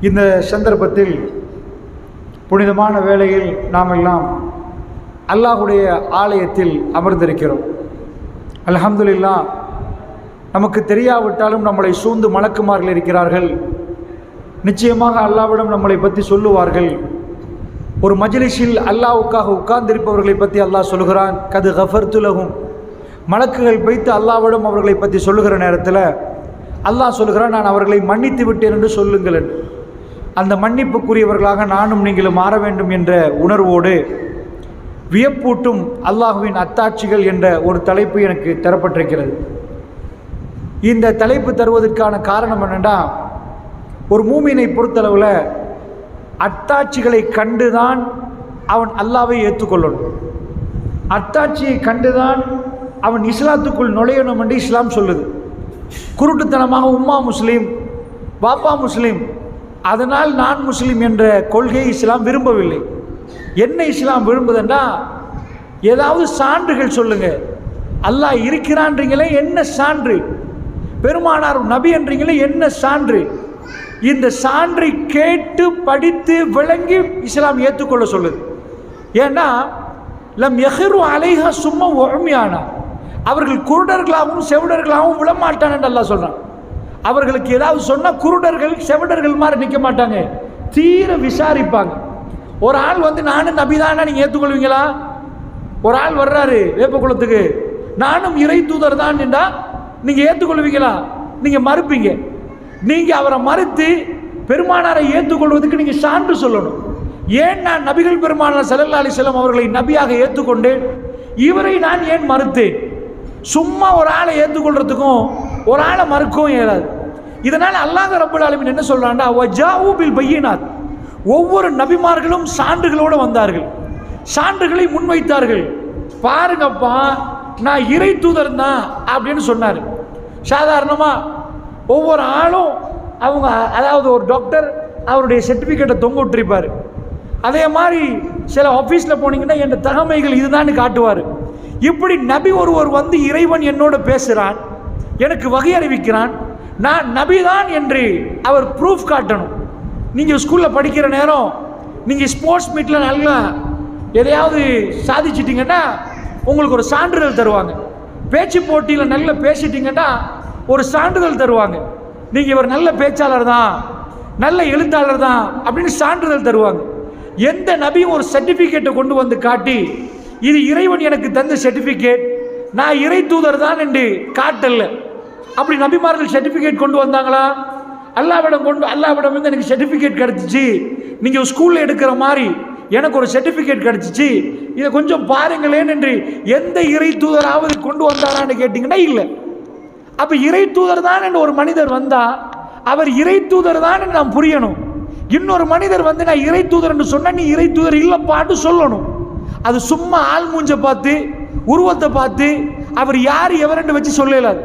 இந்த சந்தர்ப்பத்தில் புனிதமான வேளையில் நாம் எல்லாம் அல்லாஹ்வுடைய ஆலயத்தில் அமர்ந்திருக்கிறோம். அல்ஹம்துலில்லாஹ், நமக்கு தெரியாவிட்டாலும் நம்மளை சூழ்ந்து மலக்குமார்கள் இருக்கிறார்கள். நிச்சயமாக அல்லாஹ்விடம் நம்மளை பற்றி சொல்லுவார்கள். ஒரு மஜ்லிஸில் அல்லாஹ்வுக்காக உட்கார்ந்திருப்பவர்களை பற்றி அல்லாஹ் சொல்கிறான், கது கஃபர்து லஹும். மலக்குகள் வைத்து அல்லாஹ்விடம் அவர்களை பற்றி சொல்லுகிற நேரத்தில் அல்லாஹ் சொல்கிறான், நான் அவர்களை மன்னித்து விட்டேன் என்று சொல்லுங்கள் என்று. அந்த மன்னிப்புக்குரியவர்களாக நானும் நீங்களும் மாற வேண்டும் என்ற உணர்வோடு வியப்பூட்டும் அல்லாஹுவின் அத்தாட்சிகள் என்ற ஒரு தலைப்பு எனக்கு தரப்பட்டிருக்கிறது. இந்த தலைப்பு தருவதற்கான காரணம் என்னென்னா, ஒரு மூமினை பொறுத்தளவில் அத்தாட்சிகளை கண்டுதான் அவன் அல்லாஹ்வை ஏற்றுக்கொள்ளணும். அத்தாட்சியை கண்டுதான் அவன் இஸ்லாத்துக்குள் நுழையணும் என்று இஸ்லாம் சொல்லுது. குருட்டுத்தனமாக உம்மா முஸ்லீம், பாப்பா முஸ்லீம், அதனால் நான் முஸ்லீம் என்ற கொள்கையை இஸ்லாம் விரும்பவில்லை. என்ன இஸ்லாம் விரும்புதுன்னா, ஏதாவது சான்றுகள் சொல்லுங்க. அல்லாஹ் இருக்கிறான்றீங்களே, என்ன சான்று? பெருமானார் நபி என்றீங்களே, என்ன சான்று? இந்த சான்றை கேட்டு படித்து விளங்கி இஸ்லாம் ஏற்றுக்கொள்ள சொல்லுது. ஏன்னா லம் யஹிரு அலைஹா சும்மா ஒழுமையானா, அவர்கள் குருடர்களாகவும் செவிடர்களாகவும் விழமாட்டான் என்று அல்லாஹ் சொல்கிறான். அவர்களுக்கு ஏதாவது சொன்னால் குருடர்கள் செவிடர்கள் மாதிரி நிற்க மாட்டாங்க, தீர விசாரிப்பாங்க. ஒரு ஆள் வந்து நானும் நபிதானா நீங்கள் ஏற்றுக்கொள்வீங்களா? ஒரு ஆள் வர்றாரு வேப்பகுளத்துக்கு, நானும் இறை தூதர் தான் என்றா நீங்கள் ஏற்றுக்கொள்வீங்களா? நீங்கள் மறுப்பீங்க. நீங்கள் அவரை மறுத்து பெருமானாரை ஏற்றுக்கொள்வதற்கு நீங்கள் சான்று சொல்லணும். ஏன் நான் நபிகள் பெருமானார் ஸல்லல்லாஹு அலைஹி வஸல்லம் அவர்களை நபியாக ஏற்றுக்கொண்டேன், இவரை நான் ஏன் மறுத்தேன்? சும்மா ஒரு ஆளை ஏற்றுக்கொள்றதுக்கும் ஒரு ஆளை மறுக்கவும் இயலாது. இதனால் அல்லாஹ் ரப்பல் ஆலமீன் என்ன சொல்றான்டா, வஜாஉ பில் பையினாத், ஒவ்வொரு நபிமார்களும் சான்றுகளோடு வந்தார்கள், சான்றுகளை முன்வைத்தார்கள். பாருங்கப்பா, நான் இறை தூதர் தான் அப்படின்னு சொன்னார். சாதாரணமாக ஒவ்வொரு ஆளும் அவங்க, அதாவது ஒரு டாக்டர் அவருடைய சர்டிஃபிகேட்டை தொங்க விட்டுருப்பார். அதே மாதிரி சில ஆஃபீஸில் போனீங்கன்னா என் தகமைகள் இதுதான் காட்டுவார். இப்படி நபி ஒருவர் வந்து இறைவன் என்னோட பேசுகிறான், எனக்கு வகை அறிவிக்கிறான், நான் நபிதான் என்று அவர் ப்ரூஃப் காட்டணும். நீங்கள் ஸ்கூலில் படிக்கிற நேரம் நீங்கள் ஸ்போர்ட்ஸ் மீட்டில் நல்லா எதையாவது சாதிச்சிட்டிங்கன்னா உங்களுக்கு ஒரு சான்றிதழ் தருவாங்க. பேச்சு போட்டியில் நல்லா பேசிட்டிங்கன்னா ஒரு சான்றிதழ் தருவாங்க. நீங்கள் இவர் நல்ல பேச்சாளர் தான், நல்ல எழுத்தாளர் தான் அப்படின்னு சான்றிதழ் தருவாங்க. எந்த நபியும் ஒரு சர்டிஃபிகேட்டை கொண்டு வந்து காட்டி, இது இறைவன் எனக்கு தந்த சர்டிஃபிகேட், நான் இறை தூதர் தான் என்று காட்டல. அப்படி நபிமார்கள் சர்டிஃபிகேட் கொண்டு வந்தாங்களா? அல்லாஹ்விடம் வந்து எனக்கு சர்டிஃபிகேட் கிடச்சிச்சு, நீங்கள் ஸ்கூலில் எடுக்கிற மாதிரி எனக்கு ஒரு சர்டிஃபிகேட் கிடச்சிச்சு, இதை கொஞ்சம் பாருங்களேன் என்று எந்த இறை தூதராவது கொண்டு வந்தாரான்னு கேட்டிங்கன்னா இல்லை. அப்போ இறை தூதர் தான் என்று ஒரு மனிதர் வந்தால் அவர் இறை தூதர் தான் என்று நாம் புரியணும். இன்னொரு மனிதர் வந்து நான் இறை தூதர் என்று சொன்னால் நீ இறை தூதர் இல்லைப்பாட்டு சொல்லணும். அது சும்மா ஆள் மூஞ்ச பார்த்து உருவத்தை பார்த்து அவர் யார் எவரென்று வச்சு சொல்லலாது.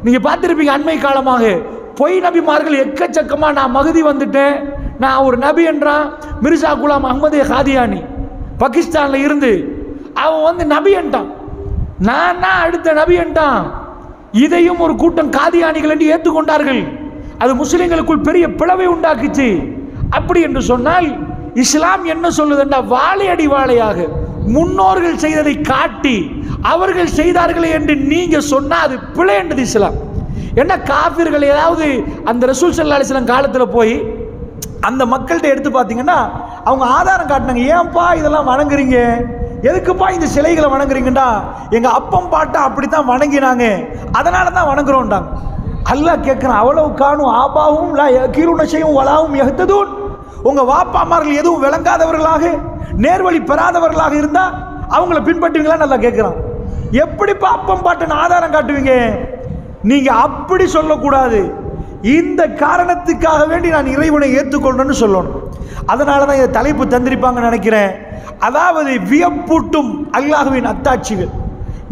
நீங்கள் பார்த்துருப்பீங்க, அண்மை காலமாக பொய் நபிமார்கள் எக்கச்சக்கமாக நான் மகதி வந்துட்டேன், நான் ஒரு நபி என்றான். மிர்சா குலாம் அஹ்மது காதியானி பாகிஸ்தானில் இருந்து அவன் வந்து நபி என்றான், நான் அடுத்த நபி என்றான். இதையும் ஒரு கூட்டம் காதியானிகள் என்று ஏற்றுக்கொண்டார்கள். அது முஸ்லிம்களுக்குள் பெரிய பிளவை உண்டாக்குச்சு. அப்படி என்று சொன்னால் இஸ்லாம் என்ன சொல்லுதுன்னா, வாழை அடி வாழையாக முன்னோர்கள் செய்ததை காட்டி அவர்கள் செய்தார்களே என்று நீங்க சொன்னா அது பிழை என்றது இஸ்லாம். என்ன காஃபிர்கள் ஏதாவது அந்த ரசூல் ஸல்லல்லாஹு அலைஹி வஸல்லம் காலத்தில் போய் அந்த மக்கள்கிட்ட எடுத்து பார்த்தீங்கன்னா அவங்க ஆதாரம் காட்டினாங்க, ஏன்பா இதெல்லாம் வணங்குறீங்க, எதுக்குப்பா இந்த சிலைகளை வணங்குறீங்கடா, எங்க அப்பம் பாட்டா அப்படித்தான் வணங்கினாங்க, அதனால தான் வணங்குறோம்டாங்க. அல்லாஹ் கேட்குறான், அவ்வளவு காணும் ஆபாவும் லா யகீலுன ஷைஉன் வலாஹும் யஹ்ததூன், உங்க வாப்பாமார்கள் எதுவும் விளங்காதவர்களாக நேர்வழி பெறாதவர்களாக இருந்தா அவங்கள பின்பற்றுவீங்களான்னு நல்லா கேட்குறான். எப்படி அப்பம் பாட்டுன்னு ஆதாரம் காட்டுவீங்க? நீங்க அப்படி சொல்லக்கூடாது, இந்த காரணத்துக்காக வேண்டி நான் இறைவனை ஏற்றுக்கொள்றேன்னு சொல்லணும். அதனால தான் இதை தலைப்பு தந்திருப்பாங்கன்னு நினைக்கிறேன். அதாவது வியப்பூட்டும் அல்லாஹ்வின் அத்தாட்சிகள்,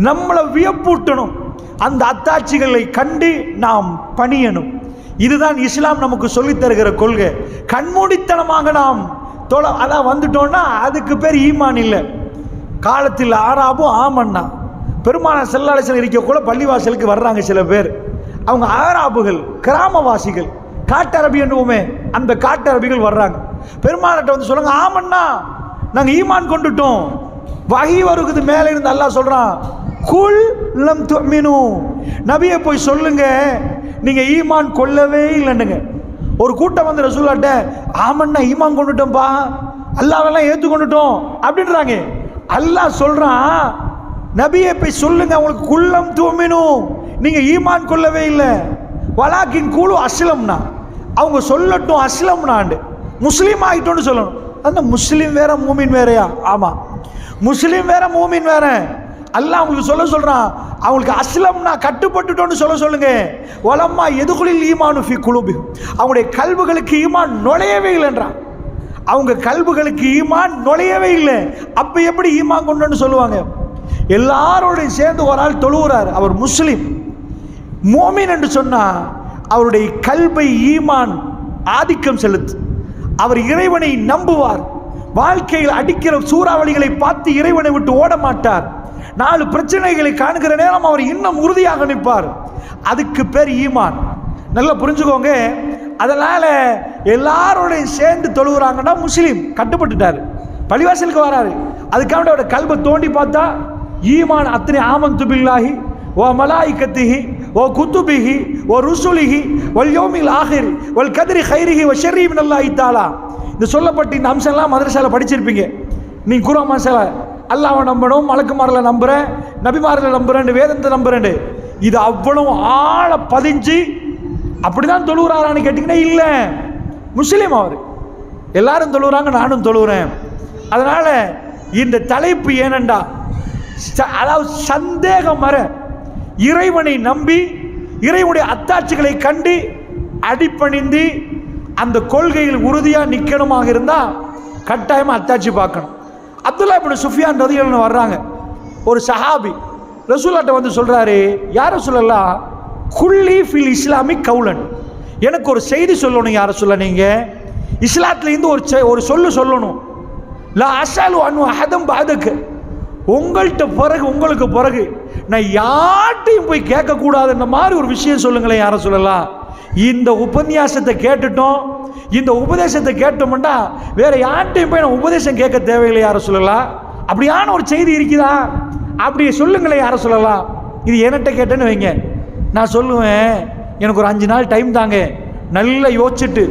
நம்மளை வியப்பூட்டணும். அந்த அத்தாட்சிகளை கண்டு நாம் பணியணும். இதுதான் இஸ்லாம் நமக்கு சொல்லித் தருகிற கொள்கை. கண்மூடித்தனமாக நாம் அதான் வந்துட்டோம்னா அதுக்கு பேர் ஈமான் இல்லை. காலத்தில் ஆராபும் ஆமன்னா, பெருமானார் ஸல்லல்லாஹு அலைஹி வஸல்லம் இருக்க கூட பள்ளிவாசலுக்கு வர்றாங்க சில பேர், அவங்க ஆராபுகள், கிராமவாசிகள், காட்டரபி என்னுவோமே, அந்த காட்டரபிகள் வர்றாங்க. பெருமாள்கிட்ட வந்து சொல்லுங்க, ஆமன்னா நாங்கள் ஈமான் கொண்டுட்டோம். வஹி வருகுது மேலே இருந்து அல்லாஹ் சொல்றான், குல் லம் துமினு, நபியை போய் சொல்லுங்க நீங்க ஈமான் கொள்ளவே இல்லைன்னுங்க. ஒரு கூட்டம் வந்து ரசூலுல்லாஹ்ட்ட ஆமன்னா ஈமான் கொண்டுட்டோம்பா, அல்லாஹ்வெல்லாம் ஏற்றுக்கொண்டுட்டோம் அப்படின்றாங்க. அல்லாஹ் சொல்றான், நபியை போய் சொல்லுங்க உங்களுக்கு குல்லம் துமினு, நீங்க ஈமான் கொள்ளவே இல்லை, வலாக்கின் கூலு அஸ்லம்னா, அவங்க சொல்லட்டும் அஸ்லம்னாண்டு, முஸ்லீம் ஆகிட்டோன்னு சொல்லணும். அந்த முஸ்லீம் வேற மூமின் வேறையா? ஆமாம், முஸ்லீம் வேற மூமின் வேற. அல்லாஹ் அவங்களுக்கு சொல்றான், அவங்களுக்கு அஸ்லம்னா கட்டுப்பட்டுட்டோன்னு சொல்லுங்க. வலம்மா எதுகுலில் ஈமானு ஃபி குலூபி, அவங்களுடைய கல்புகளுக்கு ஈமான் நுழையவே இல்லைன்றான். அவங்க கல்புகளுக்கு ஈமான் நுழையவே இல்லை. அப்போ எப்படி ஈமான் கொண்டுன்னு சொல்லுவாங்க? எல்லாரோடையும் சேர்ந்து ஒரு ஆள் தொழுகிறார், அவர் முஸ்லீம். மோமின் என்று சொன்னால் அவருடைய கல்பை ஈமான் ஆதிக்கம் செலுத்து, அவர் இறைவனை நம்புவார், வாழ்க்கையில் அடிக்கிற சூறாவளிகளை பார்த்து இறைவனை விட்டு ஓட மாட்டார், 4 பிரச்சனைகளை காணுகிற நேரம் அவர் இன்னும் உறுதியாக நிற்பார். அதுக்கு பேர் ஈமான். நல்லா புரிஞ்சுக்கோங்க. அதனால எல்லாரோடையும் சேர்ந்து தொழுகிறாங்கன்னா முஸ்லீம் கட்டுப்பட்டுட்டார், பள்ளிவாசலுக்கு வராரு. அதுக்காக அவரோட கல்பை தோண்டி பார்த்தா ஈமான் அத்தனை ஆமன்து பில்லாஹி ஓ மலாயிகத்திஹி ஓ குத்துபிஹி ஓ ருசுலிஹி வல் யௌமில் ஆஹிர் வல் கத்ரி கைரிஹி வ ஷர்ரி மினல்லாஹி தஆலா. இந்த சொல்லப்பட்ட இந்த அம்சம்லாம் மதரசாவில் படிச்சிருப்பீங்க. நீங்கள் குர்ஆன் மதரசால அல்லாஹ்வை நம்பணும், மலக்குமார்களை நம்புகிறேன், நபிமார்களை நம்புகிறேன், வேதத்தை நம்புகிறேன், இது அவ்வளவு ஆழ பதிஞ்சு அப்படி தான் தொழுகிறாரான்னு கேட்டிங்கன்னா இல்லை, முஸ்லீம் அவர். எல்லாரும் தொழுகிறாங்க, நானும் தொழுகிறேன். அதனால் இந்த தலைப்பு ஏனண்டா, அதாவது சந்தேகம் வர இறைவனை நம்பி இறைவனுடைய அத்தாட்சிகளை கண்டு அடிப்பணிந்து அந்த கொள்கையில் உறுதியாக நிற்கணுமாக இருந்தால் கட்டாயமாக அத்தாட்சி பார்க்கணும். அப்துல்லா இப்னு சுஃபியான் ரலியல்லாஹு வர்றாங்க, ஒரு சஹாபி ரசூலுல்லாஹ்ட்ட வந்து சொல்கிறாரு, யார் ரசூலல்லாஹ், குல்லி ஃபில் இஸ்லாமிக் கவுலன், எனக்கு ஒரு செய்தி சொல்லணும் யார சொல்ல, நீங்கள் இஸ்லாத்துலேருந்து ஒரு சொல்லணும். லா அஸ்அலு அன்ஹு அஹதம் பஅதக, உங்களுக்கு பிறகு நான் யார்ட்டையும் போய் கேட்கக்கூடாதுன்ற மாதிரி ஒரு விஷயம் சொல்லுங்களேன் யார சொல்லலாம். இந்த உபன்யாசத்தை கேட்டுட்டோம், இந்த உபதேசத்தை கேட்டோம்னா வேற யார்ட்டையும் போய் நான் உபதேசம் கேட்க தேவையில்லை யார சொல்லலாம். அப்படியான ஒரு செய்தி இருக்குதா, அப்படி சொல்லுங்களேன் யார சொல்லலாம். இது என்கிட்ட கேட்டேன்னு வைங்க, நான் சொல்லுவேன் எனக்கு ஒரு 5 நாள் டைம் தாங்க, நல்லா யோசிச்சுட்டு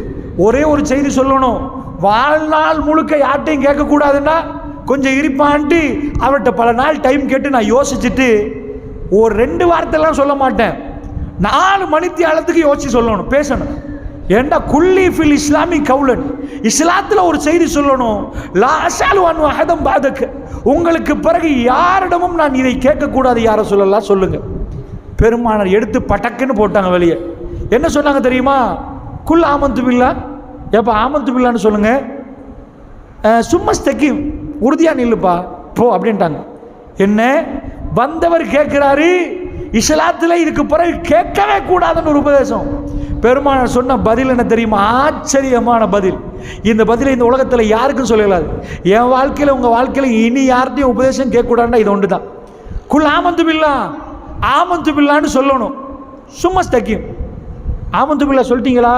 ஒரே ஒரு செய்தி சொல்லணும், வாழ்நாள் முழுக்க யார்ட்டையும் கேட்கக்கூடாதுன்னா கொஞ்சம் இருப்பான்ட்டு அவர்கிட்ட பல நாள் டைம் கேட்டு நான் யோசிச்சுட்டு ஒரு 2 வார்த்தைலாம் சொல்ல மாட்டேன், 4 மணித்தியாலத்துக்கு யோசிச்சு சொல்லணும், பேசணும். ஏண்டா குல்லி ஃபில் இஸ்லாமிக் கவுலன், இஸ்லாத்தில் ஒரு செய்தி சொல்லணும். லா அஸ்அலு அன்ஹு அஹதம் பஅதக, உங்களுக்கு பிறகு யாரிடமும் நான் இதை கேட்கக்கூடாது யார சொல்லலாம் சொல்லுங்க. பெருமானார் எடுத்து பட்டக்குன்னு போட்டாங்க வெளியே. என்ன சொன்னாங்க தெரியுமா? குல் ஆமந்து பில்லா, எப்போ ஆமந்து பில்லான்னு சொல்லுங்க, சும்மஸ்தகீம், உறுதியாக நில்லுப்பா போ அப்படின்ட்டாங்க. என்ன வந்தவர் கேட்கிறாரு, இஸ்லாத்தில் இதுக்கு பிறகு கேட்கவே கூடாதுன்னு ஒரு உபதேசம். பெருமானார் சொன்ன பதில் என்ன தெரியுமா? ஆச்சரியமான பதில். இந்த பதிலை இந்த உலகத்தில் யாருக்கும் சொல்லலாது. என் வாழ்க்கையில் உங்கள் வாழ்க்கையில் இனி யார்கிட்டையும் உபதேசம் கேட்கக்கூடாதுன்னா இது ஒன்று தான். குல் ஆமந்து பில்லா, ஆமந்து பில்லான்னு சொல்லணும். சும்மஸ்தகீம், ஆமந்து பில்லா சொல்லிட்டீங்களா,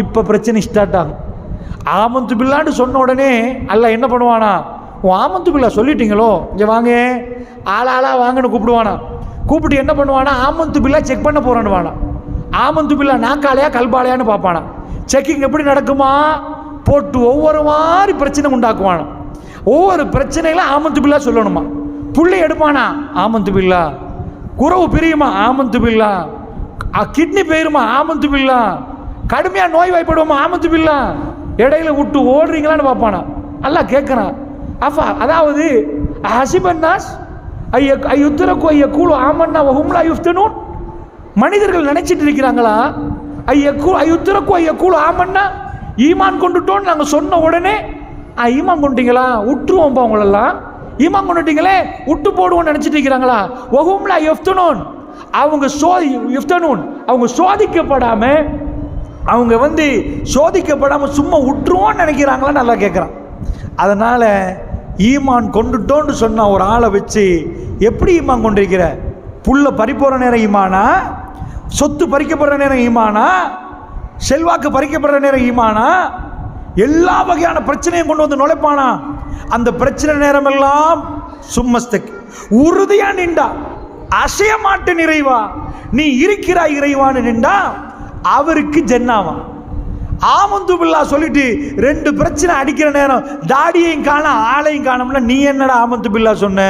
இப்போ பிரச்சனை ஸ்டார்ட் ஆகும். ஆமந்து பில்லான்னு சொன்ன உடனே அல்லாஹ் என்ன பண்ணுவானா, ஆமந்து பில்லா சொல்லிட்டீங்களோ இங்கே வாங்க, ஆளாளா வாங்கன்னு கூப்பிடுவானா. கூப்பிட்டு என்ன பண்ணுவானா, ஆமந்து பில்லா செக் பண்ண போகிறான்னு வானா. ஆமந்து பில்லா நாக்காலையா கல்பாலையான்னு பார்ப்பானா. செக்கிங் எப்படி நடக்குமா, போட்டு ஒவ்வொரு மாதிரி பிரச்சனை உண்டாக்குவானா. ஒவ்வொரு பிரச்சனையில ஆமந்து பில்லா சொல்லணுமா. புள்ளை எடுப்பானா, ஆமந்து பில்லா. குறவு பிரியுமா, ஆமந்து பில்லா. கிட்னி போயிருமா, ஆமந்து பில்லா. கடுமையாக நோய் வாய்ப்படுவோமா, ஆமந்து பில்லா. இடையில விட்டு ஓடுறீங்களான்னு பார்ப்பானா. அல்லாஹ் கேட்குறான். அப்பா அதாவது ஹசிபன்னாஸ் ஐயுத்தரக்கு ஐயக்கூலு ஆமன்னா வஹும்லா யுஃப்தனூன், மனிதர்கள் நினைச்சிட்டு இருக்கிறாங்களா, ஐயுத்தரக்கு ஐயக்கூலு ஆமன்னா ஈமான் கொண்டுட்டோன்னு நாங்கள் சொன்ன உடனே ஈமான் கொண்டுட்டீங்களா, விட்டுருவோம்ப்பா உங்களெல்லாம், ஈமான் கொண்டுட்டீங்களே விட்டு போடுவோன்னு நினச்சிட்டு இருக்கிறாங்களா. வஹும்லா யுஃப்தனூன், அவங்க யுஃப்தனூன், அவங்க சோதிக்கப்படாமல், அவங்க சோதிக்கப்படாமல் சும்மா விட்டுருவோன்னு நினைக்கிறாங்களா, நல்லா கேட்குறான். அதனால் ஈமான் கொண்டுட்டோன்னு சொன்ன ஒரு ஆளை வச்சு எப்படி ஈமான் கொண்டிருக்கிற? புல்ல பறிப்போகிற நேரம் ஈமானா, சொத்து பறிக்கப்படுற நேரம் ஈமானா, செல்வாக்கு பறிக்கப்படுற நேரம் ஈமானா? எல்லா வகையான பிரச்சனையும் கொண்டு வந்து நுழைப்பானா? அந்த பிரச்சனை நேரமெல்லாம் சும்மஸ்தக் உறுதியா நின்றா, அசைய மாட்டேன் இறைவா நீ இருக்கிறாய் இறைவான்னு நின்றா அவருக்கு ஜன்னாவா. ஆமந்து பில்லா சொல்லிட்டு 2 பிரச்சனை அடிக்கிற நேரம் தாடியையும் காண ஆளையும் காணோம்ல, நீ என்னடா ஆமந்து பில்லா சொன்ன?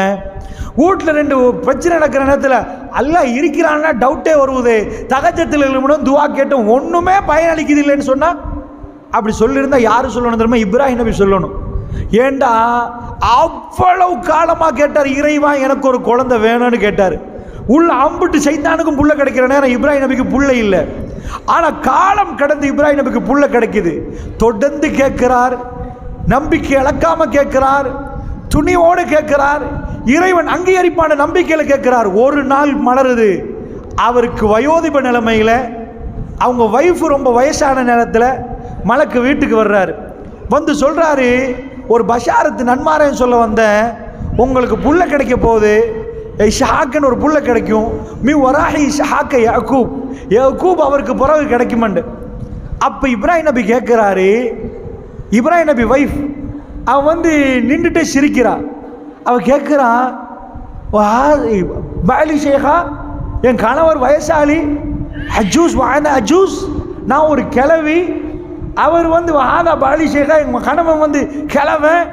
வீட்டில் 2 பிரச்சனை நடக்கிற நேரத்தில் அல்லாஹ் இருக்கிறான்னா டவுட்டே வருவது. தகஜத்தில் எழுமணும் துவா கேட்டோம் ஒன்றுமே பயனளிக்குது இல்லைன்னு சொன்னால் அப்படி சொல்லியிருந்தா யார் சொல்லணும் தெரியுமா? இப்ராஹிம் நபி சொல்லணும். ஏண்டா அவ்வளவு காலமாக கேட்டார், இறைவா எனக்கு ஒரு குழந்தை வேணும்னு கேட்டார். உள்ள அம்பிட்டு சைத்தானுக்கும் புள்ள கிடைக்கிற நேரம் இப்ராஹிம் நபிக்கு புள்ள இல்லை. ஆனால் காலம் கடந்து இப்ராஹிம் நபிக்கு புள்ள கிடைக்குது. தொடர்ந்து கேட்கிறார், நம்பிக்கை இழக்காம கேட்கிறார், துணிவோடு கேட்கிறார், இறைவன் அங்கீகரிப்பான நம்பிக்கையில் கேட்கிறார். ஒரு நாள் மலருது, அவருக்கு வயோதிப நிலைமையில் அவங்க வைஃப் ரொம்ப வயசான நேரத்தில் மலக்கு வீட்டுக்கு வர்றாரு. வந்து சொல்கிறாரு, ஒரு பஷாரத்து நன்மாரையும் சொல்ல வந்தேன், உங்களுக்கு புள்ள கிடைக்க போகுது, இஷாக்குன்னு ஒரு புள்ள கிடைக்கும், மீ வராஹி இஷாக்க யாக்கூப், யாக்கூப் அவருக்கு பிறகு கிடைக்குமாண்டு. அப்போ இப்ராஹிம் நபி கேட்குறாரு, இப்ராஹிம் நபி வைஃப் அவன் வந்து நின்றுட்டே சிரிக்கிறா. அவன் கேட்குறான், பாலி ஷேகா என் கணவர் வயசாளி, அஜூஸ் வான அஜூஸ் நான் ஒரு கிழவி, அவர் வந்து வாதா பாலி ஷேகா எங்கள் கணவன் வந்து கிழவன்,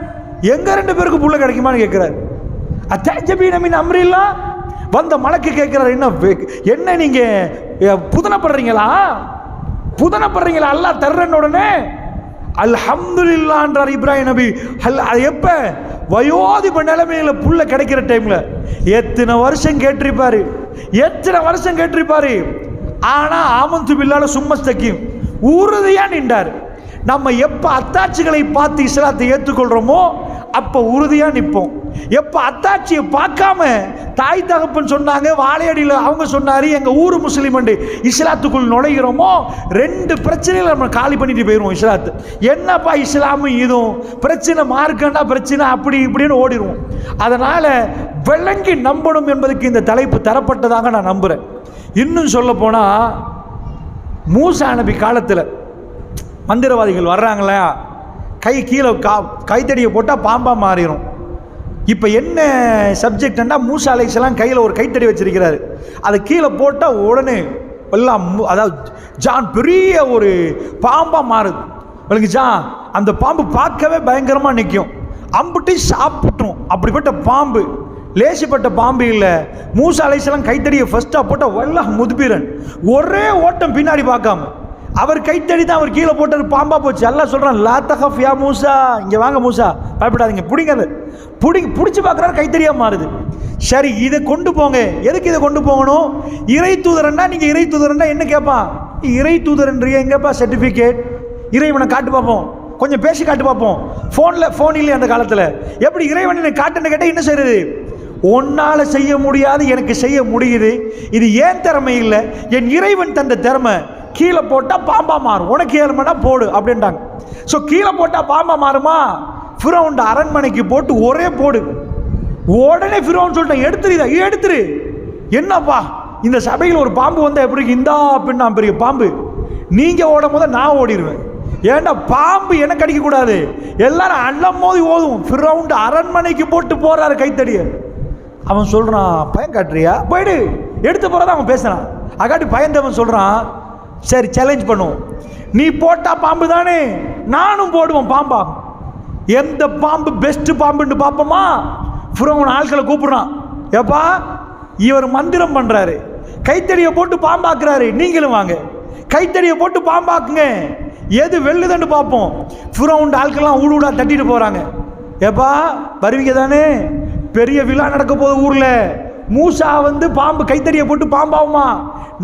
எங்கள் 2 பேருக்கு புள்ள கிடைக்குமான்னு கேட்குறாரு. அத்தஜபீனமின் அம்ரில்லா வந்த மலக்கு கேட்குறாரு, என்ன நீங்கள் புதனப்படுறீங்களா அல்லாஹ் தர்றன்னு உடனே அல்ஹம்துலில்லாஹ்ன்றார் இப்ராஹிம் நபி. எப்போ வயோதிப நிலைமையில் புள்ள கிடைக்கிற டைமில் எத்தனை வருஷம் கேட்டிருப்பாரு. ஆனால் ஆமந்து பில்லால சும்மஸ்தகீம் உறுதியாக நின்றார். நம்ம எப்போ அத்தாட்சிகளை பார்த்து இஸ்லாத்தை ஏற்றுக்கொள்கிறோமோ அப்போ உறுதியாக நிற்போம். எப்போ அத்தாட்சியை பார்க்காம தாய் தகப்பன் சொன்னாங்க, வாழையடியில் அவங்க சொன்னார், எங்கள் ஊர் முஸ்லீம் இஸ்லாத்துக்குள் நுழைகிறோமோ 2 பிரச்சனையில் நம்ம காலி பண்ணிட்டு போயிடுவோம். இஸ்லாத்து என்னப்பா இஸ்லாமும் இதுவும் பிரச்சனை, மார்க்கண்டா பிரச்சனை, அப்படி இப்படின்னு ஓடிடுவோம். அதனால் விளங்கி நம்பணும் என்பதுக்கு இந்த தலைப்பு தரப்பட்டதாக நான் நம்புகிறேன். இன்னும் சொல்ல போனால் மூசா நபி காலத்தில் மந்திரவாதிகள் வர்றாங்களா, கை கீழே கைத்தடியை போட்டால் பாம்பாக மாறிடும். இப்போ என்ன சப்ஜெக்ட்னா, மூசா அலைஹிஸ்ஸலாம் கையில் ஒரு கைத்தடி வச்சிருக்கிறாரு, அதை கீழே போட்டால் உடனே எல்லாம் அதாவது ஜான் பெரிய ஒரு பாம்பாக மாறுது. உங்களுக்கு ஜான் அந்த பாம்பு பார்க்கவே பயங்கரமாக நிற்கும், அம்பிட்டு சாப்பிட்ரும். அப்படிப்பட்ட பாம்பு லேசிப்பட்ட பாம்பு இல்லை. மூசா அலைஹிஸ்ஸலாம் கைத்தடியை ஃபர்ஸ்ட்டாக போட்டால் எல்லாம் முதுபீரன், ஒரே ஓட்டம் பின்னாடி பார்க்காம அவர் கைத்தடி தான் அவர் கீழே போட்டது பாம்பா போச்சு. அல்லாஹ் சொல்கிறான், லா தகஃப் யா மூசா, இங்கே வாங்க மூசா, பயப்படாதீங்க, பிடிங்கிறது பிடிச்சி பார்க்குறாரு, கைத்தடியாக மாறுது. சரி, இதை கொண்டு போங்க. எதுக்கு இதை கொண்டு போகணும்? இறை தூதரன்னா நீங்கள் இறை தூதரன்னா என்ன கேட்பான்? இறை தூதரன்றிய எங்கேப்பா சர்டிஃபிகேட்? இறைவனை காட்டு பார்ப்போம், கொஞ்சம் பேசி காட்டு பார்ப்போம். ஃபோன் இல்லையே அந்த காலத்தில், எப்படி இறைவனை காட்டுன்னு கேட்டால் என்ன செய்யறது? உன்னால் செய்ய முடியாது, எனக்கு செய்ய முடியுது. இது ஏன் திறமை இல்லை, என் இறைவன் தந்த திறமை. கீழே போட்டால் பாம்பா மாறும், உனக்கு ஏழுமனா போடு அப்படின்ட்டாங்க. ஸோ கீழே போட்டால் பாம்பா மாறுமா? ஃபிரௌன் அரண்மனைக்கு போட்டு ஒரே போடு. உடனே ஃபிரௌன் சொல்லிட்டேன், எடுத்துரு. என்னப்பா இந்த சபையில் ஒரு பாம்பு வந்தால் எப்படி இந்தா அப்படின்னா பெரிய பாம்பு, நீங்கள் ஓடும் போது நான் ஓடிடுவேன். ஏண்டா பாம்பு எனக்கு அடிக்கக்கூடாது, எல்லாரும் அள்ளம் மோதி ஓதும். ஃபிரௌன் அரண்மனைக்கு போட்டு போறாரு கைத்தடிய. அவன் சொல்கிறான், பயம் காட்டுறியா, போயிடு, எடுத்து போகிறத அவன் பேசுகிறான். அக்காட்டி பயந்தவன் சொல்கிறான், சரி சேலஞ்ச் பண்ணுவோம், நீ போட்டா பாம்பு தானே, நானும் போடுவோம் பாம்பா. எந்த பாம்பு பெஸ்ட் பாம்புன்னு பார்ப்போமா? ஃபிரௌன் ஆட்களை கூப்பிடுறான், ஏப்பா இவர் மந்திரம் பண்ணுறாரு, கைத்தடியை போட்டு பாம்பாக்குறாரு, நீங்களும் வாங்க கைத்தடியை போட்டு பாம்பாக்குங்க, எது வெல்லுதுன்னு பார்ப்போம். ஃபிரௌன் ஆட்கள்லாம் ஊடா தட்டிட்டு போகிறாங்க. ஏப்பா வருவீங்க தானே, பெரிய விழா நடக்க போகுது ஊரில், மூசா வந்து பாம்பு கைத்தடியை போட்டு பாம்பாகுமா,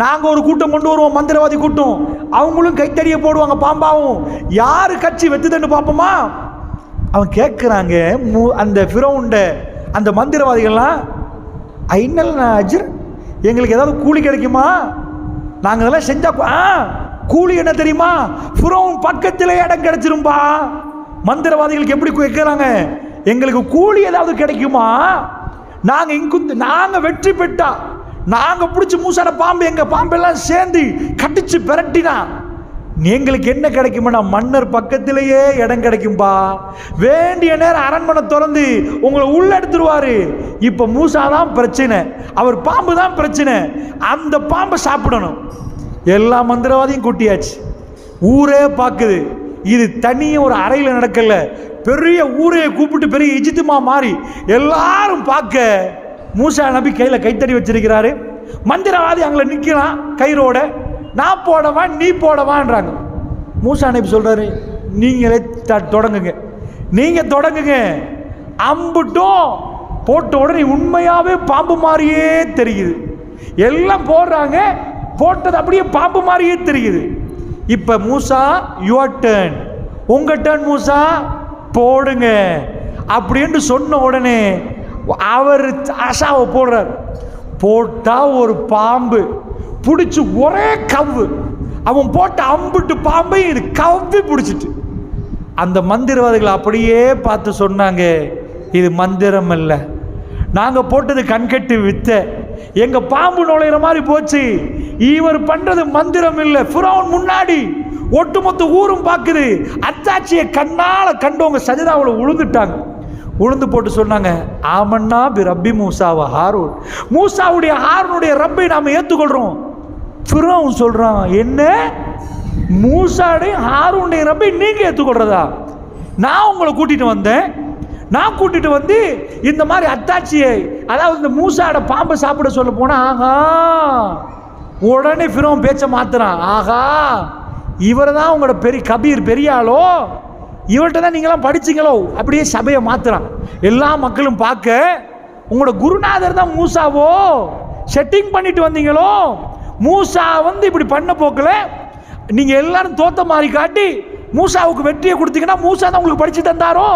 நாங்கள் ஒரு கூட்டம் கொண்டு வருவோம், மந்திரவாதி கூட்டம், அவங்களும் கைத்தடியை போடுவாங்க, பாம்பாவும், யாரு கட்சி வெத்துதுன்னு பார்ப்போமா? அவன் கேட்குறாங்க, அந்த ஃபிரௌன்ட அந்த மந்திரவாதிகள்லாம், ஐநல் அஜர், எங்களுக்கு ஏதாவது கூலி கிடைக்குமா? நாங்கள் இதெல்லாம் செஞ்சா கூலி என்ன தெரியுமா? ஃபிரௌன் பக்கத்திலே இடம் கிடைச்சிரும்பா. மந்திரவாதிகளுக்கு எப்படி கேட்குறாங்க, எங்களுக்கு கூலி ஏதாவது கிடைக்குமா? நாங்கள் வெற்றி பெற்றா, நாங்கள் பிடிச்சி மூசான பாம்பு, எங்கள் பாம்பெல்லாம் சேர்ந்து கட்டிச்சு பிரட்டினா எங்களுக்கு என்ன கிடைக்கும்னா மன்னர் பக்கத்திலேயே இடம் கிடைக்கும்பா, வேண்டிய நேரம் அரண்மனை திறந்து உங்களை உள்ள எடுத்துருவாரு. இப்போ மூசா தான் பிரச்சனை, அவர் பாம்பு தான் பிரச்சனை, அந்த பாம்பை சாப்பிடணும். எல்லா மந்திரவாதியும் கூட்டியாச்சு, ஊரே பார்க்குது. இது தனியாக ஒரு அறையில் நடக்கல, பெரிய ஊரையை கூப்பிட்டு பெரிய இஜித்துமா மாறி எல்லாரும் பார்க்க மூசா நபி கையில் கைத்தடி வச்சிருக்கிறாரு. மந்திரவாதி அங்கே நிற்கிறான் கயிறோட, நான் போடவா நீ போடவான்றாங்க. மூசா நபி சொல்றாரு, நீங்களே தொடங்குங்க, நீங்க தொடங்குங்க. அம்புட்டும் போட்ட உடனே உண்மையாவே பாம்பு மாதிரியே தெரியுது. எல்லாம் போடுறாங்க, போட்டது அப்படியே பாம்பு மாதிரியே தெரியுது. இப்ப மூசா யுவர் டர்ன், உங்க டர்ன் மூசா, போடுங்க அப்படின்னு சொன்ன உடனே அவர் ஆசாவை போடுறார். போட்டா ஒரு பாம்பு பிடிச்சி ஒரே கவ்வு, அவன் போட்ட அம்புட்டு பாம்பை இது கவ்வி பிடிச்சிட்டு. அந்த மந்திரவாதிகள் அப்படியே பார்த்து சொன்னாங்க, இது மந்திரம் அல்ல, நாங்கள் போட்டது கண்கட்டு வித்த, எங்கள் பாம்பு நுழையிற மாதிரி போச்சு, இவர் பண்ணுறது மந்திரம் இல்லை. ஃபிரௌன் முன்னாடி ஒட்டுமொத்த ஊரும் பார்க்குது, அத்தாட்சியை கண்ணால் கண்டவங்க சஜதாவில் விழுந்துட்டாங்க. உளுந்து போட்டு சொன்னாங்க, ஆமன்னா பி ரப்பி மூசாவா ஹாரூன், மூசாவுடைய ஹாரூனுடைய ரப்பை நாம் ஏற்றுக்கொள்கிறோம். ஃபிரௌன் சொல்கிறான், என்ன மூசாவுடைய ஹாரூனுடைய ரப்பை நீங்கள் ஏற்றுக்கொள்கிறதா? நான் உங்களை கூட்டிகிட்டு வந்தேன், நான் கூட்டிகிட்டு வந்து இந்த மாதிரி அத்தாட்சியை, அதாவது இந்த மூசாவோட பாம்பை சாப்பிட சொல்ல போனால், ஆஹா, உடனே ஃபிரௌன் பேச்சை மாத்துறான். ஆஹா, இவர் தான் உங்களோட பெரிய கபீர், பெரிய ஆளோ, இவர்கிட்ட தான் நீங்களாம் படிச்சிங்களோ, அப்படியே சபையை மாத்துறான். எல்லா மக்களும் பார்க்க, உங்களோட குருநாதர் தான் மூசாவோ, செட்டிங் பண்ணிட்டு வந்தீங்களோ, மூசா வந்து இப்படி பண்ண போக்கில் நீங்கள் எல்லாரும் தோத்த மாதிரி காட்டி மூசாவுக்கு வெற்றியை கொடுத்தீங்கன்னா மூசா தான் உங்களுக்கு படித்து தந்தாரோ,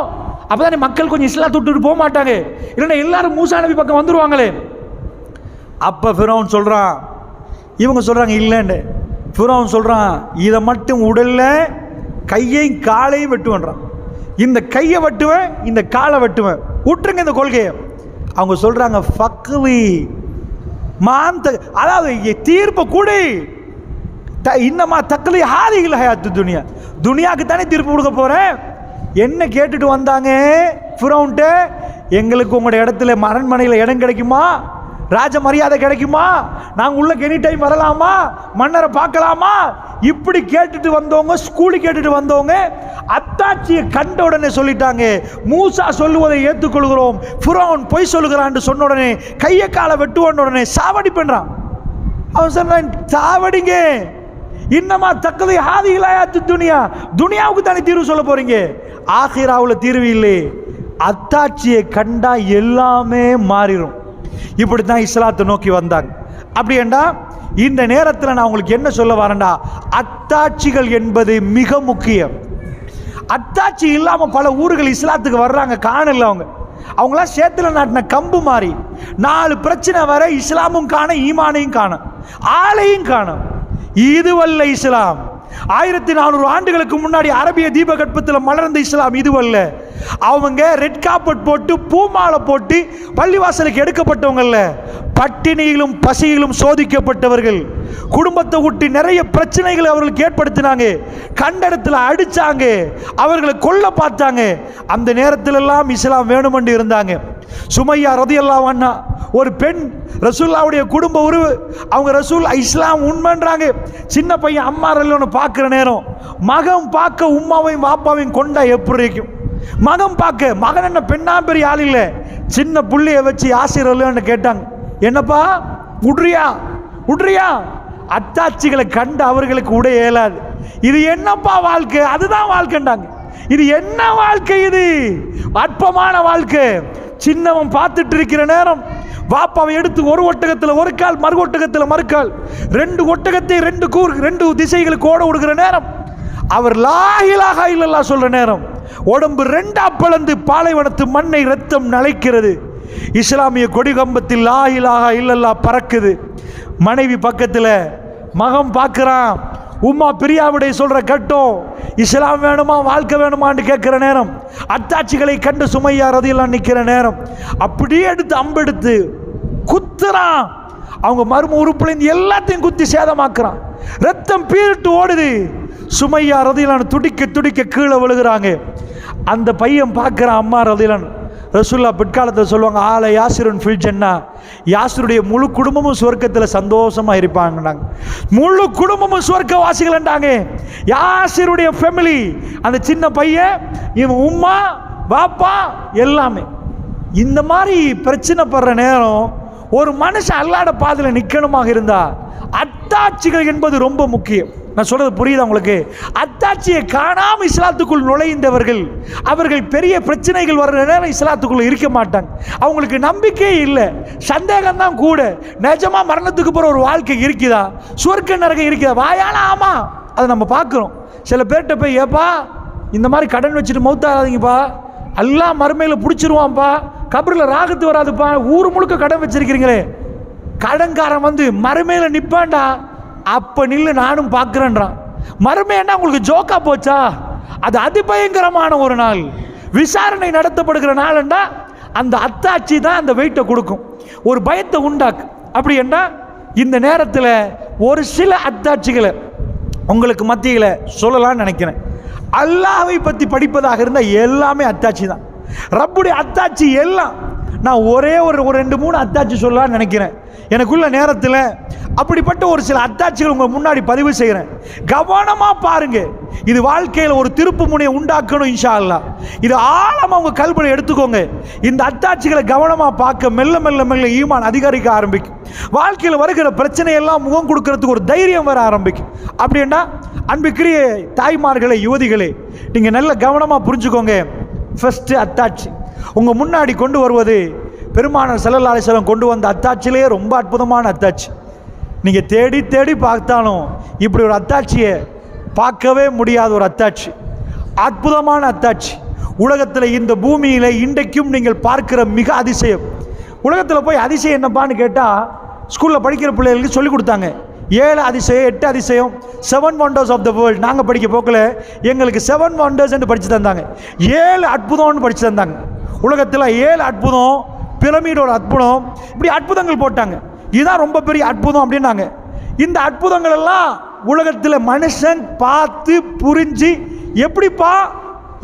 அப்போ தானே மக்கள் கொஞ்சம் இஸ்லாம் தொட்டுட்டு போக மாட்டாங்க, இல்லைன்னா எல்லாரும் மூசா நபி பக்கம் வந்துடுவாங்களே. அப்போ ஃபிரௌன் சொல்கிறான், இவங்க சொல்கிறாங்க இல்லைன்னு. ஃபிரௌன் சொல்கிறான், இதை மட்டும் உடலில் கையையும் காலையும் வெட்டுவேன்றான். இந்த கையை வெட்டுவேன், இந்த காலை வெட்டுவேன், விட்டுருங்க இந்த கொள்கையை. அவங்க சொல்கிறாங்க, ஃபக்வி மாந்த, அதாவது தீர்ப்பை கூடி இன்னமா தக்கலி ஹாதிகள் ஹயாத்து துனியா, துனியாவுக்கு தானே தீர்ப்பு கொடுக்க போகிறேன். என்ன கேட்டுட்டு வந்தாங்க ஃபிரௌன்ட்ட, எங்களுக்கு உங்களோட இடத்துல அரண்மனையில் இடம் கிடைக்குமா, ராஜ மரியாதை கிடைக்குமா, நாங்கள் உள்ள எனி டைம் வரலாமா, மன்னரை பார்க்கலாமா, இப்படி கேட்டுட்டு வந்தவங்க, ஸ்கூலுக்கு கேட்டுட்டு வந்தவங்க அத்தாட்சியை கண்ட உடனே சொல்லிட்டாங்க, மூசா சொல்லுவதை ஏற்றுக்கொள்கிறோம், ஃபிரௌன் பொய் சொல்லுகிறான்னு சொன்ன உடனே கையை காலை வெட்டுவான் உடனே சாவடி பண்ணுறான். அவன் சொன்னான், சாவடிங்க, இன்னமா தக்கதை ஹாதிகளாயாத்து துனியா, துனியாவுக்கு தானே தீர்வு சொல்ல போறீங்க, ஆகிராவில் தீர்வு இல்லை. அத்தாட்சியை கண்டா எல்லாமே மாறிடும். இப்படித்தான் இஸ்லாத்தை நோக்கி வந்தாங்க. அப்படி என்றா இந்த நேரத்தில் நான் உங்களுக்கு என்ன சொல்ல வரேன்டா, அத்தாட்சிகள் என்பது மிக முக்கியம். அத்தாட்சி இல்லாமல் பல ஊர்கள் இஸ்லாத்துக்கு வர்றாங்க, காணல அவங்களாம் சேத்துல நாட்டின கம்பு மாறி, 4 பிரச்சனை வர இஸ்லாமும் காண, ஈமானையும் காண, ஆளையும் காணும். இதுவல்ல இஸ்லாம். 1400 ஆண்டுகளுக்கு முன்னாடி அரபிய தீபகற்பத்தில் மலர்ந்த இஸ்லாம் இதுவல்ல. அவங்க ரெட் கார்பெட் போட்டு பூமாலை போட்டு பள்ளிவாசலுக்கு எடுக்கப்பட்டவங்கல்ல, பட்டினியிலும் பசியிலும் சோதிக்கப்பட்டவர்கள், குடும்பத்தை விட்டு நிறைய பிரச்சனைகளை அவர்களுக்கு ஏற்படுத்தினாங்க, கண்ட இடத்துல அடிச்சாங்க, அவர்களை கொல்ல பார்த்தாங்க. அந்த நேரத்தில் எல்லாம் இஸ்லாம் வேணுமென்று இருந்தாங்க. சுமையா ரலியல்லாஹு அன்ஹா ஒரு பெண், ரசூலுல்லாஹ்வுடைய குடும்ப உறவு, அவங்க ரசூல் இஸ்லாம் உண்மைன்றாங்க. சின்ன பையன் அம்மா ரலியல்லாஹு பார்க்குற நேரம், மகன் பார்க்க உம்மாவையும் வாப்பாவையும் கொண்டா எப்படி இருக்கும்? மகன் பார்க்க, மகன் என்ன பெண்ணா பெரிய ஆள் இல்லை, சின்ன புள்ளைய வச்சு ஆசிரியர் கேட்டாங்க, என்னப்பா உட்றியா உட்றியா? அத்தாட்சிகளை கண்டு அவர்களுக்கு உட இயலாது. இது என்னப்பா வாழ்க்கை? அதுதான் வாழ்க்கைண்டாங்க. இது என்ன வாழ்க்கை? இது அற்பமான வாழ்க்கை. சின்னவன் பார்த்துட்டு இருக்கிற நேரம் வாப்பாவை எடுத்து ஒரு ஒட்டகத்தில் ஒரு கால், மறு ஒட்டகத்தில் மறுக்கால், 2 ஒட்டகத்தை 2 திசைகளுக்கு ஓட விடுகிற நேரம், அவர் லா இலாஹா இல்லல்லாஹ் சொல்ற நேரம், உடம்பு 2ஆ பிளந்து பாலைவனத்து மண்ணை ரத்தம் நலைக்கிறது. இஸ்லாமிய கொடி கம்பத்தில் லா இலாஹா இல்லல்லாஹ் பறக்குது. மனைவி பக்கத்தில், மகன் பார்க்குறான், உம்மா பிரியாவுடைய சொல்ற கட்டம், இஸ்லாம் வேணுமா வாழ்க்கை வேணுமான்னு கேட்குற நேரம், அத்தாட்சிகளை கண்டு சுமையா ரலியல்லாஹு நிற்கிற நேரம், அப்படியே எடுத்து அம்பெடுத்து குத்துறான். அவங்க மர்ம உறுப்புலேருந்து எல்லாத்தையும் குத்தி சேதமாக்குறான். ரத்தம் பீரிட்டு ஓடுது. சுமையா ரதியல்லாஹு துடிக்க துடிக்க கீழே விழுகிறாங்க. அந்த பையன் பார்க்குற அம்மா ரதியல்லாஹு, ரசூலுல்லாஹ் பிற்காலத்தில் சொல்லுவாங்க, ஆல யாசிருன் ஃபில் ஜன்னா, யாசிருடைய முழு குடும்பமும் சுவர்க்கத்தில் சந்தோஷமாக இருப்பாங்கன்னாங்க. முழு குடும்பமும் சுவர்க்கவாசிகள்ன்றாங்க. யாசிருடைய ஃபேமிலி, அந்த சின்ன பையன், இவன் உம்மா பாப்பா எல்லாமே. இந்த மாதிரி பிரச்சனை படுற நேரம் ஒரு மனுஷன் அல்லாஹ்வுடைய பாதையில் நிற்கணுமாக இருந்தா அத்தாட்சிகள் என்பது ரொம்ப முக்கியம். நான் சொல்றது புரியுதா உங்களுக்கு? அத்தாட்சியை காணாமல் இஸ்லாத்துக்குள் நுழைந்தவர்கள், அவர்கள் பெரிய பிரச்சனைகள் வர்ற நேரம் இஸ்லாத்துக்குள்ள இருக்க மாட்டாங்க. அவங்களுக்கு நம்பிக்கையே இல்லை, சந்தேகம் தான் கூட. நிஜமா மரணத்துக்கு போகிற ஒரு வாழ்க்கை இருக்குதா, சுவர்க்க நரகம் இருக்குதா? வாயால ஆமா, அதை நம்ம பார்க்குறோம். சில பேர்கிட்ட போய், ஏப்பா இந்த மாதிரி கடன் வச்சுட்டு மௌத்தாகாதீங்கப்பா, எல்லாம் மறுமையில் பிடிச்சிருவான்ப்பா, கபரில் ராகத்து வராதுப்பா, ஊர் முழுக்க கடன் வச்சிருக்கிறீங்களே. கடன்காரன் வந்து மறுமையில் நிற்பான்டா, அப்போ நில்லு நானும் பார்க்குறேன்றான். மறுமைன்னா உங்களுக்கு ஜோக்கா போச்சா? அது அதிபயங்கரமான ஒரு நாள், விசாரணை நடத்தப்படுகிற நாள்ண்டா அந்த அத்தாட்சி தான் அந்த வெயிட்டை கொடுக்கும், ஒரு பயத்தை உண்டாக்கு. அப்படி என்ன இந்த நேரத்தில் ஒரு சில அத்தாட்சிகளை உங்களுக்கு மத்தியில் சொல்லலாம்னு நினைக்கிறேன். அல்லாஹ்வை பற்றி படிப்பதாக இருந்தால் எல்லாமே அத்தாட்சி தான், ரப்புடைய அத்தாட்சி எல்லாம். நான் ஒரே ஒரு 2-3 அத்தாட்சி சொல்லலாம்னு நினைக்கிறேன் எனக்குள்ள நேரத்தில். அப்படிப்பட்ட ஒரு சில அத்தாட்சிகள் உங்கள் முன்னாடி பதிவு செய்கிறேன், கவனமாக பாருங்க. இது வாழ்க்கையில் ஒரு திருப்பு முனையை உண்டாக்கணும் இன்ஷா அல்லாஹ். இது ஆழமாக உங்கள் கல்வியை எடுத்துக்கோங்க. இந்த அத்தாட்சிகளை கவனமாக பார்க்க மெல்ல மெல்ல மெல்ல ஈமான் அதிகரிக்க ஆரம்பிக்கும். வாழ்க்கையில் வருகிற பிரச்சனையெல்லாம் முகம் கொடுக்கறதுக்கு ஒரு தைரியம் வர ஆரம்பிக்கும். அப்படின்னா அன்புக்குரிய தாய்மார்களே, யுவதிகளே, நீங்கள் நல்ல கவனமாக புரிஞ்சுக்கோங்க. ஃபர்ஸ்ட் அத்தாட்சி உங்கள் முன்னாடி கொண்டு வருவது பெருமானார் ஸல்லல்லாஹு அலைஹி வஸல்லம் கொண்டு வந்த அத்தாட்சியிலேயே ரொம்ப அற்புதமான அத்தாட்சி. நீங்கள் தேடி தேடி பார்த்தாலும் இப்படி ஒரு அத்தாட்சியை பார்க்கவே முடியாத ஒரு அத்தாட்சி, அற்புதமான அத்தாட்சி. உலகத்தில் இந்த பூமியில் இன்றைக்கும் நீங்கள் பார்க்கிற மிக அதிசயம். உலகத்தில் போய் அதிசயம் என்னப்பான்னு கேட்டால், ஸ்கூலில் படிக்கிற பிள்ளைகளுக்கு சொல்லிக் கொடுத்தாங்க 7 அதிசயம் 8 அதிசயம், 7 wonders ஆஃப் த வேர்ல்டு. நாங்கள் படிக்க போக்கில் எங்களுக்கு 7 wonders என்று படித்து தந்தாங்க, 7 அற்புதம்னு படித்து தந்தாங்க. உலகத்தில் 7 அற்புதம், பிரமிடோட அற்புதம், இப்படி அற்புதங்கள் போட்டாங்க. இதுதான் ரொம்ப பெரிய அற்புதம் அப்படின்னாங்க. இந்த அற்புதங்கள் எல்லாம் உலகத்தில் மனுஷன் பார்த்து புரிஞ்சு,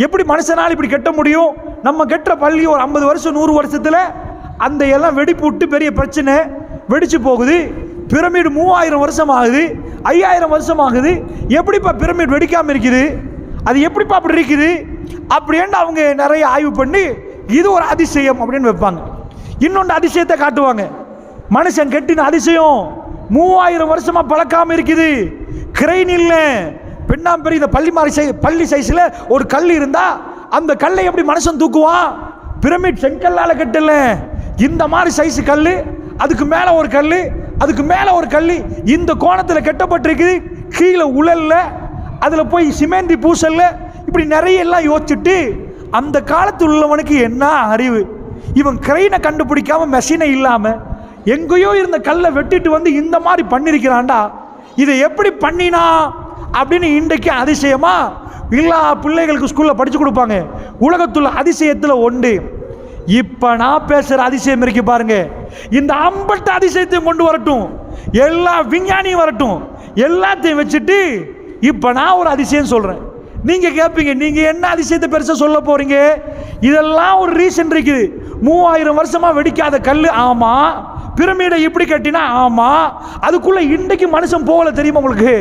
எப்படி மனுஷனால் இப்படி கட்ட முடியும்? நம்ம கெட்ட பள்ளி ஒரு 50 வருஷம் 100 வருஷத்தில் அந்த எல்லாம் வெடிப்பு விட்டு பெரிய பிரச்சனை வெடிச்சு போகுது. பிரமிடு 3000 வருஷம் ஆகுது, 5000 வருஷம் ஆகுது. எப்படிப்பா பிரமிட் வெடிக்காமல் இருக்குது? அது எப்படிப்பா அப்படி இருக்குது? அப்படின்ட்டு அவங்க நிறைய ஆய்வு பண்ணி இது ஒரு அதிசயம் அப்படின்னு வைப்பாங்க. இன்னொன்று அதிசயத்தை காட்டுவாங்க, மனுஷன் கெட்டின அதிசயம் 3000 வருஷமா பழக்காம இருக்குது. கிரெயின் இல்லை, பெண்ணாம்பெரிய இந்த பள்ளி சைஸில் ஒரு கல் இருந்தா அந்த கல்லை எப்படி மனுஷன் தூக்குவான்? பிரமிட் செங்கல்லால் கட்டல, இந்த மாதிரி சைஸ் கல், அதுக்கு மேலே ஒரு கல், அதுக்கு மேலே ஒரு கல், இந்த கோணத்தில் கட்டப்பட்டிருக்குது. கீழே உழல்ல, அதில் போய் சிமெண்டி பூசல்ல, இப்படி நிறைய எல்லாம் யோசிச்சுட்டு அந்த காலத்தில் உள்ளவனுக்கு என்ன அறிவு? இவன் கிரெயினை கண்டுபிடிக்காம மெஷினை இல்லாமல் எங்கேயோ இருந்த கல்லை வெட்டிட்டு வந்து இந்த மாதிரி பண்ணியிருக்கிறான்டா, இதை எப்படி பண்ணினா அப்படின்னு இன்றைக்கு அதிசயமா எல்லா பிள்ளைகளுக்கு ஸ்கூலில் படித்து கொடுப்பாங்க. உலகத்துள்ள அதிசயத்தில் ஒன்று. இப்போ நான் பேசுகிற அதிசயம் இருக்கு பாருங்க, இந்த 50 அதிசயத்தையும் கொண்டு வரட்டும், எல்லா விஞ்ஞானியும் வரட்டும், எல்லாத்தையும் வச்சுட்டு இப்போ நான் ஒரு அதிசயம் சொல்கிறேன். நீங்கள் கேட்பீங்க, நீங்கள் என்ன அதிசயத்தை பெருசாக சொல்ல போகிறீங்க? இதெல்லாம் ஒரு ரீசன் இருக்குது. 3000 வருஷமாக வெடிக்காத கல், ஆமாம். பிரமிடை இப்படி கட்டினா, ஆமாம். அதுக்குள்ளே இன்றைக்கு மனுஷன் போகல, தெரியுமா உங்களுக்கு?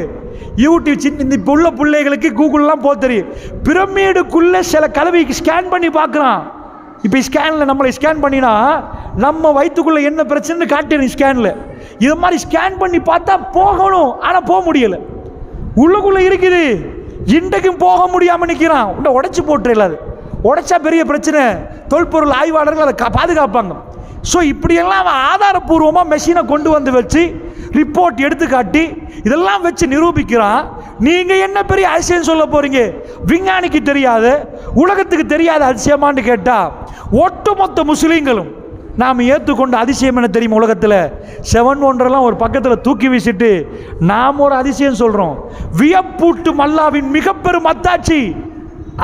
யூடியூப் இந்த இப்போ உள்ள பிள்ளைகளுக்கு கூகுள்லாம் போக தெரியும். பிரமிடுக்குள்ளே சில கலவைக்கு ஸ்கேன் பண்ணி பார்க்குறான். இப்போ ஸ்கேனில் நம்மளை ஸ்கேன் பண்ணினா நம்ம வயிற்றுக்குள்ளே என்ன பிரச்சனைன்னு காட்டிடும் ஸ்கேனில். இது மாதிரி ஸ்கேன் பண்ணி பார்த்தா போகணும், ஆனால் போக முடியலை. உள்ளுக்குள்ளே இருக்குது, இன்றைக்கும் போக முடியாமல் நிற்கிறான். உடைச்சி போட்டுல, அது உடைச்சா பெரிய பிரச்சனை. தொல்பொருள் ஆய்வாளர்கள் அதை பாதுகாப்பாங்க. ஸோ இப்படியெல்லாம் அவன் ஆதாரபூர்வமாக மெஷினை கொண்டு வந்து வச்சு ரிப்போர்ட் எடுத்து காட்டி இதெல்லாம் வச்சு நிரூபிக்கிறான். நீங்கள் என்ன பெரிய அதிசயம் சொல்ல போகிறீங்க? விஞ்ஞானிக்கு தெரியாத, உலகத்துக்கு தெரியாத அதிசயமானு கேட்டால் ஒட்டுமொத்த முஸ்லீம்களும் நாம் ஏற்றுக்கொண்ட அதிசயம் என்ன தெரியுமா? உலகத்தில் 7 ஒன்றெல்லாம் ஒரு பக்கத்தில் தூக்கி வீசிட்டு நாம் ஒரு அதிசயம் சொல்கிறோம். வியப்பூட்டும் அல்லாஹ்வின் மிக பெரும் அத்தாட்சி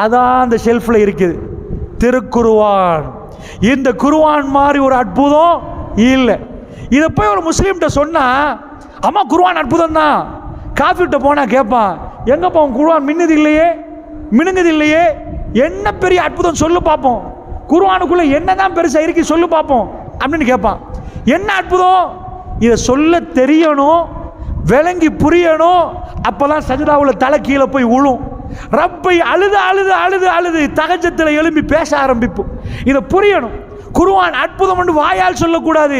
அதான் அந்த ஷெல்ஃபில் இருக்குது, திருக்குர்ஆன். இந்த குர்ஆன் மாதிரி ஒரு அற்புதம் இல்லை. இதை போய் ஒரு முஸ்லீம்கிட்ட சொன்னால், அம்மா குர்ஆன் அற்புதம் தான். காஃபிட்ட போனால் கேட்பான், எங்கப்பா உன் குர்ஆன் மின்னுது இல்லையே, மினுங்குது இல்லையே, என்ன பெரிய அற்புதம் சொல்லு பார்ப்போம், குர்ஆனுக்குள்ள என்னதான் பெருசா இருக்கு சொல்லு பார்ப்போம் அப்படின்னு கேட்பான். என்ன அற்புதம்? இதை சொல்ல தெரியணும், விளங்கி புரியணும். அப்பதான் சஜிதாவில் தலை கீழே போய் விழும். ரப்பை அழுது அழுது அழுது அழுது தகஜத்தில் எழும்பி பேச ஆரம்பிப்போம். இதை புரியணும். குர்ஆன் அற்புதம் என்று வாயால் சொல்லக்கூடாது,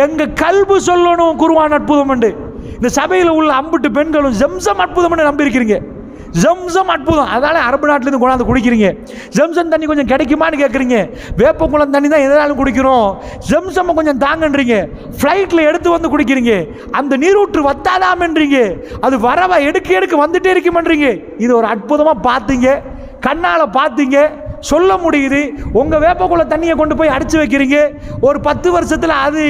எங்க கல்பு சொல்லணும் குர்ஆன் அற்புதம் என்று. இந்த சபையில் உள்ள அம்புட்டு பெண்களும் ஜம்சம் அற்புதம் என்று நம்பியிருக்கிறீங்க. ஜம்சம் அற்புதம், அதனால அரபு நாட்டிலேருந்து கொண்டாந்து குடிக்கிறீங்க. ஜம்சம் தண்ணி கொஞ்சம் கிடைக்குமான்னு கேட்குறீங்க. வேப்பக்குளம் தண்ணி தான் எதனாலும் குடிக்கிறோம், ஜம்சம் கொஞ்சம் தாங்கன்றீங்க. ஃப்ளைட்டில் எடுத்து வந்து குடிக்கிறீங்க. அந்த நீரூற்று வத்தாதாமன்றீங்க, அது வரவா எடுக்க எடுக்க வந்துட்டே இருக்குமன்றீங்க. இது ஒரு அற்புதமாக பார்த்தீங்க, கண்ணால் பார்த்தீங்க, சொல்ல முடியுது. உங்கள் வேப்பக்குள்ள தண்ணியை கொண்டு போய் அடித்து வைக்கிறீங்க. ஒரு 10 வருஷத்தில், அது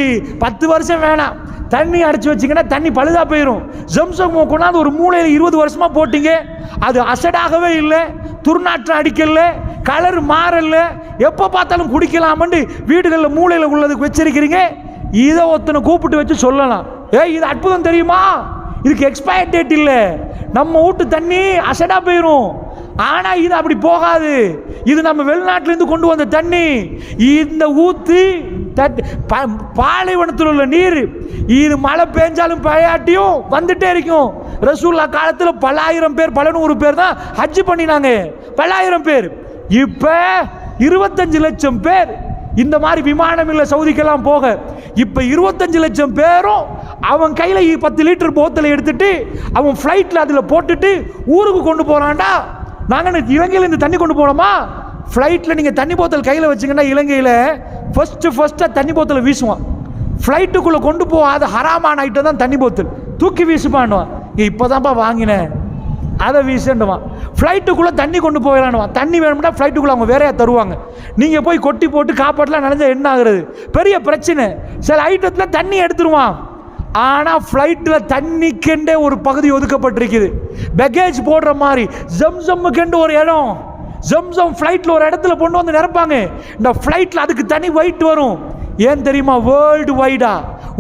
10 வருஷம் வேணாம், தண்ணி அடிச்சு வச்சிங்கன்னா தண்ணி பழுதாக போயிடும். ஜம்சம் கொண்டாந்து ஒரு மூலையில் 20 வருஷமாக போட்டிங்க, அது அசடாகவே இல்லை, துர்நாற்றம் அடிக்கல, கலர் மாறல, எப்போ பார்த்தாலும் குடிக்கலாமண்டு வீடுகளில் மூலையில் உள்ளதுக்கு வச்சிருக்கிறீங்க. இதை ஒருத்தனை கூப்பிட்டு வச்சு சொல்லலாம், இது அற்புதம் தெரியுமா, இதுக்கு எக்ஸ்பயர் டேட் இல்லை, நம்ம வீட்டு தண்ணி அசடா போயிடும். ஆனால் இது அப்படி போகாது, இது நம்ம வெளிநாட்டிலேருந்து கொண்டு வந்த தண்ணி. இந்த ஊற்றி பாலைவனத்தில் உள்ள நீர், இது மழை பெஞ்சாலும் பழையாட்டியும் வந்துட்டே இருக்கும். ரசூல்லா காலத்தில் பல ஆயிரம் பேர், பல 100 பேர் தான் ஹஜ் பண்ணினாங்க, பல ஆயிரம் பேர். இப்போ 25 லட்சம் பேர் இந்த மாதிரி விமானம் இல்லை சவுதிக்கெல்லாம் போக. இப்போ 25 லட்சம் பேரும் அவன் கையில் 10 லிட்டர் போத்தலை எடுத்துட்டு அவன் ஃப்ளைட்டில் அதில் போட்டுட்டு ஊருக்கு கொண்டு போகிறான்டா. நாங்கள் இலங்கையில் இந்த தண்ணி கொண்டு போனோமா, ஃப்ளைட்டில் நீங்கள் தண்ணி போத்தல் கையில் வச்சிங்கன்னா இலங்கையில் ஃபஸ்ட்டாக தண்ணி போத்தலை வீசுவான். ஃப்ளைட்டுக்குள்ளே கொண்டு போகாத ஹராமான ஐட்டம் தான் தண்ணி போத்தல், தூக்கி வீசுப்பான்னுவான். இப்போ தான்ப்பா வாங்கினேன் அதை வீசுண்டுவான். ஃப்ளைட்டுக்குள்ளே தண்ணி கொண்டு போயிடானுவான். தண்ணி வேணும்னா ஃப்ளைட்டுக்குள்ளே அவங்க வேறையாக தருவாங்க. நீங்கள் போய் கொட்டி போட்டு காப்பாட்டலாம் நினைஞ்சா என்ன ஆகுறது, பெரிய பிரச்சனை. சில ஐட்டத்தில் தண்ணி எடுத்துருவான். ஆனால் ஃப்ளைட்டில் தண்ணிக்கெண்டே ஒரு பகுதி ஒதுக்கப்பட்டிருக்குது, பேக்கேஜ் போடுற மாதிரி. ஜம்சம்முக்கெண்டு ஒரு இடம், ஜம்சம் ஃப்ளைட்டில் ஒரு இடத்துல கொண்டு வந்து நிரப்பாங்க. இந்த ஃப்ளைட்டில் அதுக்கு தனி வெயிட் வரும். ஏன் தெரியுமா? வேர்ல்டு வைடா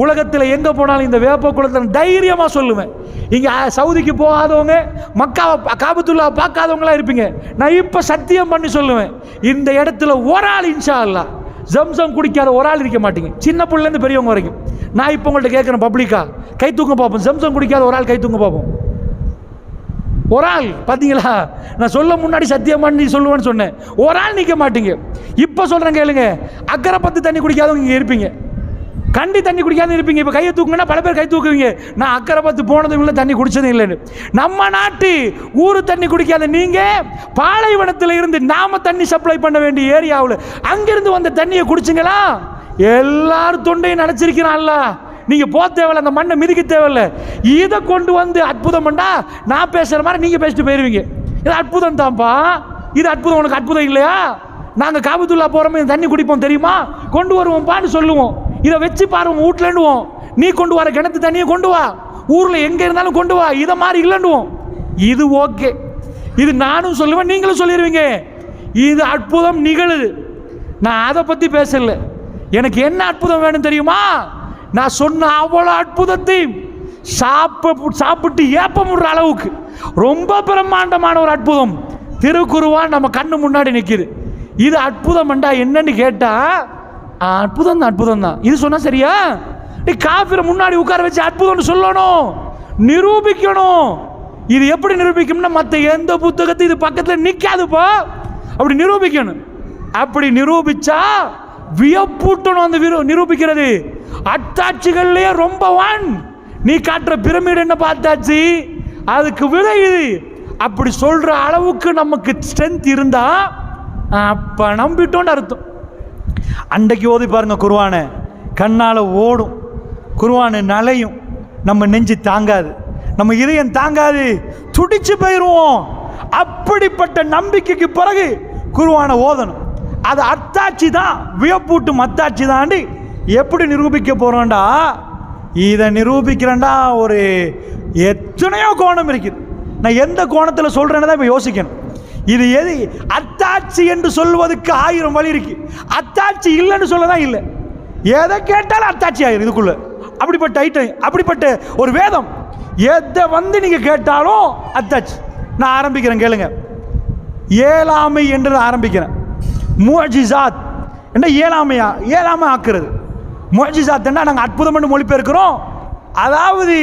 உலகத்தில் எங்கே போனாலும் இந்த வேப்பக்குளத்தில் தைரியமாக சொல்லுவேன். இங்கே சவுதிக்கு போகாதவங்க, மக்காவை காபத்துல்லாவை பார்க்காதவங்களாம் இருப்பீங்க. நான் இப்போ சத்தியம் பண்ணி சொல்லுவேன், இந்த இடத்துல ஒரு ஆள் இன்ஷா அல்லாஹ் ஜம்சம் குடிக்காத ஒரு ஆள் இருக்க மாட்டீங்க, சின்ன பிள்ளைலேருந்து பெரியவங்க வரைக்கும். நான் இப்போ உங்கள்கிட்ட கேட்குறேன், பப்ளிக்கா கை தூங்க பார்ப்போம், ஜம்சம் குடிக்காத ஒரு ஆள் கை தூங்க பார்ப்போம். ஒரு ஆள் பார்த்தீங்களா? நான் சொல்ல முன்னாடி சத்தியம் பண்ணி சொல்லுவேன்னு சொன்னேன், ஒரு ஆள் நிற்க மாட்டீங்க. இப்போ சொல்கிறேன் கேளுங்க, அக்கறை 10 தண்ணி குடிக்காதவங்க இங்கே இருப்பீங்க, கண்டி தண்ணி குடிக்காத இருப்பீங்க. இப்போ கையை தூக்குங்கன்னா பல பேர் கை தூக்குவீங்க, நான் அக்கறை 10 போனதும் இல்லை, தண்ணி குடிச்சதும் இல்லைன்னு. நம்ம நாட்டு ஊரு தண்ணி குடிக்காத நீங்கள் பாலைவனத்தில் இருந்து நாம தண்ணி சப்ளை பண்ண வேண்டிய ஏரியாவில் அங்கிருந்து வந்த தண்ணியை குடிச்சிங்களா? எல்லாரும் தொண்டையும் நினச்சிருக்கிறான்ல, நீங்கள் போக தேவையில்ல, அந்த மண்ணை மிதிக்க தேவையில்லை. இதை கொண்டு வந்து அற்புதம் பண்ணா நான் பேசுகிற மாதிரி நீங்கள் பேசிட்டு போயிடுவீங்க. இது அற்புதம் தான்ப்பா, இது அற்புதம். உனக்கு அற்புதம் இல்லையா? நாங்கள் காபத்துல்லா போகிறோமே தண்ணி குடிப்போம் தெரியுமா, கொண்டு வருவோம்ப்பான்னு சொல்லுவோம். இதை வச்சு பாருவோம், வீட்டிலண்டுவோம். நீ கொண்டு வர கிணத்து தண்ணியை கொண்டு வா, ஊரில் எங்கே இருந்தாலும் கொண்டு வா, இதை மாதிரி இல்லைண்டுவோம். இது ஓகே, இது நானும் சொல்லுவேன், நீங்களும் சொல்லிடுவீங்க. இது அற்புதம் நிகழுது. நான் அதை பற்றி பேசல. எனக்கு என்ன அற்புதம் வேணும் தெரியுமா? நான் சொன்ன அவ்வளோ அற்புதத்தை சாப்பிட்டு ஏப்பமுடுற அளவுக்கு ரொம்ப பிரம்மாண்டமான ஒரு அற்புதம் திருக்குர்ஆன் நம்ம கண்ணு முன்னாடி நிற்கிது. இது அற்புதம் என்னன்னு கேட்டா, அற்புதம் தான், அற்புதம் தான். இது சொன்னா சரியா? நீ காஃபிரை முன்னாடி உட்கார வச்சு அற்புதம்னு சொல்லணும், நிரூபிக்கணும். இது எப்படி நிரூபிக்கும்னா, மற்ற எந்த புத்தகத்தை இது பக்கத்தில் நிற்காதுப்பா, அப்படி நிரூபிக்கணும். அப்படி நிரூபிச்சா வியப்பூட்டணும். அந்த நிரூபிக்கிறது அத்தாட்சிகள்லயே ரொம்ப ஒன். நீ காட்டுற பிரமிடு என்ன பார்த்தாச்சு, அதுக்கு விலை இது. அப்படி சொல்ற அளவுக்கு நமக்கு ஸ்ட்ரென்த் இருந்தா அப்ப நம்பிட்டோன்னு அர்த்தம். அன்றைக்கு ஓதி பாருங்க குர்ஆனை, கண்ணால் ஓடும், குர்ஆன் நலையும், நம்ம நெஞ்சு தாங்காது, நம்ம இதயம் தாங்காது, துடிச்சு போயிடுவோம். அப்படிப்பட்ட நம்பிக்கைக்கு பிறகு குர்ஆனை ஓதணும். அது அத்தாட்சி தான், வியப்பூட்டும் அத்தாட்சி தாண்டி எப்படி நிரூபிக்க போகிறோண்டா, இதை நிரூபிக்கிறேன்டா ஒரு எத்தனையோ கோணம் இருக்குது. நான் எந்த கோணத்தில் சொல்கிறேன்னு தான் இப்போ யோசிக்கணும். இது எது அத்தாட்சி என்று சொல்வதற்கு 1000 வழி இருக்கு. அத்தாட்சி இல்லைன்னு சொல்லதான் இல்லை, எதை கேட்டாலும் அத்தாட்சி ஆயிரும் இதுக்குள்ள. அப்படிப்பட்ட ஐட்டம், அப்படிப்பட்ட ஒரு வேதம், எதை வந்து நீங்கள் கேட்டாலும் அத்தாட்சி. நான் ஆரம்பிக்கிறேன், கேளுங்க. ஏழாமை என்று ஆரம்பிக்கிறேன். முஅஜிசாத் என்ன? ஏழாமை ஆக்குறது. முஅஜிசாத் என்ன? நாங்கள் அற்புதம் என்று மொழிபெயர்க்கிறோம். அதாவது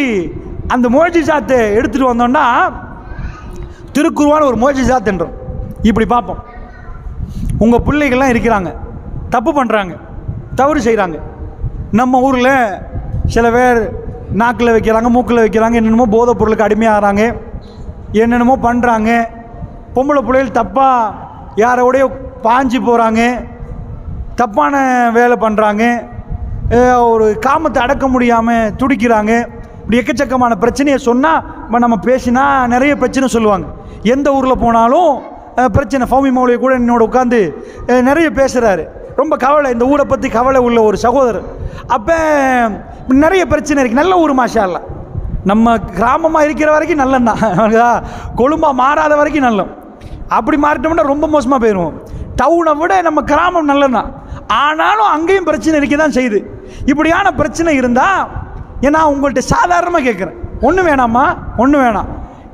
அந்த முஅஜிசாத்தை எடுத்துகிட்டு வந்தோம்னா திருக்குர்ஆன் ஒரு முஅஜிசாத் என்றோம். இப்படி பார்ப்போம். உங்கள் பிள்ளைகள்லாம் இருக்கிறாங்க, தப்பு பண்ணுறாங்க, தவறு செய்கிறாங்க. நம்ம ஊரில் சில பேர் நாக்கில் வைக்கிறாங்க, மூக்கில் வைக்கிறாங்க, என்னென்னமோ போதைப் பொருளுக்கு அடிமையாகிறாங்க, என்னென்னமோ பண்ணுறாங்க. பொம்பளை பிள்ளைகள் தப்பாக யாரோடைய பாஞ்சு போகிறாங்க, தப்பான வேலை பண்ணுறாங்க, ஒரு காமத்தை அடக்க முடியாமல் துடிக்கிறாங்க. இப்படி எக்கச்சக்கமான பிரச்சனையை சொன்னால் நம்ம பேசினா நிறைய பிரச்சனை சொல்லுவாங்க. எந்த ஊரில் போனாலும் பிரச்சனை. ஃபௌமி மௌலியை கூட என்னோட உட்காந்து நிறைய பேசுகிறாரு. ரொம்ப கவலை, இந்த ஊரை பற்றி கவலை உள்ள ஒரு சகோதரர். அப்போ நிறைய பிரச்சனை இருக்குது. நல்ல ஊர் மாஷா அல்லாஹ். நம்ம கிராமமாக இருக்கிற வரைக்கும் நல்லந்தான், கொழும்பாக மாறாத வரைக்கும் நல்லம். அப்படி மாறிட்டோம்னா ரொம்ப மோசமாக போயிடுவோம். டவுனை விட நம்ம கிராமம் நல்லதான். ஆனாலும் அங்கேயும் பிரச்சனை இருக்க தான் செய்யுது. இப்படியான பிரச்சனை இருந்தால் ஏன்னா உங்கள்கிட்ட சாதாரணமாக கேட்குறேன், ஒன்றும் வேணாம்மா, ஒன்றும் வேணாம்,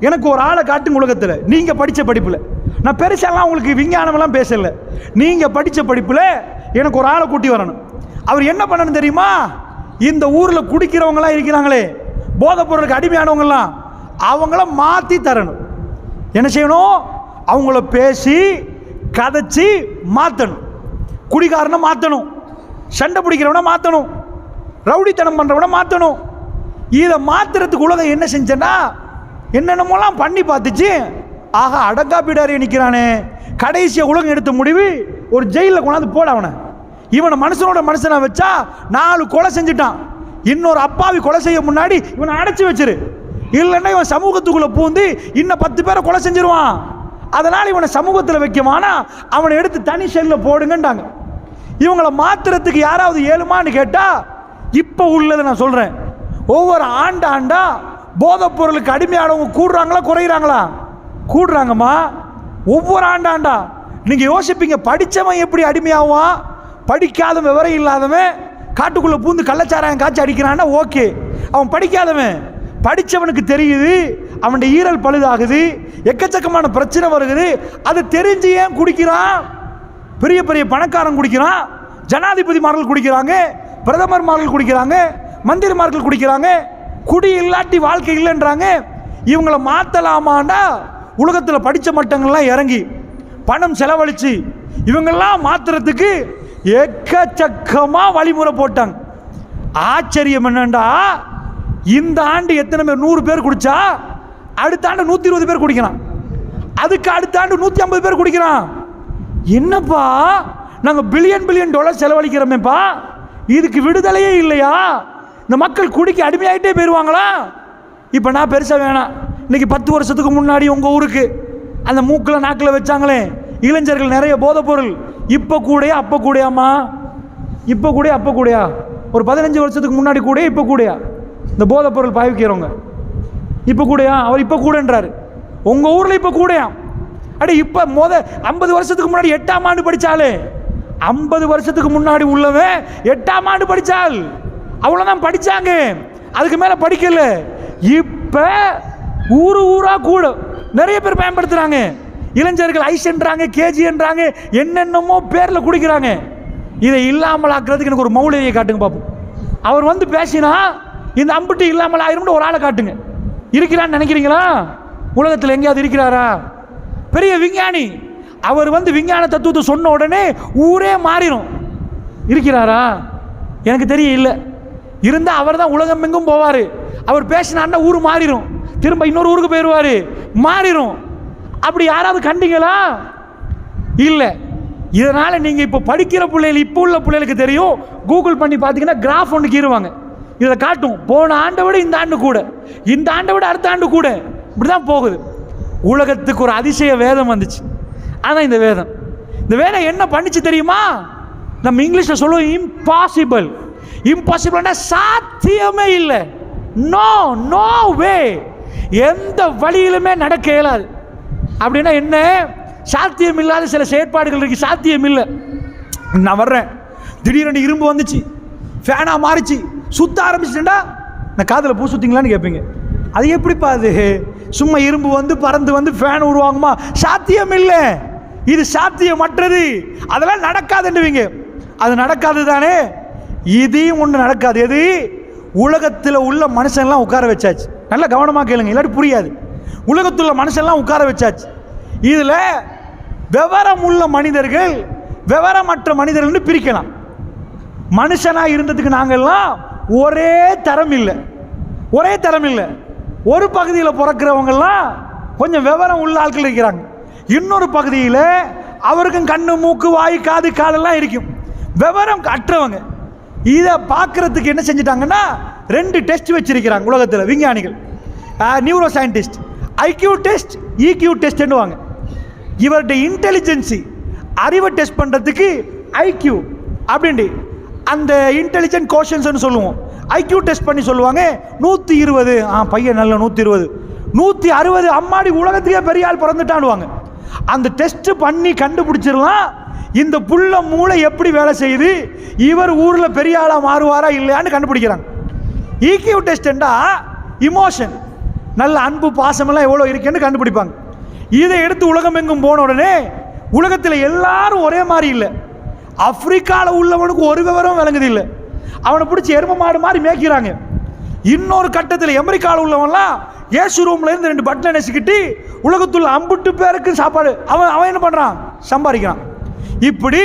எனக்கு ஒரு ஆளை காட்டுங்க உலகத்தில். நீங்கள் படித்த படிப்பில், நான் பெருசாலாம் உங்களுக்கு விஞ்ஞானமெல்லாம் பேசலை, நீங்கள் படித்த படிப்பில் எனக்கு ஒரு ஆளை கூட்டி வரணும். அவர் என்ன பண்ணணும் தெரியுமா? இந்த ஊரில் குடிக்கிறவங்களாம் இருக்கிறாங்களே, போதைப் பொருளுக்கு அடிமையானவங்களாம், அவங்கள மாற்றி தரணும். என்ன செய்யணும்? அவங்கள பேசி கதைச்சி மாற்றணும். குடிகாரனை மாற்றணும், சண்டை பிடிக்கிறவனை மாற்றணும், ரவுடித்தனம் பண்ணுறவனை மாற்றணும். இதை மாற்றுறதுக்கு உலகம் என்ன செஞ்சேன்னா என்னென்னமோலாம் பண்ணி பார்த்துச்சு. ஆகா, அடங்காப்பிடாரி நிற்கிறானே, கடைசியாக உலகம் எடுத்த முடிவு ஒரு ஜெயிலில் கொண்டாந்து போட அவனை. இவனை மனுஷனை வச்சா 4 கொலை செஞ்சுட்டான். இன்னொரு அப்பாவி கொலை செய்ய முன்னாடி இவனை அடைச்சி வச்சிரு, இல்லைன்னா இவன் சமூகத்துக்குள்ளே பூந்து இன்னும் 10 பேரை கொலை செஞ்சிருவான். அதனால் இவனை சமூகத்தில் வைக்கமானா அவனை எடுத்து தனி செல்லில் போடுங்கன்றாங்க. இவங்களை மாற்றுறதுக்கு யாராவது ஏழுமான்னு கேட்டால் இப்போ உள்ளதை நான் சொல்கிறேன். ஒவ்வொரு ஆண்டா போதைப் பொருளுக்கு அடிமையானவங்க கூடுறாங்களா குறைகிறாங்களா? கூடுறாங்கம்மா. ஒவ்வொரு ஆண்டாண்டா நீங்கள் யோசிப்பீங்க, படித்தவன் எப்படி அடிமையாவான்? படிக்காதவன், விவரம் இல்லாதவன் காட்டுக்குள்ளே பூந்து கள்ளச்சாராயம் காய்ச்சி அடிக்கிறான்னா ஓகே. அவன் படிக்காதவன், படித்தவனுக்கு தெரியுது அவனுடைய ஈரல் பழுதாகுது, எக்கச்சக்கமான பிரச்சனை வருகுது. அது தெரிஞ்சு ஏன் குடிக்கிறான்? பெரிய பெரிய பணக்காரன் குடிக்கிறான், ஜனாதிபதிமார்கள் குடிக்கிறாங்க, பிரதமர்மார்கள் குடிக்கிறாங்க, மந்திரிமார்கள் குடிக்கிறாங்க. குடி இல்லாட்டி வாழ்க்கை இல்லைன்றாங்க. இவங்களை மாற்றலாமாண்டா உலகத்தில் படித்த மட்டங்கள்லாம் இறங்கி பணம் செலவழித்து இவங்கெல்லாம் மாற்றுறதுக்கு எக்கச்சக்கமாக வழிமுறை போட்டாங்க. ஆச்சரியம் என்னண்டா, இந்த ஆண்டு எத்தனை பேர் 100 பேர் குடித்தா அடுத்த ஆண்டு 120 பேர் குடிக்கிறான், அதுக்கு அடுத்த ஆண்டு 150 பேர் குடிக்கிறான். என்னப்பா, நாங்கள் பில்லியன் டாலர் செலவழிக்கிறோமேப்பா, இதுக்கு விடுதலையே இல்லையா? இந்த மக்கள் குடிக்க அடிமையாகிட்டே போயிடுவாங்களா? இப்போ நான் பெருசாக வேணாம், இன்றைக்கி 10 வருஷத்துக்கு முன்னாடி உங்கள் ஊருக்கு அந்த மூக்கில் நாக்கில் வச்சாங்களே இளைஞர்கள் நிறைய போதைப் பொருள், இப்போ கூடயா அப்போ கூடயாம்மா? இப்போ கூடயா அப்போ கூடயா? ஒரு 15 வருஷத்துக்கு முன்னாடி கூடயா இப்போ கூடயா? இந்த போதைப் பொருள் பாவிக்கிறவங்க இப்போ கூடயா? அவர் இப்போ கூடன்றாரு. உங்கள் ஊரில் இப்போ கூடயா? அடே இப்போ 50 வருஷத்துக்கு முன்னாடி 8ஆம் ஆண்டு படித்தாலே, 50 வருஷத்துக்கு முன்னாடி உள்ளவன் 8ஆம் ஆண்டு படித்தாள், அவ்வளோதான் படித்தாங்க, அதுக்கு மேலே படிக்கல. இப்போ ஊராக கூட நிறைய பேர் பயன்படுத்துகிறாங்க. இளைஞர்கள் ஐஸ்ன்றாங்க, கேஜின்றாங்க, என்னென்னமோ பேரில் குடிக்கிறாங்க. இதை இல்லாமல் ஆக்குறதுக்கு எனக்கு ஒரு மௌலியை காட்டுங்க பார்ப்போம். அவர் வந்து பேசினா இந்த அம்புட்டு இல்லாமல் ஆயிரும்னு ஒரு ஆளை காட்டுங்க. இருக்கிறான்னு நினைக்கிறீங்களா? உலகத்தில் எங்கேயாவது இருக்கிறாரா? பெரிய விஞ்ஞானி, அவர் வந்து விஞ்ஞான தத்துவத்தை சொன்ன உடனே ஊரே மாறிடும். இருக்கிறாரா? எனக்கு தெரிய இல்லை. இருந்தால் அவர் தான் உலகம் எங்கும் போவார். அவர் பேசினார்னா ஊர் மாறிடும், திரும்ப இன்னொரு ஊருக்கு போயிடுவார், மாறிடும். அப்படி யாராவது கண்டீங்களா? இல்லை. இதனால் நீங்கள் இப்போ படிக்கிற பிள்ளைகள், இப்போ உள்ள பிள்ளைகளுக்கு தெரியும், கூகுள் பண்ணி பார்த்தீங்கன்னா கிராஃப் ஒன்று கீறுவாங்க, இதை காட்டும். போன ஆண்டை விட இந்த ஆண்டு கூட, இந்த ஆண்டை விட அடுத்த ஆண்டு கூட, இப்படி தான் போகுது. உலகத்துக்கு ஒரு அதிசய வேதம் வந்துச்சு. ஆனால் இந்த வேதம் என்ன பண்ணிச்சு தெரியுமா? நம்ம இங்கிலீஷில் சொல்லுவோம் இம்பாசிபிள். இம்பாசிபிள்னா சாத்தியமே இல்லை, நோ நோ வே, எந்த வழியிலுமே நடக்க இயலாது. அப்படின்னா என்ன? சாத்தியம் இல்லாத சில செயற்பாடுகள் இருக்கு, சாத்தியம் இல்லை. நான் வர்றேன், திடீரென்று இரும்பு வந்துச்சு, ஃபேனாக மாறிச்சு, சுத்த ஆரம்பிச்சுட்டா, நான் காதில் பூ சுற்றிங்களான்னு கேட்பீங்க. அது எப்படிப்பா? அது சும்மா இரும்பு வந்து பறந்து வந்து ஃபேன் உருவாங்குமா? சாத்தியம் இல்லை, இது சாத்தியமற்றது, அதெல்லாம் நடக்காதுன்னுவீங்க. அது நடக்காது தானே. இதையும் ஒன்று நடக்காது. எது? உலகத்தில் உள்ள மனுஷன்லாம் உட்கார வச்சாச்சு. நல்லா கவனமாக கேளுங்க, இல்லாட்டி புரியாது. உலகத்தில் உள்ள மனுஷன்லாம் உட்கார வச்சாச்சு. இதில் விவரம் உள்ள மனிதர்கள், விவரமற்ற மனிதர்கள் பிரிக்கலாம். மனுஷனாக இருந்ததுக்கு நாங்கள்லாம் ஒரே தரம் இல்லை, ஒரே தரம் இல்லை. ஒரு பகுதியில் பிறக்கிறவங்கெல்லாம் கொஞ்சம் விவரம் உள்ள ஆட்கள் இருக்கிறாங்க. இன்னொரு பகுதியில் அவருக்கும் கண்ணு மூக்கு வாய் காது காலெல்லாம் இருக்கும், விவரம் அற்றவங்க. இதை பார்க்கறதுக்கு என்ன செஞ்சிட்டாங்கன்னா 2 டெஸ்ட் வச்சிருக்கிறாங்க உலகத்தில் விஞ்ஞானிகள், neuro scientist. IQ test, EQ டெஸ்ட்னுவாங்க. இவருடைய இன்டெலிஜென்சி அறிவை டெஸ்ட் பண்ணுறதுக்கு ஐக்யூ அப்படின்ட்டு அந்த இன்டெலிஜென்ட் கோஷன்ஸ்னு சொல்லுவோம். ஐக்யூ டெஸ்ட் பண்ணி சொல்லுவாங்க 120. பையன் நல்ல 120, 160 அம்மாடி உலகத்துக்கே பெரிய ஆள் பிறந்துட்டான்னுவாங்க. அந்த டெஸ்ட் பண்ணி கண்டுபிடிச்சிடலாம் இந்த புள்ள மூளை எப்படி வேலை செய்யுது, இவர் ஊரில் பெரிய ஆளாக மாறுவாரா இல்லையான்னு கண்டுபிடிக்கிறாங்க. இக்யூ டெஸ்ட்ண்டா இமோஷன், நல்ல அன்பு பாசமெல்லாம் எவ்வளோ இருக்குன்னு கண்டுபிடிப்பாங்க. இதை எடுத்து உலகம் எங்கும் போன உடனே உலகத்தில் எல்லாரும் ஒரே மாதிரி இல்லை. ஆப்பிரிக்காவில் உள்ளவனுக்கு ஒரு விவரம் விளங்குது இல்லை, அவனை பிடிச்சி எருமை மாடு மாதிரி மேய்க்கிறாங்க. இன்னொரு கட்டத்தில் அமெரிக்காவில் உள்ளவன்லாம் ஏசு ரூம்லேருந்து 2 பட்டனை நெசிக்கிட்டு உலகத்துள்ள 50 பேருக்கு சாப்பாடு அவன் என்ன பண்ணுறான், சம்பாதிக்கிறான். இப்படி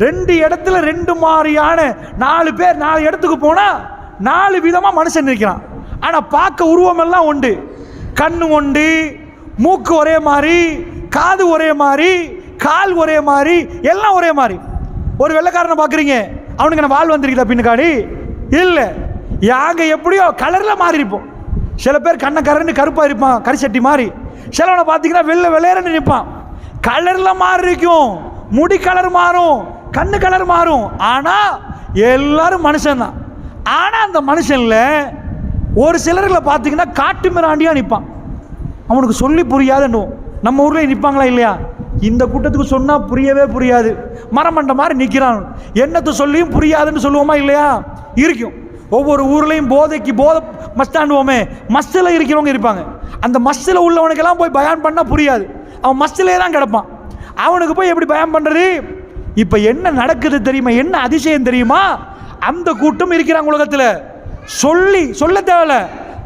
2 இடத்துல 2 மாதிரியான 4 பேர் 4 இடத்துக்கு போனால் 4 விதமாக மனுஷன் இருக்கிறான். ஆனால் பார்க்க உருவமெல்லாம் உண்டு, கண்ணு உண்டு, மூக்கு ஒரே மாதிரி, காது ஒரே மாதிரி, கால் ஒரே மாதிரி, எல்லாம் ஒரே மாதிரி. ஒரு வெள்ளைக்காரனை பார்க்குறீங்க, அவனுக்கு என்ன வால் வந்திருக்குதா பின்னுக்காடி? இல்லை, யாங்க எப்படியோ கலரில் மாறி இருப்போம். சில பேர் கண்ணை கரண்டு கருப்பாக இருப்பான், கரிசட்டி மாதிரி. சிலவனை பார்த்தீங்கன்னா வெள்ளை வெள்ளையரன்னு நிற்பான். கலரில் மாறி இருக்கும், முடி கலர் மாறும், கண்ணு கலர் மாறும். ஆனால் எல்லாரும் மனுஷன்தான். ஆனால் அந்த மனுஷனில் ஒரு சிலர்களை பார்த்தீங்கன்னா காட்டு மிராண்டியாக நிற்பான், அவனுக்கு சொல்லி புரியாதுன்னுவோம். நம்ம ஊரில் நிற்பாங்களா இல்லையா? இந்த கூட்டத்துக்கு சொன்னால் புரியவே புரியாது, மரமண்ட மாதிரி நிற்கிறான், என்னத்தை சொல்லியும் புரியாதுன்னு சொல்லுவோமா இல்லையா? இருக்கும். ஒவ்வொரு ஊர்லேயும் போதை மஸ்தாண்டுவோமே, மஸ்தில் இருக்கிறவங்க இருப்பாங்க. அந்த மஸ்தில் உள்ளவனுக்கெல்லாம் போய் பயான் பண்ணால் புரியாது, அவன் மஸ்திலே தான் கிடப்பான். அவனுக்கு போய் எப்படி பயான் பண்ணுறது? இப்போ என்ன நடக்குது தெரியுமா? என்ன அதிசயம் தெரியுமா? அந்த கூட்டம் இருக்கிறாங்க உலகத்தில், சொல்ல தேவையில்ல,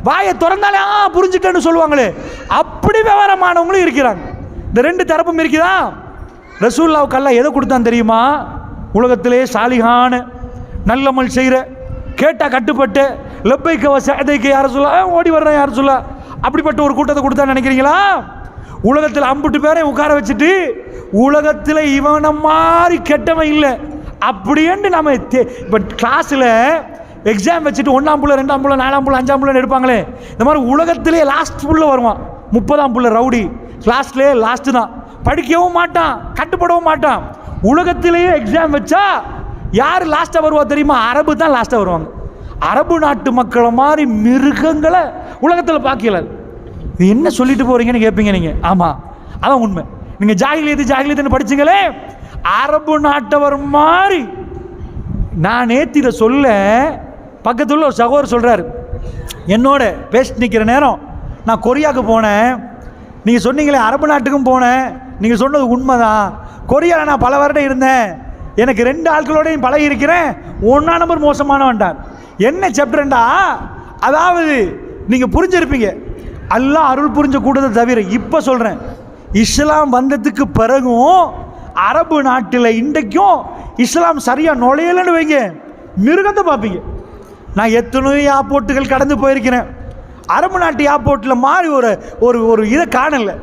வாயை திறந்தாலே புரிஞ்சுட்டேன்னு சொல்லுவாங்களே, அப்படி விவரமானவங்களும் இருக்கிறாங்க. இந்த 2 தரப்பும் இருக்குதா? ரசூலுல்லாஹ்வுக்கு அல்லாஹ் எதை கொடுத்தான் தெரியுமா? உலகத்திலே சாலிகான நல்லமல் செய்கிற, கேட்டால் கட்டுப்பட்டு லப்பைக்க வசதைக்கு யாரை சொல்ல ஓடி வர்றேன் யாரை சொல்ல, அப்படிப்பட்ட ஒரு கூட்டத்தை கொடுத்தா நினைக்கிறீங்களா? உலகத்தில் 50 பேரை உட்கார வச்சுட்டு உலகத்தில் இவனை மாதிரி கெட்டவன் இல்லை அப்படின்ட்டு நம்ம இப்போ கிளாஸில் எக்ஸாம் வச்சுட்டு 1ஆம் புள்ள 2ஆம் புள்ள 4ஆம் புள்ள 5ஆம் புள்ளன்னு எடுப்பாங்களே, இந்த மாதிரி உலகத்திலே லாஸ்ட் புள்ள வருவான், 30ஆம் புள்ள ரவுடி, கிளாஸ்லேயே லாஸ்ட்டு தான், படிக்கவும் மாட்டான், கட்டுப்படவும் மாட்டான். உலகத்திலேயே எக்ஸாம் வச்சா யார் லாஸ்ட்டாக வருவா தெரியுமா? அரபு தான் லாஸ்ட்டாக வருவாங்க. அரபு நாட்டு மக்களை மாதிரி மிருகங்களை உலகத்தில் பார்க்கல. இது என்ன சொல்லிட்டு போகிறீங்கன்னு கேட்பீங்க நீங்கள். ஆமாம், அதான் உண்மை. நீங்கள் ஜாகிலியத்துன்னு படிச்சிங்களே, அரபு நாட்டவர் மாதிரி. நான் நேற்று இதை சொல்ல பக்கத்தில் ஒரு சகோதரர் சொல்கிறார், என்னோட பேசிட்டு நிற்கிற நேரம் நான் கொரியாவுக்கு போனேன், நீங்கள் சொன்னீங்களே அரபு நாட்டுக்கும் போனேன், நீங்கள் சொன்னது உண்மைதான். கொரியாவில் நான் பல வருடம் இருந்தேன், எனக்கு 2 ஆட்களோடையும் பழகி இருக்கிறேன், 1ஆம் நம்பர் மோசமானவன்டான். என்ன சாப்டர்ண்டா, அதாவது நீங்கள் புரிஞ்சிருப்பீங்க, அல்லாஹ் அருள் புரிஞ்ச கூட்டத்தை தவிர. இப்போ சொல்கிறேன், இஸ்லாம் வந்ததுக்கு பிறகும் அரபு நாட்டில் இன்றைக்கும் இஸ்லாம் சரியாக நுழையலன்னு வைங்க, மிருகத்தை பார்ப்பீங்க. நான் எத்தனையோ ஏர்போர்ட்டுகள் கடந்து போயிருக்கிறேன், அரபு நாட்டு ஏர்போர்ட்டில் மாதிரி ஒரு இதை காணலை.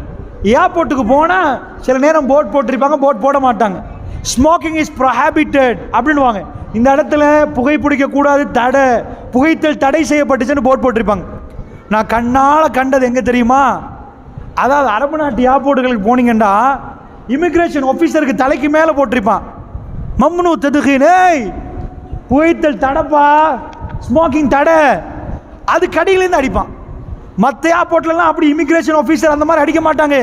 ஏர்போர்ட்டுக்கு போனால் சில நேரம் போட் போட்டிருப்பாங்க, போட் போட மாட்டாங்க. ஸ்மோக்கிங் இஸ் ப்ரோஹிபிட்டட் அப்படின்வாங்க. இந்த இடத்துல புகைப்பிடிக்கக்கூடாது, புகைத்தல் தடை செய்யப்பட்டுச்சுன்னு போட் போட்டிருப்பாங்க. நான் கண்ணால் கண்டது எங்கே தெரியுமா? அதாவது அரபு நாட்டு ஏர்போர்ட்டுகளுக்கு போனீங்கன்னா இமிக்ரேஷன் ஆஃபீஸருக்கு தலைக்கு மேலே போட்டிருப்பான், மம்னு ததுகினே, புகைத்தல் தடைப்பா, ஸ்மோக்கிங் தடை. அது கடியிலேருந்து அடிப்பான். மற்ற ஏர்போர்ட்லாம் அப்படி இமிக்ரேஷன் ஆஃபீஸர் அந்த மாதிரி அடிக்க மாட்டாங்க,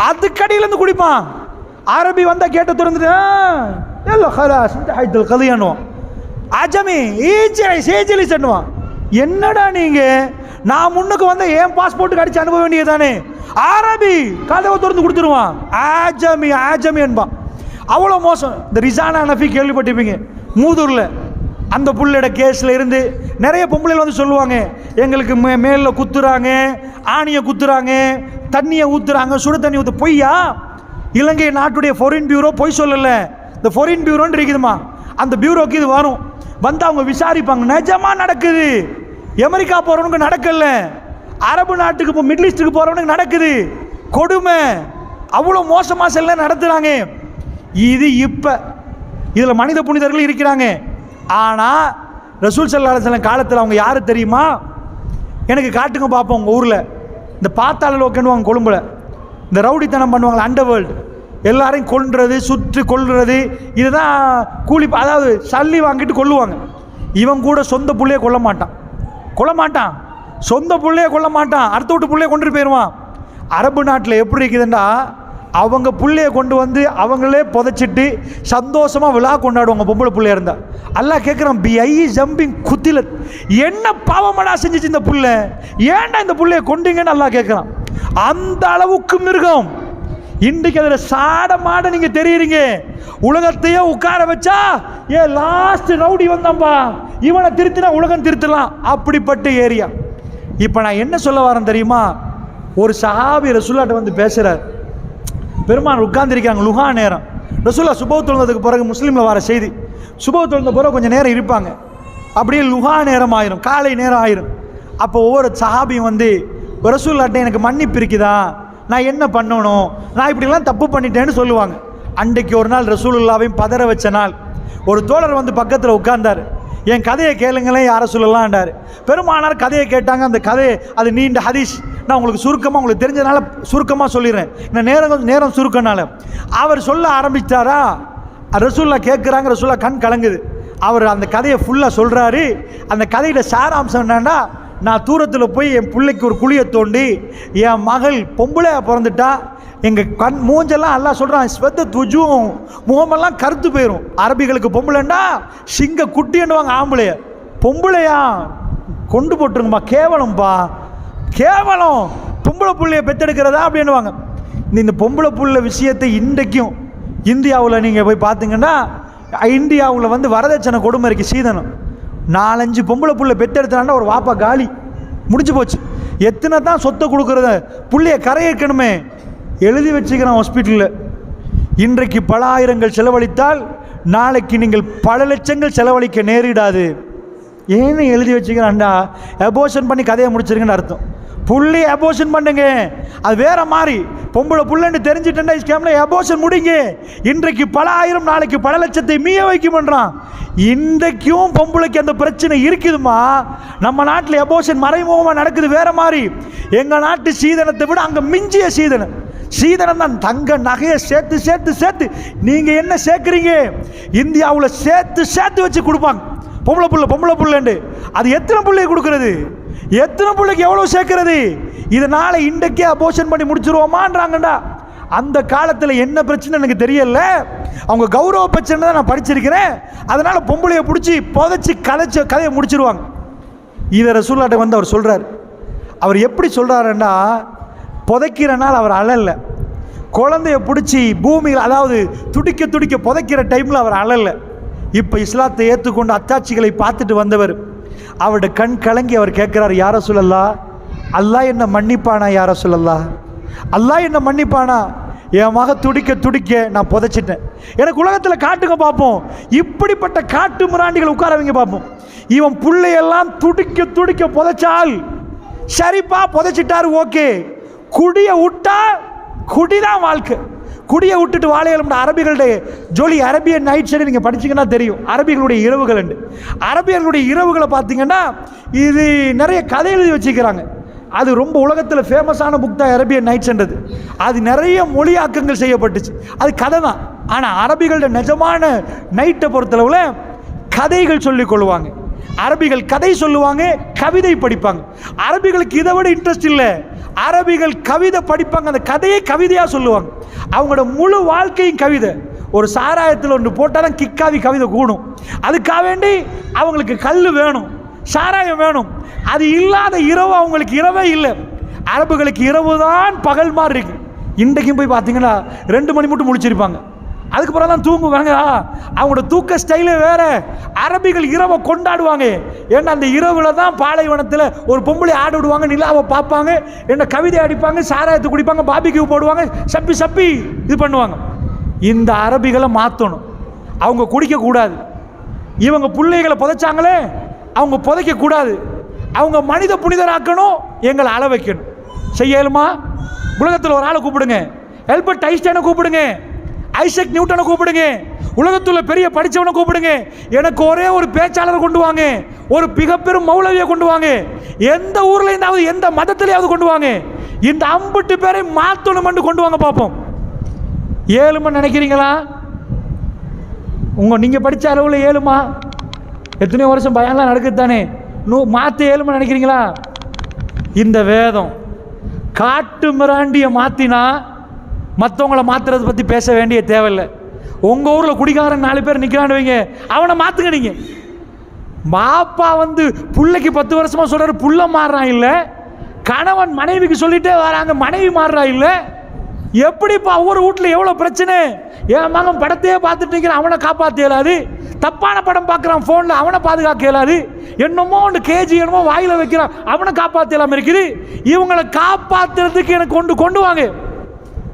அது கடியிலேருந்து குடிப்பான். அரபி வந்தால் கேட்ட திறந்துட்டு எல்லோ ஹலாஸ் கதையானுவான், அஜமி ஈச்சை சேஜலி சொன்னுவான், என்னடா நீங்கள், நான் முன்னுக்கு வந்து என் பாஸ்போர்ட்டுக்கு அடித்து அனுப்ப வேண்டியதானே. அரபி கதவை திறந்து கொடுத்துருவான், ஆஜமி ஆஜமி என்பான். அவ்வளோ மோசம். இந்த ரிசானா நஃபி கேள்விப்பட்டிருப்பீங்க, மூதூரில். அந்த புள்ளையோட கேஸில் இருந்து நிறைய பொம்பளைகள் வந்து சொல்லுவாங்க, எங்களுக்கு மேலில் குத்துறாங்க, ஆணியை குத்துறாங்க, தண்ணியை ஊற்றுறாங்க, சுடு தண்ணி ஊற்று. பொய்யா? இலங்கை நாட்டுடைய ஃபாரின் பியூரோ பொய் சொல்லலை. இந்த ஃபாரின் பியூரோன்னு இருக்குதுமா, அந்த பியூரோக்கு இது வரும். வந்து அவங்க விசாரிப்பாங்க, நிஜமாக நடக்குது. அமெரிக்கா போகிறவனுக்கு நடக்கல, அரபு நாட்டுக்கு இப்போ மிடில் ஈஸ்ட்டுக்கு போகிறவனுக்கு நடக்குது. கொடுமை. அவ்வளோ மோசமாக செல்ல நடத்துகிறாங்க. இது இப்போ இதில் மனித புனிதர்கள் இருக்கிறாங்க. ஆனால் ரசூல் ஸல்லல்லாஹு அலைஹி வஸல்லம் காலத்தில் அவங்க யார் தெரியுமா? எனக்கு காட்டுங்க பார்ப்போம். உங்கள் ஊரில் இந்த பாத்தாள லோக்கன்னுவாங்க, கொழும்புல இந்த ரவுடித்தனம் பண்ணுவாங்க, அண்டர் வேர்ல்டு, எல்லாரையும் கொல்றது, சுற்றி கொல்றது, இதுதான் கூலி. அதாவது சல்லி வாங்கிட்டு கொல்லுவாங்க. இவன் கூட சொந்த பிள்ளைய கொல்ல மாட்டான், சொந்த பிள்ளைய கொல்ல மாட்டான், அடுத்த வீட்டு பிள்ளைய கொண்டுட்டு போயிடுவான். அரபு நாட்டில் எப்படி இருக்குதுன்னா, அவங்க பிள்ளைய கொண்டு வந்து அவங்களே புதைச்சிட்டு சந்தோஷமாக விழா கொண்டாடுவாங்க பொம்பளை பிள்ளையா இருந்தால். அல்லாஹ் கேட்குறான், பி ஐ ஜம்பிங் குத்திலத், என்ன பாவமடா செஞ்சிச்சு இந்த புள்ளை, ஏன்டா இந்த பிள்ளைய கொண்டீங்கன்னு அல்லாஹ் கேட்குறான். அந்த அளவுக்கு மிருகம். இன்றைக்கு அதில் சாட மாட நீங்கள் தெரியுறீங்க. உலகத்தையே உட்கார வச்சா, லாஸ்ட் ரவுடி வந்தான்பா, இவனை திருத்தினா உலகம் திருத்தலாம், அப்படிப்பட்ட ஏரியா. இப்போ நான் என்ன சொல்ல வரேன் தெரியுமா? ஒரு சஹாபி ரசூலுல்லாஹ்ட்ட வந்து பேசுகிறார். பெருமான் உட்கார்ந்துருக்காங்க, லுஹா நேரம். ரசூலுல்லாஹ் சுபஹ் தொழுந்ததுக்கு பிறகு முஸ்லீமில் வர செய்தி, சுபஹ் தொழுந்த பிறகு கொஞ்சம் நேரம் இருப்பாங்க, அப்படியே லுஹா நேரம் ஆயிரும், காலை நேரம் ஆயிரும். அப்போ ஒவ்வொரு சஹாபியும் வந்து, ரசூலுல்லாஹ்ட்ட எனக்கு மன்னிப்பு இருக்குதா, நான் என்ன பண்ணணும், நான் இப்படிலாம் தப்பு பண்ணிட்டேன்னு சொல்லுவாங்க. அன்றைக்கு ஒரு நாள் ரசூலுல்லாஹ்வையும் பதற வச்ச நாள். ஒரு தோழர் வந்து பக்கத்தில் உட்கார்ந்தார். என் கதையை கேளுங்களேன் யாரை சொல்லலான்டார். பெருமானார் கதையை கேட்டாங்க. அந்த கதையை, அது நீண்ட ஹதீஸ், நான் உங்களுக்கு சுருக்கமாக, உங்களுக்கு தெரிஞ்சதுனால சுருக்கமாக சொல்லிடுறேன், இந்த நேரம் சுருக்கனால. அவர் சொல்ல ஆரம்பித்தாரா, ரசூலுல்லாஹ் கேட்குறாங்க, ரசூலுல்லாஹ் கண் கலங்குது. அவர் அந்த கதையை ஃபுல்லாக சொல்கிறாரு. அந்த கதையோட சாராம்சம் என்னன்னா, நான் தூரத்தில் போய் என் பிள்ளைக்கு ஒரு குழியை தோண்டி, என் மகள் பொம்பளையா பிறந்துட்டா, எங்கள் மூஞ்செல்லாம் எல்லாம் சொல்கிறான், ஸ்வெத்த துஜும், முகமெல்லாம் கருத்து போயிடும். அரபிகளுக்கு பொம்பளைண்டா சிங்க குட்டின்னுவாங்க, ஆம்பளைய பொம்பளையா கொண்டு போட்டுருங்கப்பா, கேவலம்ப்பா, கேவலம், பொம்பளை புள்ளைய பெற்றெடுக்கிறதா அப்படின்னுவாங்க. இந்த பொம்பளை புள்ள விஷயத்தை இன்றைக்கும் இந்தியாவில் நீங்கள் போய் பார்த்தீங்கன்னா, இந்தியாவில் வந்து வரதட்சணை கொடுமை இருக்குது, சீதனம். 4-5 பொம்பளை புள்ள பெற்றெடுத்தாண்டா ஒரு வாப்பா காலி, முடிஞ்சு போச்சு. எத்தனை தான் சொத்தை கொடுக்குறத, புள்ளைய கரையேற்கணுமே, எழுதி வச்சுக்கிறான் ஹாஸ்பிட்டலில். இன்றைக்கு பல ஆயிரங்கள் செலவழித்தால் நாளைக்கு நீங்கள் பல லட்சங்கள் செலவழிக்க நேரிடாது. ஏன்னு எழுதி வச்சுக்கிறான்டா, அபோஷன் பண்ணி கதையை முடிச்சிருங்கன்னு அர்த்தம். புள்ளி அபோஷன் பண்ணுங்க, அது வேற மாதிரி. பொம்பளை புள்ளன்னு தெரிஞ்சுட்டா இஸ்லாமில் அபோஷன் முடிங்க. இன்றைக்கு பல ஆயிரம், நாளைக்கு பல லட்சத்தை மீய வைக்கும்ன்றான். இன்றைக்கும் பொம்பளைக்கு அந்த பிரச்சனை இருக்குதுமா. நம்ம நாட்டில் அபோஷன் மறைமுகமாக நடக்குது வேற மாதிரி. எங்கள் நாட்டு சீதனத்தை விட அங்கே மிஞ்சிய சீதனம் தான். தங்க நகையை சேர்த்து சேர்த்து சேர்த்து நீங்கள் என்ன சேர்க்குறீங்க, இந்தியாவில் சேர்த்து சேர்த்து வச்சு கொடுப்பாங்க. பொம்பளை புள்ளண்டு அது எத்தனை பிள்ளையை கொடுக்கறது, எத்தனை பிள்ளைக்கு எவ்வளோ சேர்க்கறது. இதனால் இன்றைக்கே அபோஷன் பண்ணி முடிச்சிருவோமான்றாங்கண்டா. அந்த காலத்தில் என்ன பிரச்சனை எனக்கு தெரியல, அவங்க கௌரவ பிரச்சனை தான் நான் படிச்சிருக்கிறேன். அதனால் பொம்பளையை பிடிச்சி புதைச்சி கதையை முடிச்சிருவாங்க. இதை ரசூலுல்லாஹ்ட்ட வந்து அவர் சொல்கிறார். அவர் எப்படி சொல்கிறாருன்னா, புதைக்கிற நாள் அவர் அழல, குழந்தைய பிடிச்சி பூமியில், அதாவது துடிக்க துடிக்க புதைக்கிற டைமில் அவர் அழல. இப்போ இஸ்லாத்தை ஏற்றுக்கொண்டு அத்தாட்சிகளை பார்த்துட்டு வந்தவர், அவருடைய கண் கலங்கி அவர் கேட்குறார், யார சொல்லல்லா, அல்லாஹ் என்ன மன்னிப்பானா, யார சொல்லல்லா, அல்லாஹ் என்ன மன்னிப்பானா, என் மக துடிக்க துடிக்க நான் புதைச்சிட்டேன். எனக்கு உலகத்தில் காட்டுங்க பார்ப்போம், இப்படிப்பட்ட காட்டு மிராண்டிகள் உட்காரவங்க பார்ப்போம். இவன் பிள்ளையெல்லாம் துடிக்க துடிக்க புதைச்சால் சரிப்பா, புதைச்சிட்டாரு, ஓகே. குடியை விட்டா, குடிதான் வாழ்க்கை. குடியை விட்டுட்டு வாழையில அரபிகளுடைய ஜோலி, அரபியன் நைட் சைடு நீங்கள் படிச்சிங்கன்னா தெரியும், அரபிகளுடைய இரவுகள் உண்டு. அரபியர்களுடைய இரவுகளை பார்த்தீங்கன்னா, இது நிறைய கதை எழுதி வச்சுக்கிறாங்க. அது ரொம்ப உலகத்தில் ஃபேமஸான புக் தான் அரபியன் நைட்ஸ்ன்றது. அது நிறைய மொழியாக்கங்கள் செய்யப்பட்டுச்சு, அது கதை தான். ஆனால் அரபிகளோட நிஜமான நைட்டை பொறுத்தளவில் கதைகள் சொல்லிக் கொள்வாங்க. அரபிகள் கதை சொல்லுவாங்க, கவிதை படிப்பாங்க. அரபிகளுக்கு இதை விட இன்ட்ரெஸ்ட் இல்லை, அரபிகள் கவிதை படிப்பாங்க, அந்த கதையை கவிதையாக சொல்லுவாங்க. அவங்களோட முழு வாழ்க்கையும் கவிதை. ஒரு சாராயத்தில் ஒன்று போட்டால் தான் கிக்காவி கவிதை கூடும். அதுக்காக வேண்டி அவங்களுக்கு கல் வேணும், சாராயம் வேணும். அது இல்லாத இரவு அவங்களுக்கு இரவே இல்லை. அரபுகளுக்கு இரவு தான் பகல் மாதிரி இருக்கு. இன்றைக்கும் போய் பார்த்தீங்கன்னா 2 மணி மட்டும் முழிச்சிருப்பாங்க, அதுக்கப்புறம் தான் தூங்குவாங்க. அவங்களோட தூக்க ஸ்டைலே வேற. அரபிகள் இரவை கொண்டாடுவாங்க. ஏன்னா அந்த இரவுல தான் பாலைவனத்தில் ஒரு பொம்பளை ஆட விடுவாங்க, நிலாவை பார்ப்பாங்க, என்ன கவிதை அடிப்பாங்க, சாராயத்தை குடிப்பாங்க, பாபிக்யூ போடுவாங்க, சப்பி சப்பி இது பண்ணுவாங்க. இந்த அரபிகளை மாற்றணும். அவங்க குடிக்கக்கூடாது. இவங்க பிள்ளைகளை புதைச்சாங்களே அவங்க புதைக்கக்கூடாது. அவங்க மனித புனிதராக்கணும், எங்களை அள வைக்கணும். செய்யலுமா? உலகத்தில் ஒரு ஆளை கூப்பிடுங்க, ஆல்பர்ட் ஐன்ஸ்டைனை கூப்பிடுங்க, ஐசக் நியூட்டனை கூப்பிடுங்க, உலகத்தில் பெரிய படித்தவனை கூப்பிடுங்க, எனக்கு ஒரே ஒரு பேச்சாளரை கொண்டு வாங்க, ஒரு மிகப்பெரும் மௌலவியை கொண்டு வாங்க, எந்த ஊரில் இருந்தாவது எந்த மதத்திலேயாவது கொண்டு வாங்க, இந்த 50 பேரை மாற்றணும் கொண்டு வாங்க பார்ப்போம். ஏழுமா நினைக்கிறீங்களா? நீங்கள் படித்த அளவில் ஏழுமா? எத்தனையோ வருஷம் பயம்லாம் நடக்குதுதானே, மாற்ற ஏழுமா நினைக்கிறீங்களா? இந்த வேதம் காட்டு மிராண்டியை மாற்றினா மற்றவங்களை மாற்றுறதை பற்றி பேச வேண்டிய தேவையில்லை. உங்கள் ஊரில் குடிக்காரன் 4 பேர் நிற்கிறான்னு வைங்க, அவனை மாற்றுங்க. நீங்கள் பாப்பா பிள்ளைக்கு 10 வருஷமாக சொல்கிறாரு, புள்ள மாறுறான் இல்லை, கணவன் மனைவிக்கு சொல்லிட்டே வராங்க, மனைவி மாறுறா இல்லை. எப்படிப்பா ஒவ்வொரு வீட்டில் எவ்வளோ பிரச்சனை. என் மகன் படத்தையே பார்த்துட்டு நிற்கிறான், அவனை காப்பாற்ற இயலாது. தப்பான படம் பார்க்குறான் ஃபோனில், அவனை பாதுகாக்க இயலாது. என்னமோ ஒன்று கேஜி என்னமோ வாயில் வைக்கிறான், அவனை காப்பாற்ற இல்லாமல் இருக்குது. இவங்களை காப்பாற்றுறதுக்கு எனக்கு கொண்டு வாங்க.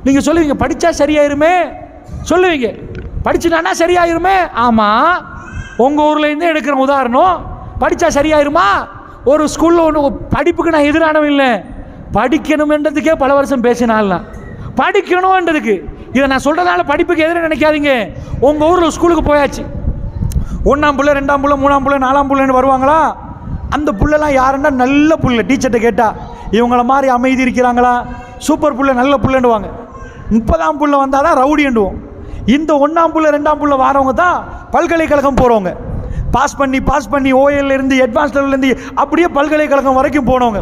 நீங்கள் சொல்லுவீங்க படித்தா சரியாயிருமே, சொல்லுவீங்க படிச்சுட்டானா சரியாயிருமே. ஆமாம், உங்கள் ஊர்லேருந்து எடுக்கிற உதாரணம். படித்தா சரியாயிருமா? ஒரு ஸ்கூலில் ஒன்று படிப்புக்கு நான் எதிரானவன் இல்லை, படிக்கணுமென்றதுக்கே பல வருஷம் பேசினாலாம். படிக்கணும்ன்றதுக்கு இதை நான் சொல்கிறதால படிப்புக்கு எதிராக நினைக்காதீங்க. உங்கள் ஊரில் ஸ்கூலுக்கு போயாச்சு, 1ஆம் புள்ள 2ஆம் புள்ள 3ஆம் புள்ள 4ஆம் புள்ளன்னு வருவாங்களா? அந்த புள்ளெல்லாம் யாருன்னா நல்ல புள்ள. டீச்சர்கிட்ட கேட்டால் இவங்கள மாதிரி அமைதி இருக்கிறாங்களா, சூப்பர் புள்ள நல்ல புள்ளண்டுவாங்க. 30ஆம் புள்ள வந்தால் தான் ரவுடிண்டுவோம். இந்த 1ஆம் புள்ள 2ஆம் புள்ள வரவங்க தான் பல்கலைக்கழகம் போகிறவங்க. பாஸ் பண்ணி ஓஎல்லேருந்து அட்வான்ஸ் லெவல்லேருந்து அப்படியே பல்கலைக்கழகம் வரைக்கும் போனவங்க.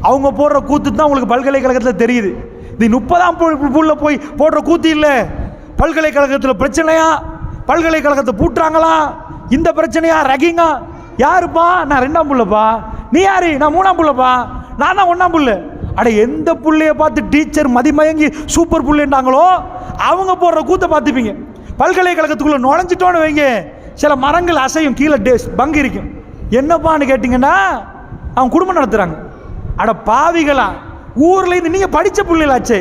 அவங்க போடுற கூத்து தான் உங்களுக்கு பல்கலைக்கழகத்தில் தெரியுது. இது 30ஆம் புள்ள போய் போடுற கூத்து இல்லை. பல்கலைக்கழகத்தில் பிரச்சனையா, பல்கலைக்கழகத்தை பூட்டுறாங்களா, இந்த பிரச்சனையா, ரகிங்கா. யாருப்பா? நான் 2ஆம் புள்ளப்பா. நீ யாரு? நான் 3ஆம் புள்ளப்பா. நான் தான் 1ஆம் புள்ள. அட எந்த புள்ளைய பார்த்து டீச்சர் மதிமயங்கி சூப்பர் புள்ளைன்றாங்களோ அவங்க போடுற கூத்தை பார்த்துப்பீங்க. பல்கலைக்கழகத்துக்குள்ளே நுழைஞ்சிட்டோன்னு வைங்க, சில மரங்கள் அசையும், கீழே பங்கு இருக்கும். என்னப்பான்னு கேட்டிங்கன்னா அவங்க குடும்பம் நடத்துகிறாங்க. அட பாவிகளா, ஊர்லேருந்து நீங்கள் படித்த பிள்ளைகளாச்சே,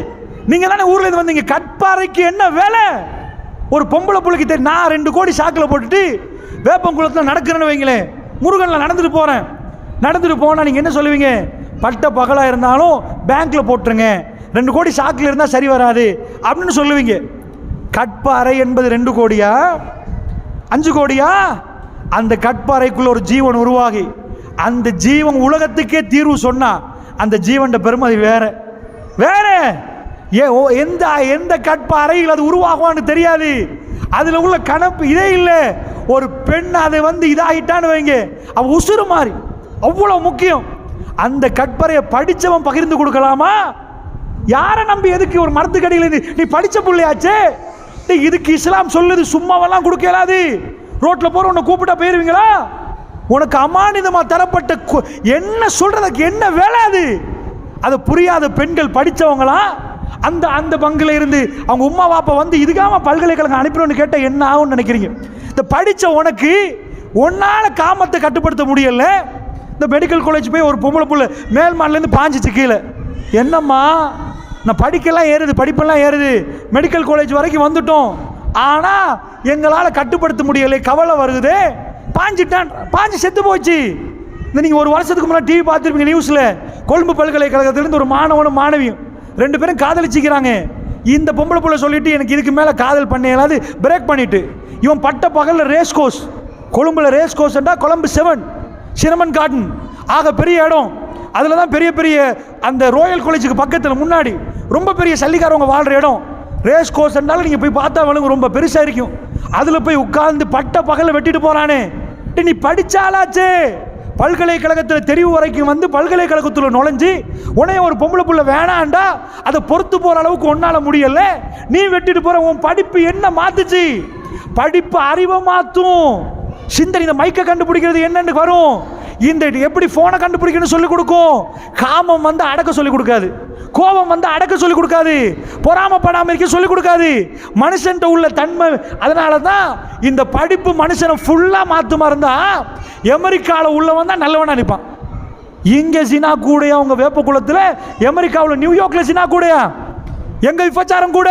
நீங்கள் தானே ஊர்லேருந்து வந்தீங்க. கட்பாறைக்கு என்ன வேலை? ஒரு பொம்பளை பிள்ளைக்கு தெரியும். நான் 2 கோடி சாக்கில் போட்டுட்டு வேப்பங்குளத்தில் நடக்கிறேன்னு வைங்களேன், முருகனில் நடந்துட்டு போனால் நீங்கள் என்ன சொல்லுவீங்க? பட்ட பகலாக இருந்தாலும் பேங்க்கில் போட்டுருங்க, 2 கோடி சாக்கில் இருந்தால் சரி வராது அப்படின்னு சொல்லுவீங்க. கட்பாறை என்பது 2 கோடியா 5 கோடியா? அந்த கட்பாறைக்குள்ள ஒரு ஜீவன் உருவாகி அந்த ஜீவன் உலகத்துக்கே தீர்வு சொன்னா அந்த ஜீவன் பெருமதி வேற. எந்த கட்பாறையில் அது உருவாகுவான்னு தெரியாது. அதில் உள்ள கணப்பு இதே இல்லை. ஒரு பெண் அதை இதாகிட்டான்னு வைங்க, அவ உசுறு மாறி அவ்வளோ முக்கியம். அந்த கட்பாறையை படித்தவன் பகிர்ந்து கொடுக்கலாமா? யாரை நம்பி எதுக்கு? ஒரு மரத்துக்கடியில் நீ படித்த பிள்ளையாச்சே, இதுக்கு இஸ்லாம் சொல்லுது, சும்மாவெல்லாம் கொடுக்க இயலாது. ரோட்டில் போகிற உன்னை கூப்பிட்டா போயிருவீங்களா? உனக்கு அமானிதமாக தரப்பட்ட என்ன சொல்றதுக்கு என்ன வேலை அது? அது புரியாத பெண்கள் படித்தவங்களாம் அந்த பங்கில் இருந்து அவங்க உமா வாப்பா இதுக்காக பல்கலைக்கழகம் அனுப்பிடும்னு கேட்டால் என்ன ஆகும்னு நினைக்கிறீங்க? இந்த படித்த உனக்கு ஒன்னால் காமத்தை கட்டுப்படுத்த முடியல. இந்த மெடிக்கல் காலேஜ் போய் ஒரு பொம்பளை புள்ள மேல் மாடிலேருந்து பாஞ்சிச்சு கீழே. என்னம்மா, நான் படிப்பெல்லாம் ஏறுது, மெடிக்கல் காலேஜ் வரைக்கும் வந்துட்டோம், ஆனால் எங்களால் கட்டுப்படுத்த முடியலை, கவலை வருது, பாஞ்சு செத்து போச்சு. இந்த நீங்கள் ஒரு வருஷத்துக்கு முன்னாடி டிவி பார்த்துருப்பீங்க நியூஸில், கொழும்பு பல்கலைக்கழகத்திலேருந்து ஒரு மாணவனும் மாணவியும் 2 பேரும் காதலிச்சிக்கிறாங்க. இந்த பொம்பளை புள்ள சொல்லிட்டு எனக்கு இதுக்கு மேலே காதல் பண்ண இயலாது, பிரேக் பண்ணிட்டு இவன் பட்ட பகலில் ரேஸ் கோர்ஸ், கொழும்புல ரேஸ் கோர்ஸ்ன்றா கொலம்பு 7 சினமன் கார்டன் ஆக பெரிய இடம். அதில் தான் பெரிய அந்த ரோயல் காலேஜுக்கு பக்கத்தில் முன்னாடி ரொம்ப பெரிய சல்லிக்காரவங்க வாழ்கிற இடம். ரேஸ் கோர்ஸ்ன்றாலும் நீங்கள் போய் பார்த்தா வழுங்க ரொம்ப பெருசாக இருக்கும். அதில் போய் உட்கார்ந்து பட்ட பகலில் வெட்டிட்டு போகிறானே. நீ படித்தாலாச்சே, பல்கலைக்கழகத்தில் தெரிவு வரைக்கும் பல்கலைக்கழகத்தில் நுழைஞ்சு உனைய ஒரு பொம்பளை புள்ள வேணாண்டா அதை பொறுத்து போகிற அளவுக்கு ஒன்றால் முடியல, நீ வெட்டிட்டு போகிற. உன் படிப்பு என்ன மாற்றுச்சு? படிப்பு அறிவை மாற்றும். சிந்தனை. இந்த மைக்கை கண்டுபிடிக்கிறது என்னன்னு வரும். இந்த எப்படி ஃபோனை கண்டுபிடிக்கணும்னு சொல்லிக் கொடுக்கும். காமம் வந்து அடக்க சொல்லிக் கொடுக்காது, கோபம் வந்து அடக்க சொல்லிக் கொடுக்காது, பொறாமப்படாமல் இருக்க சொல்லிக் கொடுக்காது. மனுஷன்ட்ட உள்ள தன்மை. அதனால தான் இந்த படிப்பு மனுஷனை ஃபுல்லாக மாற்றுமா இருந்தா அமெரிக்காவில் உள்ளவன் தான் நல்லவனா நிற்பான். இங்கே சினா கூடையா அவங்க வேப்ப குளத்தில், அமெரிக்காவில் நியூயார்க்கில் சினா கூடையா, எங்க விபச்சாரம் கூட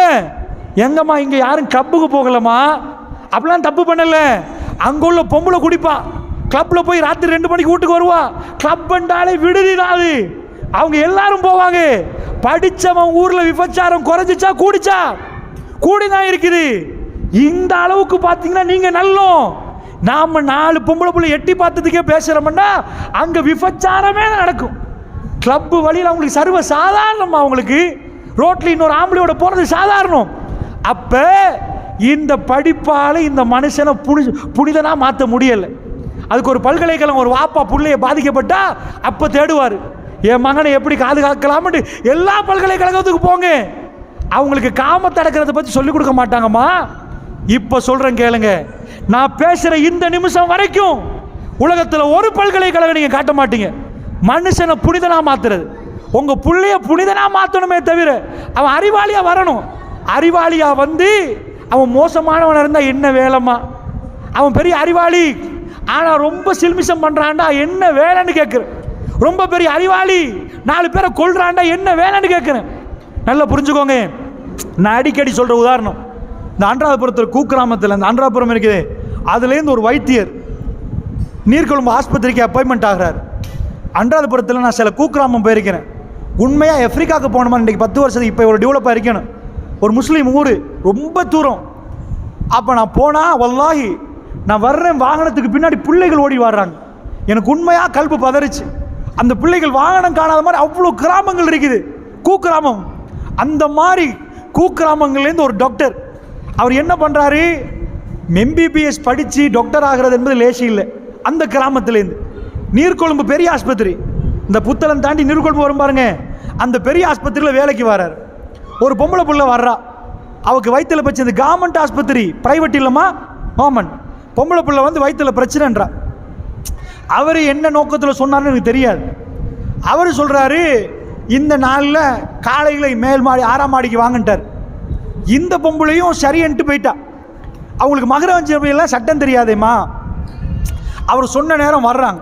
எங்கம்மா, இங்கே யாரும் கிளப்புக்கு போகலம்மா, அப்படிலாம் தப்பு பண்ணல. அங்கே உள்ள பொம்பளை குடிப்பா, கிளப்பில் போய் ராத்திரி 2 மணிக்கு வீட்டுக்கு வருவா. கிளப் என்றாலே விடுதிடாது, அவங்க எல்லாரும் போவாங்க. படித்தவன் ஊரில் விபச்சாரம் குறைஞ்சிச்சா கூடிச்சா? கூடிதான் இருக்குது. இந்த அளவுக்கு பார்த்தீங்கன்னா நீங்கள் நல்லோம். நாம் 4 பொம்பளை பிள்ளை எட்டி பார்த்ததுக்கே பேசுகிறோம்னா அங்கே விபச்சாரமே நடக்கும். கிளப்பு வழியில் அவங்களுக்கு சர்வ சாதாரணமா, அவங்களுக்கு ரோட்டில் இன்னொரு ஆம்பளையோட போகிறது சாதாரணம். அப்போ இந்த படிப்பால் இந்த மனுஷனை புனிதனாக மாற்ற முடியலை. அதுக்கு ஒரு பல்கலைக்கழகம், ஒரு வாப்பா பிள்ளைய பாதிக்கப்பட்டா அப்போ தேடுவார், என் மகனை எப்படி காக்கலாம்னு. எல்லா பல்கலைக்கழகத்துக்கு போங்க, அவங்களுக்கு காமத்தை அடக்கிறத பற்றி சொல்லிக் கொடுக்க மாட்டாங்கம்மா. இப்போ சொல்கிறேன் கேளுங்க, நான் பேசுகிற இந்த நிமிஷம் வரைக்கும் உலகத்தில் ஒரு பல்கலைக்கழகம் நீங்கள் காட்ட மாட்டீங்க மனுஷனை புனிதனாக மாற்றுறது. உங்கள் பிள்ளைய புனிதனாக மாற்றணுமே தவிர அவன் அறிவாளியாக வரணும். அறிவாளியாக வந்து அவன் மோசமானவன் இருந்தால் என்ன வேலைம்மா? அவன் பெரிய அறிவாளி ஆனால் ரொம்ப சில்மிஷம் பண்ணுறான்டா, என்ன வேலைன்னு கேட்குறேன். ரொம்ப பெரிய அறிவாளி 4 பேரை கொள்றான்டா, என்ன வேலைன்னு கேட்குறேன். நல்லா புரிஞ்சுக்கோங்க. நான் அடிக்கடி சொல்கிற உதாரணம், இந்த அன்றாதபுரத்தில் கூக்கிராமத்தில், இந்த அன்றாதபுரம் இருக்குது, அதுலேருந்து ஒரு வைத்தியர் நீர்கொழும்பு ஆஸ்பத்திரிக்கு அப்பாயின்மெண்ட் ஆகிறார். அன்றாதபுரத்தில் நான் சில கூக்கிராமம் போயிருக்கிறேன். உண்மையாக ஆப்பிரிக்காவுக்கு போனோமா, இன்றைக்கி 10 வருஷத்துக்கு இப்போ ஒரு டெவலப்பாக இருக்கணும். ஒரு முஸ்லீம் ஊர், ரொம்ப தூரம். அப்போ நான் போனால் வல்லாஹி நான் வர்றேன், வாகனத்துக்கு பின்னாடி பிள்ளைகள் ஓடி வர்றாங்க. எனக்கு உண்மையாக கல்பு பதறிச்சு. அந்த பிள்ளைகள் வாகனம் காணாத மாதிரி அவ்வளோ கிராமங்கள் இருக்குது, கூக்கிராமம். அந்த மாதிரி கூக்கிராமங்கள்லேருந்து ஒரு டாக்டர், அவர் என்ன பண்ணுறாரு, MBBS படித்து டாக்டர் ஆகிறது என்பது லேசி இல்லை. அந்த கிராமத்துலேருந்து நீர்கொழும்பு பெரிய ஆஸ்பத்திரி, இந்த புத்தளம் தாண்டி நீர்கொழும்பு வரும் பாருங்க, அந்த பெரிய ஆஸ்பத்திரியில் வேலைக்கு வர்றார். ஒரு பொம்பளை பிள்ளை வர்றா, அவருக்கு வயிற்றில் பிரச்சனை. இந்த கவர்மெண்ட் ஆஸ்பத்திரி, ப்ரைவேட் இல்லைம்மா, கவர்மெண்ட். பொம்பளை பிள்ளை வந்து வயிற்றில் பிரச்சனைன்றா. அவர் என்ன நோக்கத்தில் சொன்னார்னு எனக்கு தெரியாது. அவர் சொல்கிறாரு, இந்த நாளில் காலையில் மேல் மாடி 6ஆம் மாடிக்கு வாங்கிட்டார். இந்த பொம்பளையும் சரியன்ட்டு போயிட்டா. அவங்களுக்கு மகரவஞ்செல்லாம் சட்டம் தெரியாதேம்மா. அவர் சொன்ன நேரம் வர்றாங்க.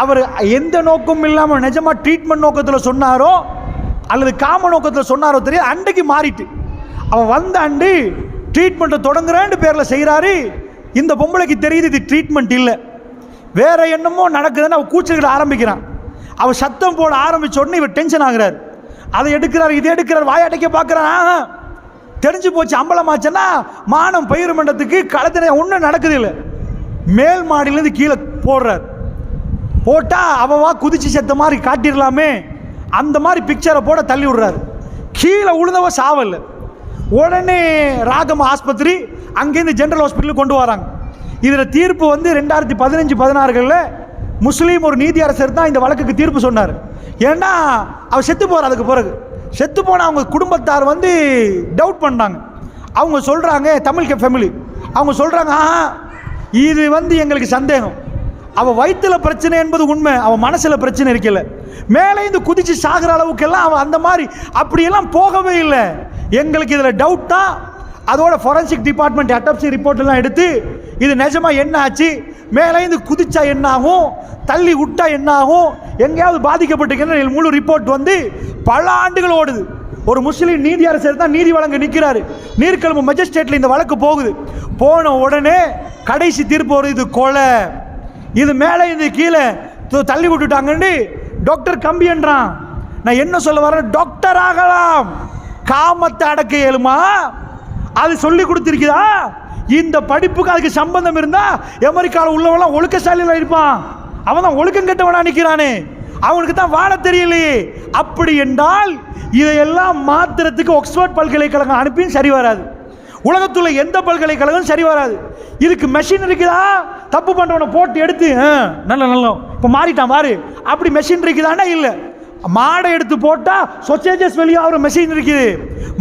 அவர் எந்த நோக்கமும் இல்லாமல் நிஜமாக ட்ரீட்மெண்ட் நோக்கத்தில் சொன்னாரோ அல்லது காம நோக்கத்தில் சொன்னாரோ தெரியாது, அன்றைக்கு மாறிட்டு அவன் வந்த அண்டு ட்ரீட்மெண்ட்டை தொடங்குறேன்னு பேரில் செய்கிறாரு. இந்த பொம்பளைக்கு தெரியுது இது ட்ரீட்மெண்ட் இல்லை, வேற என்னமோ நடக்குதுன்னு அவள் கூச்சல்கிட்ட ஆரம்பிக்கிறான். அவள் சத்தம் போட ஆரம்பிச்ச உடனே இவர் டென்ஷன் ஆகுறாரு. அதை எடுக்கிறார், இதை எடுக்கிறார், வாயாட்டைக்க பார்க்குறான். தெரிஞ்சு போச்சு, அம்பலமாச்சுன்னா மானம் பயிர் மண்டத்துக்கு களத்தின ஒன்றும் நடக்குது இல்லை. மேல் மாடியிலேருந்து கீழே போடுறார். போட்டால் அவவா குதிச்சு செத்த மாதிரி காட்டிடலாமே, அந்த மாதிரி பிக்சரை போட தள்ளி விடுறாரு. கீழே உழுந்தவ சாவல். உடனே ராகம் ஆஸ்பத்திரி, அங்கேருந்து ஜென்ரல் ஹாஸ்பிட்டலுக்கு கொண்டு வராங்க. இதில் தீர்ப்பு வந்து 2015-16 முஸ்லீம் ஒரு நீதியரசர் தான் இந்த வழக்குக்கு தீர்ப்பு சொன்னார். ஏன்னா அவர் செத்து போகிறார். அதுக்கு பிறகு செத்து போன அவங்க குடும்பத்தார் வந்து டவுட் பண்ணாங்க. அவங்க சொல்கிறாங்க, தமிழ் ஃபேமிலி, அவங்க சொல்கிறாங்க, இது வந்து எங்களுக்கு சந்தேகம், அவள் வயிற்றில் பிரச்சனை என்பது உண்மை, அவள் மனசில் பிரச்சனை இருக்கல, மேலே இந்த குதிச்சு சாகிற அளவுக்கெல்லாம் அவள் அந்த மாதிரி அப்படியெல்லாம் போகவே இல்லை, எங்களுக்கு இதில் டவுட் தான். அதோட ஃபொரன்சிக் டிபார்ட்மெண்ட் அட்டாப்சி ரிப்போர்ட் எல்லாம் எடுத்து இது நிஜமாக என்ன ஆச்சு, மேலே இந்த குதிச்சா என்ன ஆகும், தள்ளி விட்டா என்ன ஆகும், எங்கேயாவது பாதிக்கப்பட்டிருக்கிற முழு ரிப்போர்ட் வந்து பல ஆண்டுகள் ஓடுது. ஒரு முஸ்லீம் நீதியரசர் தான் நீதி வழங்க நிற்கிறாரு. நீர்கொழும்பு மெஜிஸ்ட்ரேட்டில் இந்த வழக்கு போகுது. போன உடனே கடைசி தீர்ப்பு ஒரு இது கொலை, இது மேலே இது கீழே தள்ளி விட்டுட்டாங்கன்னு டாக்டர் கம்பி என்றான். நான் என்ன சொல்ல வரேன், டாக்டர் ஆகலாம், காமத்தை அடக்க இயலுமா? அது சொல்லி கொடுத்திருக்குதா? இந்த படிப்புக்கு அதுக்கு சம்பந்தம் இருந்தா அமெரிக்காவில் உள்ளவெல்லாம் ஒழுக்கசாலியில் இருப்பான். அவன் தான் ஒழுக்கம் கெட்டவனா நிற்கிறானே, அவனுக்கு தான் வாழ தெரியலையே. அப்படி என்றால் இதையெல்லாம் மாத்திரத்துக்கு ஆக்ஸ்போர்ட் பல்கலைக்கழகம் அனுப்பியும் சரி வராது, உலகத்துல எந்த பல்கலைக்கழகம் சரி வராது. இதுக்கு மெஷின் இருக்குதா? தப்பு பண்றவனை போட்டு எடுத்து நல்ல நல்ல இப்போ மாறிட்டான் பாரு, அப்படி மெஷின் இருக்குதானா? இல்லை. மாடை எடுத்து போட்டா சொசேஜஸ் வெளியாகிற மெஷின் இருக்குது,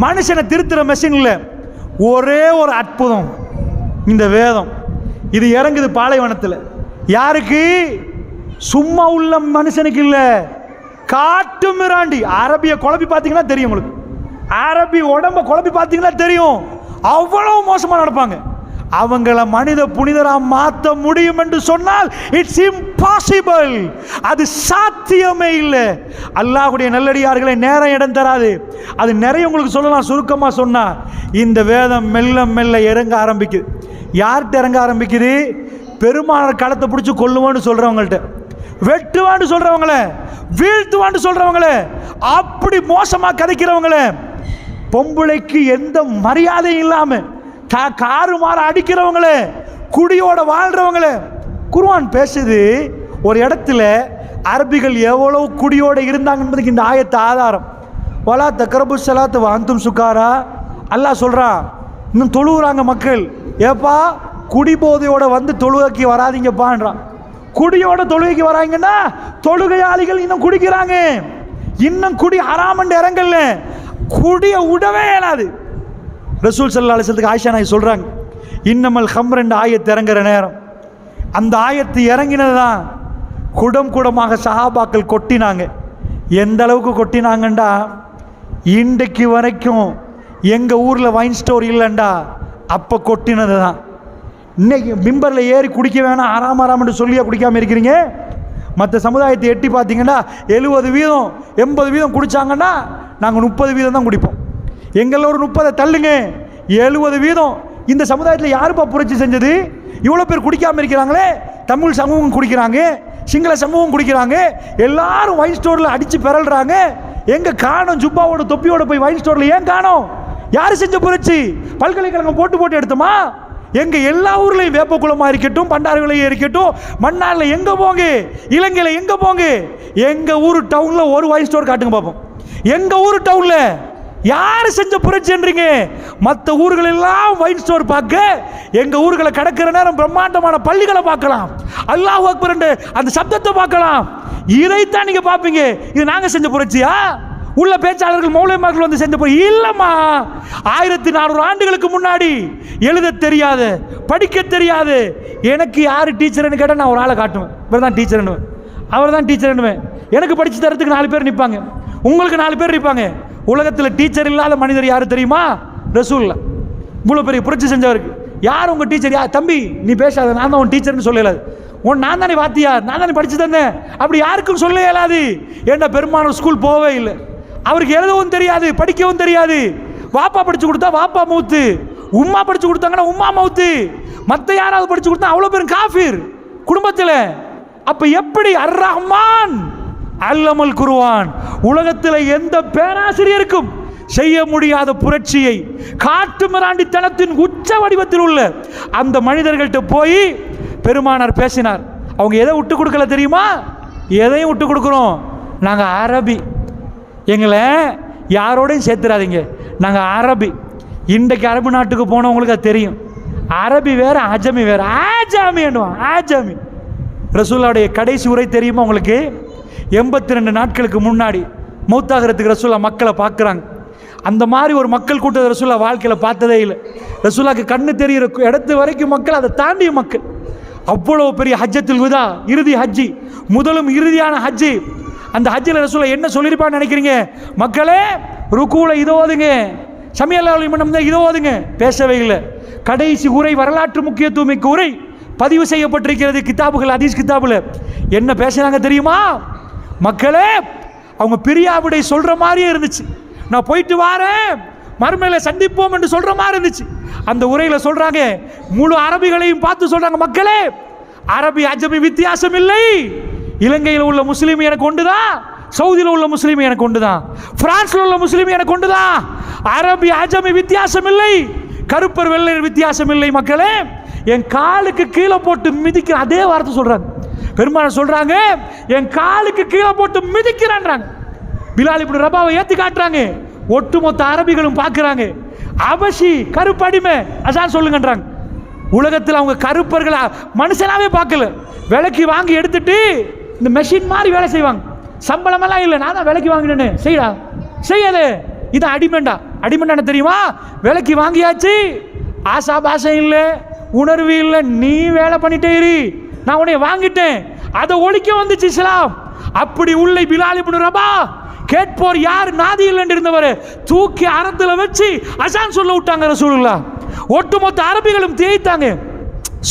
மனுஷனை திருத்துற மெஷின் இல்லை. ஒரே ஒரு அற்புதம், இந்த வேதம் இது இறங்குது பாலைவனத்தில். யாருக்கு? சும்மா உள்ள மனுஷனுக்கு இல்லை, காட்டு மிராண்டி. அரபிய குழப்பி பார்த்தீங்கன்னா தெரியும் உங்களுக்கு, அரபி உடம்ப குழப்பி பார்த்தீங்கன்னா தெரியும், அவ்வளவு மோசமாக நடப்பாங்க. அவங்கள மனித புனிதரா மாற்ற முடியும் என்று சொன்னால் இட்ஸ் இம்பாசிபிள், அது சாத்தியமே இல்லை. அல்லாஹ்வுடைய நல்லடியார்களை நேரம் இடம் தராது. அது நிறைய உங்களுக்கு சொல்லலாம். சுருக்கமாக சொன்னா, இந்த வேதம் மெல்ல மெல்ல இறங்க ஆரம்பிக்குது. யார்கிட்ட இறங்க ஆரம்பிக்குது? பெருமானார் களத்தை பிடிச்சி கொல்லுவான்னு சொல்றவங்கள்ட்ட, வெட்டுவான்னு சொல்றவங்கள, வீழ்த்துவான்னு சொல்றவங்கள, அப்படி மோசமா கதைக்கிறவங்கள, பொம்பளைக்கு எந்த மரியாதையும் இல்லாம காரு மாற அடிக்கிறவங்கள, குடியோட வாழ்றவங்கள. குர்ஆன் பேசுது ஒரு இடத்துல அரபிகள் எவ்வளவு குடியோட இருந்தாங்க என்பதுக்கு இந்த ஆயத்து ஆதாரம். வலா தக்ரபு ஸலாத் வ அன்தும் சுகாரா. அல்லாஹ் சொல்றான், இன்னும் தொழுகிறாங்க மக்கள், ஏப்பா குடிபோதையோட வந்து தொழுகைக்கு வராதிங்கப்பான்றான். குடியோட தொழுகைக்கு வராங்கன்னா தொழுகையாளிகள் இன்னும் குடிக்கிறாங்க, இன்னும் குடி ஹராமண்டு இறங்கல, குடிய விடவே இயலாது. ரசூல் ஸல்லல்லாஹு அலைஹி வஸல்லம் ஆயிஷா நாயகி சொல்றாங்க, இன்னமல் ஹம்ர் என்ற ஆயத்து இறங்குற நேரம், அந்த ஆயத்து இறங்கினது தான் குடம் குடமாக சஹாபாக்கள் கொட்டினாங்க. எந்த அளவுக்கு கொட்டினாங்கண்டா, இன்றைக்கு வரைக்கும் எங்கள் ஊரில் வைன் ஸ்டோர் இல்லைண்டா அப்போ கொட்டினது தான். இன்னைக்கு மிம்பரில் ஏறி குடிக்க வேணாம், ஆறாமன்னு சொல்லியா குடிக்காமல் இருக்கிறீங்க? மற்ற சமுதாயத்தை எட்டி பார்த்தீங்கன்னா 70% 80% குடித்தாங்கன்னா நாங்கள் 30% தான் குடிப்போம். எங்களில் ஒரு 30 தள்ளுங்க, 70% இந்த சமுதாயத்தில் யாருப்பா புரட்சி செஞ்சது? இவ்வளோ பேர் குடிக்காமல் இருக்கிறாங்களே. தமிழ் சமூகம் குடிக்கிறாங்க, சிங்கள சமூகம் குடிக்கிறாங்க, எல்லாரும் வைன் ஸ்டோரில் அடித்து பிறல்றாங்க. எங்கே காணோம்? ஜுப்பாவோட தொப்பியோட போய் வைன் ஸ்டோரில் ஏன் காணோம்? யார் செஞ்ச புரட்சி? பல்கலைக்கழகம் போட்டு எடுத்துமா? எங்க எல்லா ஊர்லையும் வேப்பக்குளமா இருக்கட்டும், பண்டாரவிலையும் இருக்கட்டும், மன்னாரில் எங்க போங்க, இலங்கையில் எங்க போங்க, எங்க ஊர் டவுன்ல ஒரு வைன் ஸ்டோர் காட்டுங்க பார்ப்போம். எங்க ஊர் டவுன்ல யார் செஞ்ச புரட்சின்றீங்க? மற்ற ஊர்கள் எல்லாம் வைன் ஸ்டோர் பார்க்க, எங்க ஊர்களை கடக்கிற நேரம் பிரம்மாண்டமான பள்ளிகளை பார்க்கலாம், அல்லாஹ் அக்பர் அந்த சப்தத்தை பார்க்கலாம். இதைத்தான் நீங்க பார்ப்பீங்க. இது நாங்க செஞ்ச புரட்சியா? உள்ள பேச்சாளர்கள் மௌலவிமார்கள் வந்து செஞ்ச போய் இல்லம்மா. 1400 ஆண்டுகளுக்கு முன்னாடி எழுத தெரியாது, படிக்க தெரியாது. எனக்கு யார் டீச்சர்னு கேட்டால் நான் ஒரு ஆளை காட்டுவேன், இவர் தான் டீச்சர்னு, அவர் தான் டீச்சர்னுவேன். எனக்கு படித்து தரத்துக்கு 4 பேர் நிற்பாங்க, உங்களுக்கு 4 பேர் நிற்பாங்க. உலகத்தில் டீச்சர் இல்லாத மனிதர் யார் தெரியுமா? ரசூலுல்லாஹ். இவ்வளோ பெரிய புரட்சி செஞ்சவருக்கு யார் உங்கள் டீச்சர்? யார் தம்பி நீ பேசாத, நான் தான் உன் டீச்சர்னு சொல்லலாது. நான் தானே வாத்தியார், நான் தானே படித்து தந்தேன், அப்படி யாருக்கும் சொல்ல இயலாது. ஏன்னா பெரும்பாலும் ஸ்கூல் போகவே இல்லை, அவருக்கு எழுதவும் தெரியாது, படிக்கவும் தெரியாது. வாப்பா படிச்சு கொடுத்தா வாப்பா மௌத்து, உம்மா படிச்சு கொடுத்தாங்கன்னா உம்மா மௌத்து, மற்ற யாராவது படிச்சு கொடுத்தா அவ்வளோ பேரும் காஃபிர் குடும்பத்தில். அப்ப எப்படி அர் ரஹ்மான் அல்லமல் குர்ஆன், உலகத்தில் எந்த பேராசிரியருக்கும் செய்ய முடியாத புரட்சியை காட்டு மிராண்டித்தனத்தின் உச்ச வடிவத்தில் உள்ள அந்த மனிதர்கள்ட்ட போய் பெருமானார் பேசினார். அவங்க எதை விட்டு கொடுக்கல தெரியுமா? எதையும் விட்டு கொடுக்குறோம், நாங்கள் அரபி, எங்களை யாரோடையும் சேர்த்துறாதீங்க, நாங்கள் அரபி. இன்றைக்கு அரபு நாட்டுக்கு போனவங்களுக்கு அது தெரியும். அரபி வேறு, அஜமி வேறு. ஆஜாமி என்னுவான், ஆஜாமி. ரசூலுல்லாஹ்வுடைய கடைசி உரை தெரியுமா உங்களுக்கு? 82 நாட்களுக்கு முன்னாடி மௌத்தாகிறதுக்கு ரசூலுல்லாஹ் மக்களை பார்க்குறாங்க. அந்த மாதிரி ஒரு மக்கள் கூட்டத்தை ரசூலுல்லாஹ் வாழ்க்கையில் பார்த்ததே இல்லை. ரசூலுல்லாஹ்க்கு கண்ணு தெரிகிற இடத்து வரைக்கும் மக்கள், அதை தாண்டிய மக்கள். அவ்வளோ பெரிய ஹஜ்ஜத்துல் விதா, இறுதி ஹஜ்ஜி, முதலும் இறுதியான ஹஜ்ஜி. அந்த ஹஜ்ஜில் ரசூலுல்லாஹ் என்ன சொல்லியிருப்பான்னு நினைக்கிறீங்க? மக்களே ருக்கூல இதோ ஓதுங்க, சமியல்லாஹு லிமன் இதோ ஓதுங்க. பேசவே இல்லை. கடைசி உரை, வரலாற்று முக்கியத்துவம் மிக்க உரை பதிவு செய்யப்பட்டிருக்கிறது கிதாபுகள், ஹதீஸ் கிதாபுல. என்ன பேசுனாங்க தெரியுமா? மக்களே, அவங்க பிரியாவிடை சொல்ற மாதிரியே இருந்துச்சு. நான் போயிட்டு வாரேன், மறுமையில சந்திப்போம் என்று சொல்ற மாதிரி இருந்துச்சு. அந்த உரையில சொல்றாங்க, முழு அரபிகளையும் பார்த்து சொல்றாங்க, மக்களே அரபி அஜமி வித்தியாசம் இல்லை. இலங்கையில் உள்ள முஸ்லீம் எனக்கு ஒன்றுதான், சவுதியில் உள்ள முஸ்லீம் எனக்கு ஒன்றுதான், பிரான்ஸ்ல உள்ள முஸ்லீம் எனக்கு ஒன்றுதான். அரபி அஜமி வித்தியாசம் இல்லை, கருப்பர் வெள்ளை வித்தியாசம் இல்லை. மக்களே, என் காலுக்கு கீழே போட்டு மிதிக்கிற, அதே வார்த்தை சொல்றாங்க பெருமானார். சொல்றாங்க, என் காலுக்கு கீழே போட்டு மிதிக்கிறான்றாங்க. பிலால் இப்னு ரபாவை ஏத்தி காட்டுறாங்க. ஒட்டுமொத்த அரபிகளும் பார்க்குறாங்க. அபஷி கருப்படிமை அதான் சொல்லுங்கன்றாங்க. உலகத்தில் அவங்க கருப்பர்களை மனுஷனாவே பார்க்கல. விலைக்கு வாங்கி எடுத்துட்டு இந்த மெஷின் மாதிரி வேலை செய்வாங்க. சம்பளமெல்லாம் இல்லை, நான் தான் விலைக்கு வாங்கினேன்னு செய்யடா செய்யாது. இது அடிமெண்டா. அடிமெண்டா தெரியுமா? விலைக்கு வாங்கியாச்சு, ஆசா பாசம் இல்லை, உணர்வு இல்லை, நீ வேலை பண்ணிட்டே இரு, நான் உன்னை வாங்கிட்டேன். அதை ஒழிக்க வந்துச்சு இஸ்லாம். அப்படி உள்ளே பிலால் இப்னு ரபா கேட்போர் யார் நாதியில் இருந்தவர் தூக்கி அரத்துல வச்சு அசான் சொல்ல விட்டாங்க ரசூலுல்லாஹ். ஒட்டுமொத்த அரபிகளும் தேய்த்தாங்க.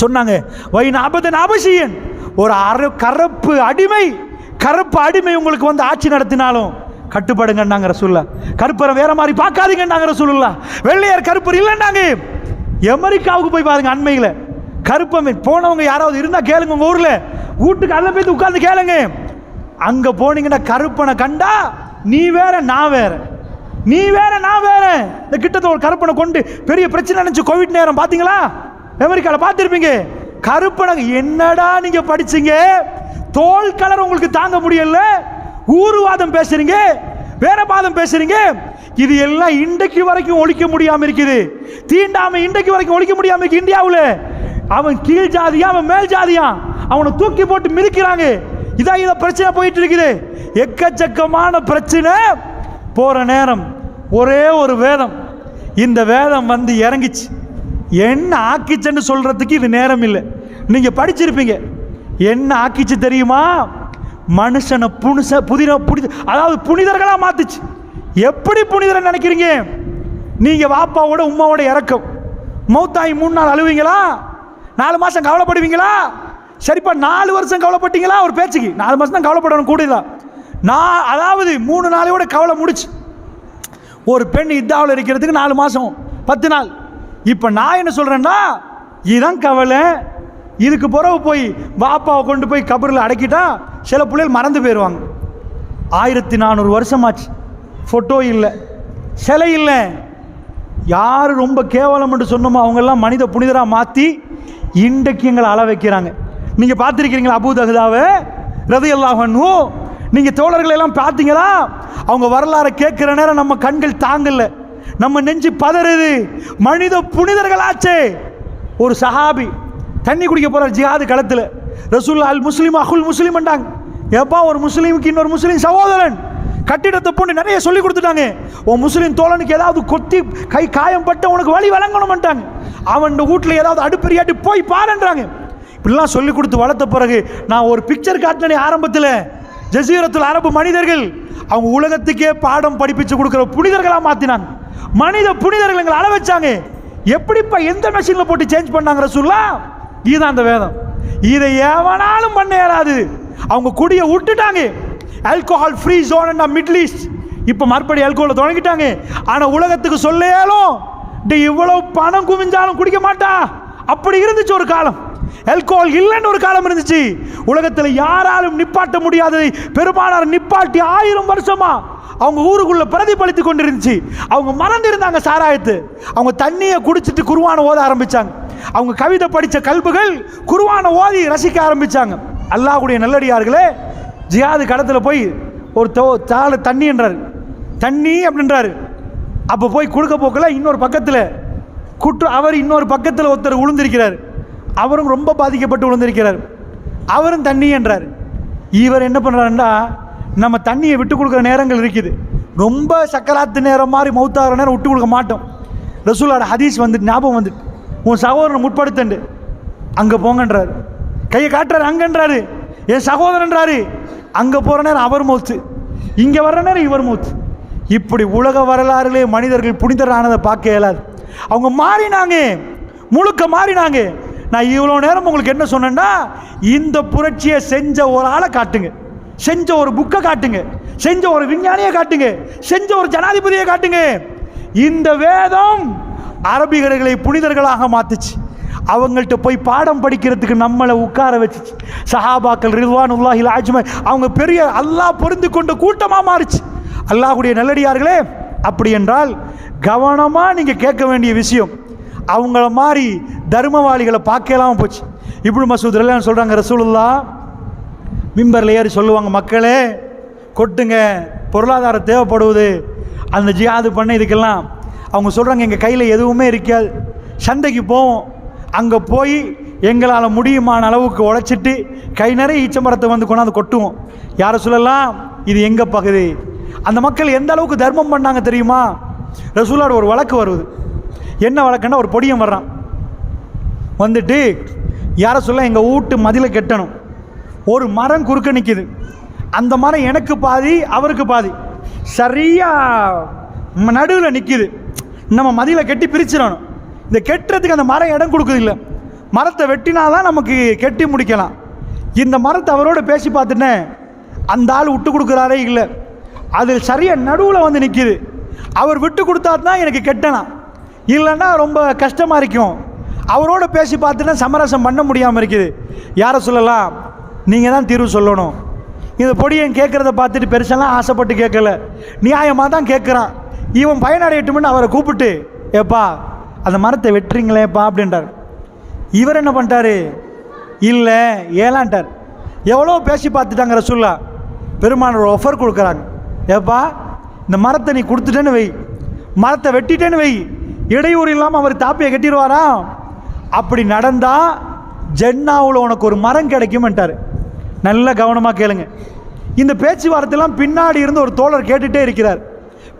சொன்னாங்க வைன் அபதன் அபசியன், ஒரு கருப்பு அடிமை உங்களுக்கு வந்து ஆட்சி நடத்தினாலும் கட்டுப்படுங்கன்னாங்க ரசூலுல்லாஹ். கருப்பரை வேற மாதிரி பார்க்காதீங்கன்னாங்க ரசூலுல்லாஹ். வெள்ளையர் கருப்பர் இல்லைன்னாங்க. அமெரிக்காவுக்கு போய் பாருங்க, அண்மையில் கருப்பமை போனவங்க யாராவது இருந்தால் கேளுங்க, உங்கள் ஊரில் வீட்டுக்கு அல்ல போய் உட்கார்ந்து கேளுங்க. அங்கே போனீங்கன்னா கருப்பனை கண்டா நீ வேற நான் வேற, நீ வேற நான் வேற. இந்த கிட்டத்தட்ட ஒரு கருப்பனை கொண்டு பெரிய பிரச்சனை நினைச்சு கோவிட் நேரம் பார்த்தீங்களா? அமெரிக்காவில் பார்த்துருப்பீங்க. கருப்பனை என்னடா நீங்கள் படிச்சீங்க, தோல் கலர் உங்களுக்கு தாங்க முடியல, ஊருவாதம் பேசுறீங்க, வேற பாதம் பேசுறீங்க. இது எல்லாம் இன்றைக்கு வரைக்கும் ஒழிக்க முடியாம இருக்குது. தீண்டாமை இன்றைக்கு வரைக்கும் ஒழிக்க முடியாம இருக்கு இந்தியாவில். அவன் கீழ் ஜாதியா, அவன் மேல் ஜாதியா, அவனை தூக்கி போட்டு மிதிக்கிறாங்க. இத பிரச்சனை போயிட்டு இருக்குது. எக்கச்சக்கமான பிரச்சனை போற நேரம் ஒரே ஒரு வேதம், இந்த வேதம் வந்து இறங்கிச்சு. என்ன ஆக்கிச்சுன்னு சொல்றதுக்கு இது நேரம் இல்லை. நீங்க படிச்சிருப்பீங்க. என்ன ஆக்கிச்சு தெரியுமா? மனுஷனை அதாவது புனிதர்களா மாத்துச்சு. எப்படி புனிதரை நினைக்கிறீங்க நீங்க? வாப்பாவோட உமாவோட இறக்கம், மௌத்தாயி 3 நாள் அழுவீங்களா? 4 மாசம் கவலைப்படுவீங்களா? சரிப்பா 4 வருஷம் கவலைப்பட்டீங்களா? ஒரு பேச்சுக்கு 4 மாசம் தான் கவலைப்படணும் கூட. நான் அதாவது 3 நாளையோட கவலை முடிச்சு. ஒரு பெண் இதாவில் இருக்கிறதுக்கு 4 மாசம் 10 நாள். இப்ப நான் என்ன சொல்றேன்னா, இதுதான் கவலை. இதுக்கு பிறகு போய் பாப்பாவை கொண்டு போய் கபரில் அடக்கிட்டா சில பிள்ளைகள் மறந்து போயிடுவாங்க. 1400 வருஷமாச்சு, ஃபோட்டோ இல்லை, சிலை இல்லை. யார் ரொம்ப கேவலம் என்று சொன்னோமோ அவங்கெல்லாம் மனித புனிதராக மாற்றி இன்றைக்கு எங்களை அள வைக்கிறாங்க. நீங்கள் பார்த்துருக்கிறீங்களா அபூ தஹ்தாவை ரலியல்லாஹு அன்ஹு? நீங்கள் தோழர்கள் எல்லாம் பார்த்தீங்களா? அவங்க வரலாறை கேட்குற நேரம் நம்ம கண்கள் தாங்கல, நம்ம நெஞ்சு பதறுது. மனித புனிதர்களாச்சே. ஒரு சஹாபி தண்ணி குடிக்க போகிறார் ஜிஹாது களத்தில். ரசூலுல்லாஹ் அல் முஸ்லிம் அஹுல் முஸ்லிம் என்றாங்க. எப்பா ஒரு முஸ்லீமுக்கு இன்னொரு முஸ்லீம் சகோதரன். கட்டிடத்தை போட்டு நிறைய சொல்லி கொடுத்துட்டாங்க. உன் முஸ்லீம் தோழனுக்கு ஏதாவது கொத்தி கை காயம் பட்ட உனக்கு வழி வழங்கணும்ட்டாங்க. அவன் வீட்டில் ஏதாவது அடுப்பெரியாட்டி போய் பாருன்றாங்க. இப்படிலாம் சொல்லி கொடுத்து வளர்த்த பிறகு நான் ஒரு பிக்சர் காட்டினே ஆரம்பத்தில். ஜசீரத்துல் அரபு மனிதர்கள் அவங்க உலகத்துக்கே பாடம் படிப்பிச்சு கொடுக்குற புனிதர்களாக மாற்றினாங்க. மனித புனிதர்கள் எங்களை அள வச்சாங்க. எப்படிப்பா எந்த மெஷினில் போட்டு சேஞ்ச் பண்ணாங்க ரசூலுல்லாஹ்? இதுதான் அந்த வேதம். இதை எவனாலும் பண்ண இயலாது. அவங்க குடியை விட்டுட்டாங்க. Alcohol free zone middle east. இப்போ மறுபடி ஆல்கோஹாலை தொடங்கிட்டாங்க. ஆனால் உலகத்துக்கு சொல்ல இயலும், இவ்வளவு பணம் குவிஞ்சாலும் குடிக்க மாட்டா. அப்படி இருந்துச்சு ஒரு காலம். ஆல்கோஹால் இல்லைன்னு ஒரு காலம் இருந்துச்சு. உலகத்தில் யாராலும் நிப்பாட்ட முடியாததை பெருமானார் நிப்பாட்டி 1000 வருஷமா அவங்க ஊருக்குள்ள பிரதிபலித்து கொண்டு இருந்துச்சு. அவங்க மறந்து இருந்தாங்க சாராயத்து. அவங்க தண்ணியை குடிச்சிட்டு குர்ஆனை ஓத ஆரம்பிச்சாங்க. அவங்க கவிதை படித்த கல்புகள் குர்ஆனை ஓதி ரசிக்க ஆரம்பிச்சாங்க. அல்லாஹ்வுடைய நல்லடியார்களே, ஜிஹாது களத்தில் போய் ஒரு தாள தண்ணி என்றார், தண்ணி அப்படின்றாரு. அப்போ போய் கொடுக்க போக்கில் இன்னொரு பக்கத்தில் அவர் இன்னொரு பக்கத்தில் ஒருத்தர் விழுந்திருக்கிறார். அவரும் ரொம்ப பாதிக்கப்பட்டு விழுந்திருக்கிறார். அவரும் தண்ணி என்றார். இவர் என்ன பண்ணுறாருன்னா, நம்ம தண்ணியை விட்டு கொடுக்குற நேரங்கள் இருக்குது. ரொம்ப சக்கராத்து நேரம் மாதிரி மௌத்தாகிற நேரம் விட்டு கொடுக்க மாட்டோம். ரசூலோட ஹதீஸ் வந்துட்டு ஞாபகம் வந்துட்டு, உன் சகோதரனை முற்படுத்தண்டு அங்கே போங்கன்றாரு. கையை காட்டுறாரு, அங்கன்றாரு. என் சகோதரன்றாரு. அங்கே போகிற நேரம் அவர் மௌத்து, இங்கே வர்ற நேரம் இவர் மௌத்து. இப்படி உலக வரலாறுலே மனிதர்கள் புனிதரானதை பார்க்க இயலாது. அவங்க மாறினாங்க, முழுக்க மாறினாங்க. நான் இவ்வளோ நேரம் உங்களுக்கு என்ன சொன்னேன்னா, இந்த புரட்சியை செஞ்ச ஒரு ஆளை காட்டுங்க, செஞ்ச ஒரு புக்கை காட்டுங்க, செஞ்ச ஒரு விஞ்ஞானியை காட்டுங்க, செஞ்ச ஒரு ஜனாதிபதியை காட்டுங்க. இந்த வேதம் அரபிகர்களை புனிதர்களாக மாத்துச்சு. அவங்கள்ட்ட போய் பாடம் படிக்கிறதுக்கு நம்மளை உட்கார வச்சுச்சு. சஹாபாக்கள் ரிதுவானுல்லாஹி அஜ்மஈன் அவங்க பெரிய அல்லாஹ் பொருந்து கொண்ட கூட்டமாக மாறிச்சு. அல்லாஹ்வுடைய நல்லடியார்களே, அப்படி என்றால் கவனமாக நீங்கள் கேட்க வேண்டிய விஷயம், அவங்கள மாதிரி தர்மவாளிகளை பார்க்கலாம் போச்சு. இப்னு மஸ்ஊத் ரலியல்லாஹு சொல்கிறாங்க, ரசூலுல்லாஹ் மிம்பரில் ஏறி சொல்லுவாங்க, மக்களே கொட்டுங்க, பொருளாதாரம் தேவைப்படுவது, அந்த ஜிஹாது பண்ண இதுக்கெல்லாம். அவங்க சொல்கிறாங்க, எங்கள் கையில் எதுவுமே இருக்காது, சந்தைக்கு போவோம், அங்கே போய் எங்களால் முடியுமான அளவுக்கு உழைச்சிட்டு கை நிறைய ஈச்சமரத்தை வந்து கொண்டாந்து கொட்டுவோம். யாரை சொல்லலாம், இது எங்கள் பகுதி. அந்த மக்கள் எந்த அளவுக்கு தர்மம் பண்ணாங்க தெரியுமா? ரசூலோட ஒரு வழக்கு வருது. என்ன வழக்குன்னா, ஒரு பொடியன் வர்றான், வந்துட்டு யாரை சொல்ல எங்கள் வீட்டு மதிலை கட்டணும், ஒரு மரம் குறுக்க நிற்கிது. அந்த மரம் எனக்கு பாதி அவருக்கு பாதி, சரியாக நடுவில் நிற்கிது. நம்ம மதியில் கட்டி பிரிச்சிடணும். இந்த கெட்டுறதுக்கு அந்த மரம் இடம் கொடுக்குது இல்லை. மரத்தை வெட்டினாதான் நமக்கு கெட்டி முடிக்கலாம். இந்த மரத்தை அவரோட பேசி பார்த்துட்டேன், அந்த ஆள் விட்டு கொடுக்குறாரே இல்லை. அது சரியாக நடுவில் வந்து நிற்கிது. அவர் விட்டு கொடுத்தா தான் எனக்கு கெட்டலாம், இல்லைன்னா ரொம்ப கஷ்டமாக இருக்கும். அவரோட பேசி பார்த்துட்டா சமரசம் பண்ண முடியாமல் இருக்குது. யாரை சொல்லலாம்? நீங்கள் தான் தீர்வு சொல்லணும். இந்த பொடியன் கேட்குறத பார்த்துட்டு பெருசெல்லாம் ஆசைப்பட்டு கேட்கல, நியாயமாக தான் கேட்குறான். இவன் பயனடையட்டும்னு அவரை கூப்பிட்டு, ஏப்பா அந்த மரத்தை வெட்டுறீங்களேப்பா அப்படின்றார். இவர் என்ன பண்ணிட்டாரு? இல்லை ஏலான்ட்டார். எவ்வளோ பேசி பார்த்துட்டாங்க ரசூல்லா. பெருமானார் ஒரு ஆஃபர் கொடுக்குறாங்க, ஏப்பா இந்த மரத்தை நீ கொடுத்துட்டேன்னு வை, மரத்தை வெட்டிட்டேன்னு வை, இடையூறு இல்லாமல் அவர் தாப்பியை கட்டிடுவாரா? அப்படி நடந்தால் ஜென்னாவில் உனக்கு ஒரு மரம் கிடைக்கும்ட்டார். நல்ல கவனமாக கேளுங்க. இந்த பேச்சுவார்த்தைலாம் பின்னாடி இருந்து ஒரு தோழர் கேட்டுகிட்டே இருக்கிறார்.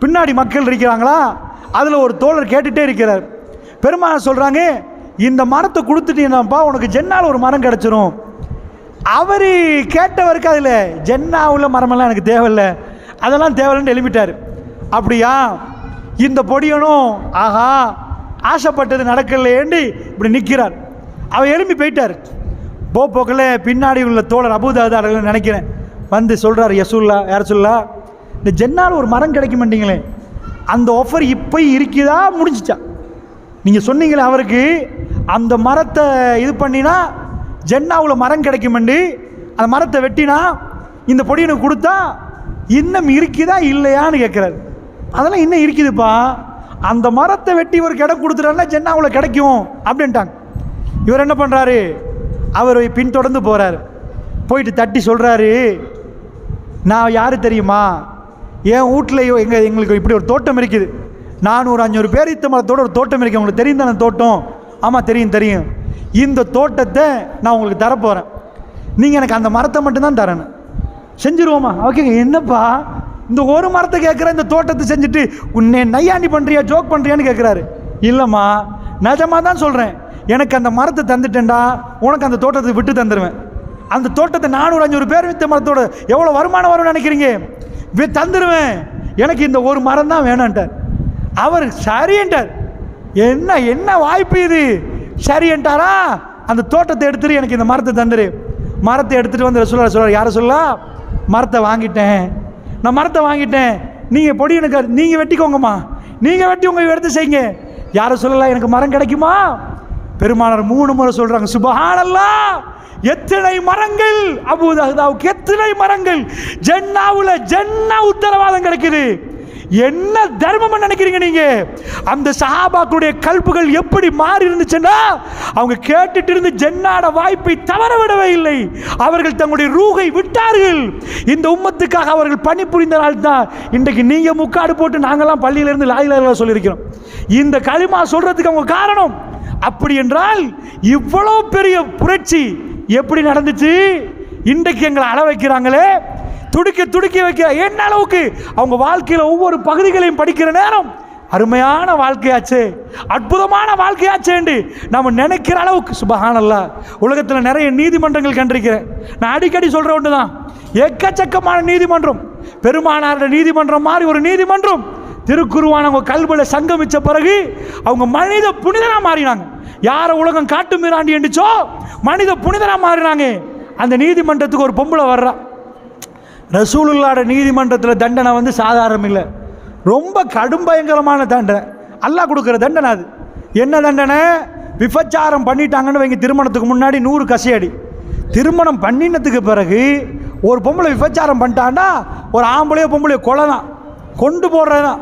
பின்னாடி மக்கள் இருக்கிறாங்களா, அதில் ஒரு தோழர் கேட்டுகிட்டே இருக்கிறார். பெருமானார் சொல்கிறாங்க, இந்த மரத்தை கொடுத்துட்டீங்கன்னாப்பா உனக்கு ஜென்னாவில் ஒரு மரம் கிடச்சிரும். அவர் கேட்டவருக்கு அதில் ஜென்னாவில் மரமெல்லாம் எனக்கு தேவையில்லை, அதெல்லாம் தேவையில்லைன்னு எழுப்பிட்டார். அப்படியா? இந்த பொடியனும் ஆஹா ஆசைப்பட்டது நடக்கலையேண்டு இப்படி நிற்கிறார். அவர் எழுப்பி போயிட்டார். போக்கில் பின்னாடி உள்ள தோழர் அபூதாதார்கள் நினைக்கிறேன் வந்து சொல்கிறார், யசூல்லா யார் சொல்லா, இந்த ஜென்னால் ஒரு மரம் கிடைக்க மாட்டீங்களே, அந்த ஆஃபர் இப்போ இருக்குதா முடிஞ்சிச்சா? நீங்கள் சொன்னீங்களே அவருக்கு அந்த மரத்தை இது பண்ணினா ஜென்னாவில் மரம் கிடைக்குமெண்டு, அந்த மரத்தை வெட்டினா இந்த பொடியனுக்கு கொடுத்தா இன்னும் இருக்குதா இல்லையான்னு கேட்குறாரு. அதெல்லாம் இன்னும் இருக்குதுப்பா, அந்த மரத்தை வெட்டி ஒரு இடம் கொடுத்துட்டாருன்னா ஜென்னாவில் கிடைக்கும் அப்படின்ட்டாங்க. இவர் என்ன பண்ணுறாரு? அவர் பின்தொடர்ந்து போகிறார். போயிட்டு தட்டி சொல்கிறாரு, நான் யார் தெரியுமா, என் வீட்டில் எங்களுக்கு இப்படி ஒரு தோட்டம் இருக்குது, 400-500 பேரித்த மரத்தோடு ஒரு தோட்டம் இருக்குது, உங்களுக்கு தெரியும் தானே தோட்டம்? ஆமாம் தெரியும் தெரியும். இந்த தோட்டத்தை நான் உங்களுக்கு தரப்போகிறேன், நீங்கள் எனக்கு அந்த மரத்தை மட்டும்தான் தரணும். செஞ்சுருவோமா? ஓகே. என்னப்பா இந்த ஒரு மரத்தை கேட்குற, இந்த தோட்டத்தை செஞ்சுட்டு உன்னை நையாண்டி பண்ணுறியா, ஜோக் பண்ணுறியான்னு கேட்குறாரு. இல்லைம்மா நிஜமாக தான் சொல்கிறேன், எனக்கு அந்த மரத்தை தந்துட்டேன்டா உனக்கு அந்த தோட்டத்தை விட்டு தந்துடுவேன். அந்த தோட்டத்தை 400-500 பேர் வித்த மரத்தோட எவ்வளோ வருமானம் வரும்னு நினைக்கிறீங்க? தந்துடுவேன், எனக்கு இந்த ஒரு மரம் தான் வேணான்ட்டார். அவர் சரின்ட்டார். என்ன என்ன வாய்ப்பு இது, சரின்ட்டாரா? அந்த தோட்டத்தை எடுத்துட்டு எனக்கு இந்த மரத்தை தந்துரு. மரத்தை எடுத்துகிட்டு வந்து சொல்கிறார், யாரை சொல்லா, மரத்தை வாங்கிட்டேன், நான் மரத்தை வாங்கிட்டேன், நீங்கள் பொடி எனக்கு நீங்கள் வெட்டிக்கோங்கம்மா, நீங்கள் வெட்டி உங்கள் எடுத்து செய்யுங்க. யாரை சொல்லலாம் எனக்கு மரம் கிடைக்குமா? பெருமானார் 3 முறை சொல்கிறாங்க, சுபஹானல்லாஹ், எத்தனை மரங்கள் அபூதாவுக்கு, எத்தனை மரங்கள் ஜென்னாவில் ஜென்னா உத்தரவாதம் கிடைக்குது. என்ன தர்மம் நினைக்கிறீங்க நீங்க? அந்த சஹாபாக்களுடைய கல்புகள் எப்படி மாறி இருந்துச்சுன்னா, அவங்க கேட்டுட்டு இருந்து ஜென்னாட வாய்ப்பை தவற விடவே இல்லை. அவர்கள் தங்களுடைய ரூகை விட்டார்கள். இந்த உம்மத்துக்காக அவர்கள் பணி புரிந்தனால் தான் இன்றைக்கு நீங்க முக்காடு போட்டு நாங்கெல்லாம் பள்ளியிலிருந்து லா இலாஹ இல்லல்லாஹ் சொல்லியிருக்கிறோம். இந்த களிமா சொல்றதுக்கு அவங்க காரணம். அப்படி என்றால் இவ்வளோ பெரிய புரட்சி எப்படி நடந்துச்சு? இன்றைக்கு எங்களை அள வைக்கிறாங்களே, துடிக்க வைக்கிற என்ன அளவுக்கு அவங்க வாழ்க்கையில் ஒவ்வொரு பகுதிகளையும் படிக்கிற நேரம் அருமையான வாழ்க்கையாச்சு, அற்புதமான வாழ்க்கையாச்சு நம்ம நினைக்கிற அளவுக்கு. சுபஹானல்லாஹ், உலகத்தில் நிறைய நீதிமன்றங்கள் கண்டிருக்கிறேன். நான் அடிக்கடி சொல்கிற ஒன்று தான், எக்கச்சக்கமான நீதிமன்றம். பெருமானாரோட நீதிமன்றம் மாதிரி ஒரு நீதிமன்றம் திருக்குருவான அவங்க கல்வில சங்கமிச்ச பிறகு அவங்க மனித புனிதனாக மாறினாங்க. யாரை உலகம் காட்டு மீறாண்டி என்றுச்சோ மனித புனிதனாக மாறினாங்க. அந்த நீதிமன்றத்துக்கு ஒரு பொம்பளை வர்றா. ரசூலுல்லாஹ்ட நீதிமன்றத்தில் தண்டனை வந்து சாதாரணம் இல்லை, ரொம்ப கடும் பயங்கரமான தண்டனை. அல்லாஹ் கொடுக்குற தண்டனை. அது என்ன தண்டனை? விபச்சாரம் பண்ணிட்டாங்கன்னு வைங்க, திருமணத்துக்கு முன்னாடி 100 கசையடி. திருமணம் பண்ணினதுக்கு பிறகு ஒரு பொம்பளை விபச்சாரம் பண்ணிட்டான்னா ஒரு ஆம்பளையோ பொம்பளையோ கொலை தான், கொண்டு போடுறது தான்.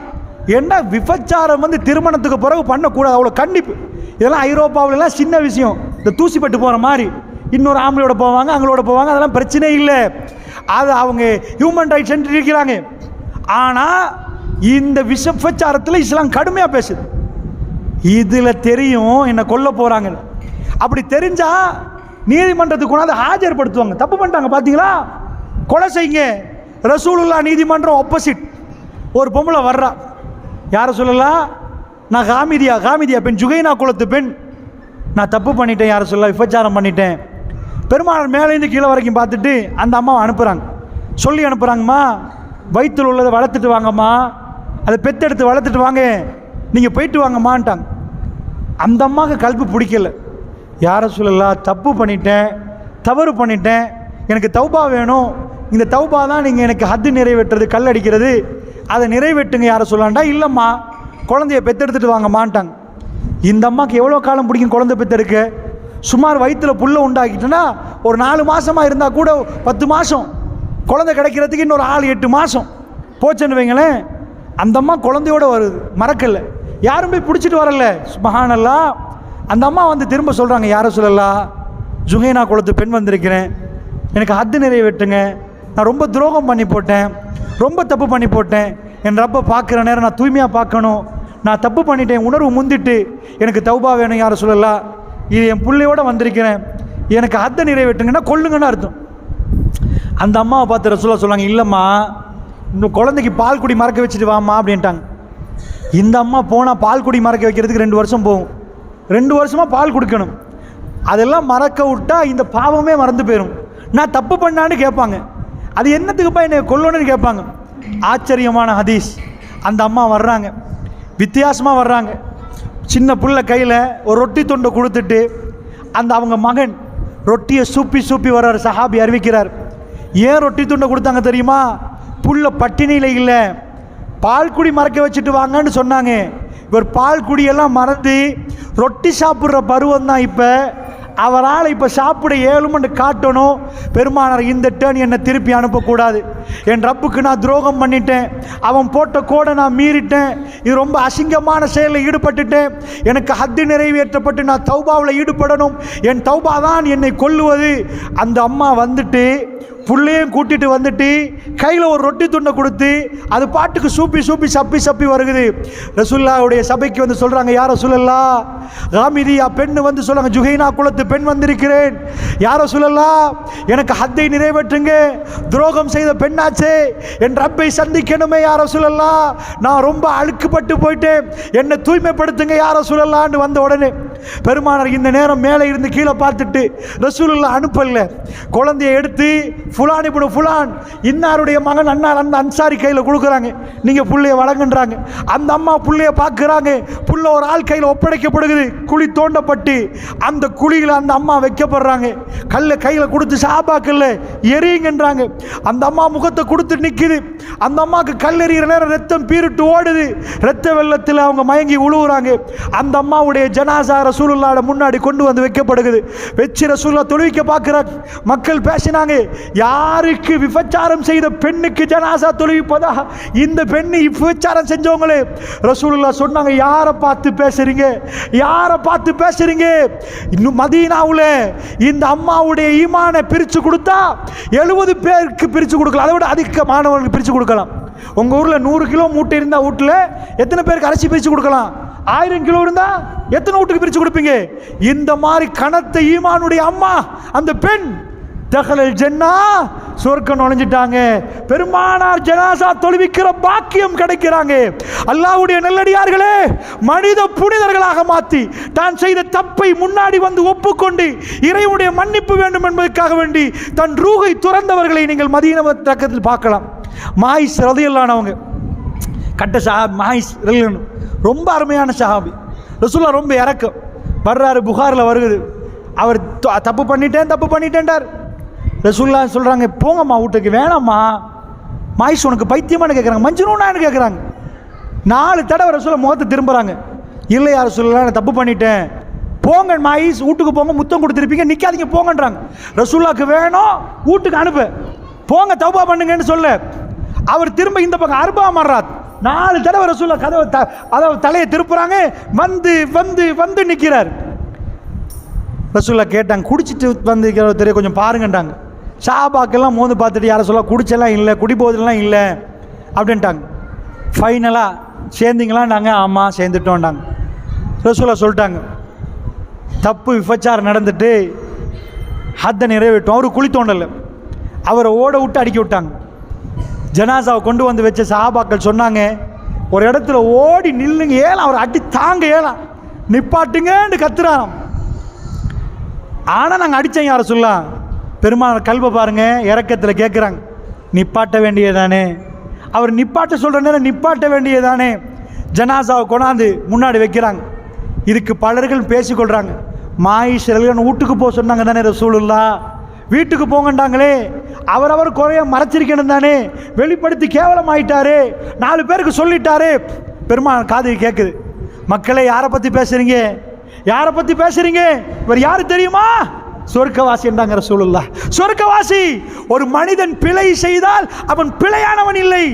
என்ன விபச்சாரம் வந்து திருமணத்துக்கு பிறகு பண்ணக்கூடாது, அவ்வளோ கண்டிப்பு. இதெல்லாம் ஐரோப்பாவிலலாம் சின்ன விஷயம், இந்த தூசிப்பட்டு போகிற மாதிரி. இன்னொரு ஆம்பளையோட போவாங்க, அவங்களோட போவாங்க, அதெல்லாம் பிரச்சனை இல்லை. அது அவங்க ஹியூமன் ரைட்ஸ் சென்டர் இருக்கிறாங்க. ஆனால் இந்த விபச்சாரத்தில் இஸ்லாம் கடுமையாக பேசுது. இதில் தெரியும் என்ன கொல்ல போகிறாங்க. அப்படி தெரிஞ்சால் நீதிமன்றத்துக்கு கொண்டாந்து ஆஜர்படுத்துவாங்க. தப்பு பண்ணிட்டாங்க பார்த்தீங்களா, கொலை செய்யுங்க. ரசூலுல்லாஹ் நீதிமன்றம் ஆப்போசிட். ஒரு பொம்பளை வர்றா. யாரை சொல்லலாம்? நான் காமிதியா பெண், ஜுகைனா குலத்து பெண். நான் தப்பு பண்ணிட்டேன், யாரை சொல்ல விபச்சாரம் பண்ணிட்டேன். பெருமானார் மேலேருந்து கீழே வரைக்கும் பார்த்துட்டு அந்த அம்மாவை அனுப்புகிறாங்க. சொல்லி அனுப்புகிறாங்கம்மா, வயிற்றில் உள்ளதை வளர்த்துட்டு வாங்கம்மா, அதை பெத்தெடுத்து வளர்த்துட்டு வாங்க, நீங்கள் போயிட்டு வாங்கம்மான்ட்டாங்க. அந்த அம்மாவுக்கு கல்பு பிடிக்கல. யார சொல்லலாம், தப்பு பண்ணிட்டேன், தவறு பண்ணிட்டேன், எனக்கு தௌபா வேணும், இந்த தௌபா தான் நீங்கள் எனக்கு ஹத்து நிறைவேற்றுறது, கல் அடிக்கிறது, அதை நிறைவேற்றுங்க யார சொல்லாண்டா. இல்லைம்மா, குழந்தைய பெத்தெடுத்துட்டு வாங்கம்மான்ட்டாங்க. இந்த அம்மாவுக்கு எவ்வளோ காலம் பிடிக்கும் குழந்தை பெத்தெடுக்க? சுமார் வயிற்றில் புல்லை உண்டாக்கிட்டேன்னா ஒரு 4 மாதமாக இருந்தால் கூட 10 மாதம், குழந்தை கிடைக்கிறதுக்கு இன்னொரு 8 மாதம் போச்சுன்னு வைங்களேன். அந்த அம்மா குழந்தையோடு வருது, மறக்கலை, யாரும் போய் பிடிச்சிட்டு வரல. சுப்ஹானல்லாஹ். அந்த அம்மா வந்து திரும்ப சொல்கிறாங்க, யார சொல்லலாம், ஜுஹைனா குலத்து பெண் வந்திருக்கிறேன், எனக்கு ஹத்து நிறைவேற்றுங்க, நான் ரொம்ப துரோகம் பண்ணி போட்டேன், ரொம்ப தப்பு பண்ணி போட்டேன், என் ரப்பை பார்க்குற நேரம் நான் தூய்மையாக பார்க்கணும், நான் தப்பு பண்ணிட்டேன், உணர்வு முந்திட்டு எனக்கு தௌபா வேணும் யார சொல்லலாம், இது என் பிள்ளையோடு வந்திருக்கிறேன், எனக்கு ஹத்தை நிறைவேற்றுங்கன்னா கொல்லுங்கன்னு அர்த்தம். அந்த அம்மாவை பார்த்து ரசூலுல்லாஹ் சொன்னாங்க, இல்லைம்மா, இன்னும் குழந்தைக்கு பால் குடி மறக்க வச்சுட்டு வாம்மா அப்படின்ட்டாங்க. இந்த அம்மா போனால் பால் குடி மறக்க வைக்கிறதுக்கு 2 வருஷம் போகும். 2 வருஷமாக பால் கொடுக்கணும். அதெல்லாம் மறக்க விட்டா இந்த பாவமே மறந்து போயிடும். நான் தப்பு பண்ணான்னு கேட்பாங்க, அது என்னத்துக்குப்பா என்னை கொல்லணும்னு கேட்பாங்க. ஆச்சரியமான ஹதீஸ். அந்த அம்மா வர்றாங்க, வித்தியாசமாக வர்றாங்க. சின்ன புள்ள கையில் ஒரு ரொட்டி துண்டை கொடுத்துட்டு அந்த அவங்க மகன் ரொட்டியை சூப்பி வர்றார். சஹாபி அறிவிக்கிறார், ஏன் ரொட்டி துண்டை கொடுத்தாங்க தெரியுமா? புள்ள பட்டினியில் இல்லை, பால் குடி மறக்க வச்சுட்டு வாங்கன்னு சொன்னாங்க. இவர் பால் குடியெல்லாம் மறந்து ரொட்டி சாப்பிட்ற பருவம் தான். இப்போ அவரால் இப்போ சாப்பிட ஏழுமன்னு காட்டணும். பெருமானார், இந்த டேர்ன் என்னை திருப்பி அனுப்பக்கூடாது, என் ரப்புக்கு நான் துரோகம் பண்ணிட்டேன், அவன் போட்ட கோடை நான் மீறிட்டேன், இது ரொம்ப அசிங்கமான செயலில் ஈடுபட்டுட்டேன், எனக்கு ஹத்து நிறைவேற்றப்பட்டு நான் தௌபாவில் ஈடுபடணும், என் தௌபா தான் என்னை கொல்லுவது. அந்த அம்மா வந்துட்டு புள்ளையும் கூட்டிட்டு வந்துட்டு கையில் ஒரு ரொட்டி துண்டை கொடுத்து அது பாட்டுக்கு சப்பி வருகுது. ரசூலுல்லாஹ்வுடைய சபைக்கு வந்து சொல்கிறாங்க, யார் ரசூலல்லாஹ், காமிதியா பெண்ணு வந்து சொல்கிறாங்க, ஜுஹைனா குலத்து பெண் வந்திருக்கிறேன், யார் ரசூலல்லாஹ், எனக்கு ஹத்தை நிறைவேற்றுங்க, துரோகம் செய்த பெண்ணாச்சே, என் ரப்பை சந்திக்கணுமே யார் ரசூலல்லாஹ், நான் ரொம்ப அழுக்குப்பட்டு போயிட்டேன், என்னை தூய்மைப்படுத்துங்க யார் ரசூலல்லாஹ்னு வந்த உடனே பெருமானார் இந்த நேரம் மேலே இருந்து கீழே பார்த்துட்டு ரசூலுல்லாஹ் அனுப்பல, குழந்தையை எடுத்து ஃபுலான் இப்னு ஃபுலான் இன்னாருடைய மகன் அண்ணார் அந்த அன்சாரி கையில் கொடுக்குறாங்க, நீங்கள் புள்ளைய வழங்குன்றாங்க. அந்த அம்மா புள்ளைய பார்க்குறாங்க, புள்ள ஒரு ஆள் கையில் ஒப்படைக்கப்படுகிறது. குழி தோண்டப்பட்டு அந்த குழியில் அந்த அம்மா வைக்கப்படுறாங்க. கல்லை கையில் கொடுத்து சாபாக்கல்ல எரியுங்கன்றாங்க. அந்த அம்மா முகத்தை கொடுத்து நிற்குது. அந்த அம்மாவுக்கு கல் எறிகிற நேரம் ரத்தம் பீரிட்டு ஓடுது. ரத்த வெள்ளத்தில் அவங்க மயங்கி உழுவுறாங்க. அந்த அம்மாவுடைய ஜனாசா ரசூலுல்லாஹ் முன்னாடி கொண்டு வந்து வைக்கப்படுகிறது. வச்சு ரசூலுல்லாஹ் தொழுவிக்க பார்க்குறாங்க. மக்கள் பேசினாங்க, யாருக்கு விபச்சாரம் செய்த பெண்ணுக்கு ஜனாசா தொழுவிப்பதா? இந்த பெண்ணு விபச்சாரம் செஞ்சவங்களே. ரசூலுல்லாஹ் சொன்னாங்க, யாரை பார்த்து பேசுறீங்க, யாரை பார்த்து பேசுறீங்க? இன்னும் மதீனாவுல இந்த அம்மாவுடைய ஈமானை பிரித்து கொடுத்தா 70 பேருக்கு பிரித்து கொடுக்கலாம், அதை விட அதிகமானவர்களுக்கு பிரித்து கொடுக்கலாம். உங்கள் ஊரில் 100 கிலோ மூட்டை இருந்தால் வீட்டில் எத்தனை பேருக்கு அரிசி பிரித்து கொடுக்கலாம்? 1000 கிலோ இருந்தால் எத்தனை வீட்டுக்கு பிரித்து கொடுப்பீங்க? இந்த மாதிரி கனத்த ஈமானுடைய அம்மா அந்த பெண் தகலல் ஜன்னா, சொர்க்கம் நுழைஞ்சிட்டாங்க. பெருமானார் ஜனாசா தொழுவிக்கிற பாக்கியம் கிடைக்கிறாங்க. அல்லாஹ்வுடைய நல்லடியார்களே, மனித புனிதர்களாக மாற்றி தான் செய்த தப்பை முன்னாடி வந்து ஒப்புக்கொண்டு இறைவனுடைய மன்னிப்பு வேண்டும் என்பதற்காக வேண்டி தன் ரூஹை துறந்தவர்களை நீங்கள் மதீனா தக்கத்தில் பார்க்கலாம். மாயிஸ் ரலியல்லாஹு அன்ஹு கட்ட சஹாபி. மாயிஸ் ரலியல்லாஹு ரொம்ப அருமையான சஹாபி. ரசூலுல்லாஹ் ரொம்ப இறக்கம் வர்றாரு, புகாரில் வருகுது. அவர் தப்பு பண்ணிட்டேன்டார். ரசூலுல்லாஹ் சொல்கிறாங்க, போங்கம்மா வீட்டுக்கு. வேணாம்மா, மாயிஸ் உனக்கு பைத்தியமானு கேட்குறாங்க, மஞ்சுனூனான்னு கேட்குறாங்க. 4 தடவை ரசூலுல்லாஹ் முகத்தை திரும்புகிறாங்க. இல்லை யார் ரசூலுல்லாஹ், நான் தப்பு பண்ணிட்டேன், போங்க மாயிஸ், வீட்டுக்கு போங்க, முத்தம் கொடுத்துருப்பீங்க, நிற்காதீங்க போங்கன்றாங்க. ரசூலுல்லாஹ்க்கு வேணும், வீட்டுக்கு அனுப்பு, போங்க தௌபா பண்ணுங்கன்னு சொல்ல. அவர் திரும்ப இந்த பக்கம் அர்பா மர்ராத் 4 தடவை ரசூலுல்லாஹ் கதவை அதாவது தலையை திருப்புறாங்க. வந்து வந்து வந்து நிற்கிறார். ரசூலுல்லாஹ் கேட்டாங்க, குடிச்சிட்டு வந்து தெரிய கொஞ்சம் பாருங்கன்றாங்க. ஷாபாக்கெல்லாம் மோந்து பார்த்துட்டு யாரை சொல்ல, குடிச்செல்லாம் இல்லை, குடிபோதெல்லாம் இல்லை அப்படின்ட்டாங்க. ஃபைனலாக சேர்ந்தீங்களாம் நாங்கள், ஆமாம் சேர்ந்துட்டோன்ட்டாங்க. ரசூலுல்லாஹ் சொல்லிட்டாங்க, தப்பு விபச்சாரம் நடந்துட்டு ஹத்தை நிறைவேற்றும். அவரு குழி தோண்டலை, அவரை ஓட விட்டு அடிக்க விட்டாங்க. ஜனாசாவை கொண்டு வந்து வச்ச சஹாபாக்கள் சொன்னாங்க, ஒரு இடத்துல ஓடி நில்லுங்க, ஏலாம் அவர் அடி தாங்க, ஏலாம் நிப்பாட்டுங்கன்னு கத்துறாராம். ஆனால் நாங்கள் அடித்தோம் யாரை சொல்லலாம், பெருமாள் கல்வை பாருங்க, இறக்கத்தில் கேட்குறாங்க, நிப்பாட்ட வேண்டியதானே? அவர் நிப்பாட்ட சொல்கிற நேரம் நிப்பாட்ட வேண்டியதானே? ஜனாசாவை கொண்டாந்து முன்னாடி வைக்கிறாங்க. இதுக்கு பலர்கள் பேசிக்கொள்கிறாங்க, மாயிஷர்கள் வீட்டுக்கு போக சொன்னாங்க தானே ரசூலுல்லாஹ், வீட்டுக்கு போங்கண்டாங்களே, அவரவர் குறைய மறைச்சிருக்கணும் தானே, வெளிப்படுத்தி கேவலமாயிட்டாரு, 4 பேருக்கு சொல்லிட்டாரு. பெருமாள் காது கேட்குது, மக்களே யாரை பற்றி பேசுகிறீங்க, யாரை பற்றி பேசுகிறீங்க? இவர் யாரு தெரியுமா? சொர்க்கவாசி என்றாங்க ரசூலுல்லாஹ். சொர்க்கவாசி. ஒரு மனிதன் பிழை செய்தால் அவன் பிழையானவன் இல்லை,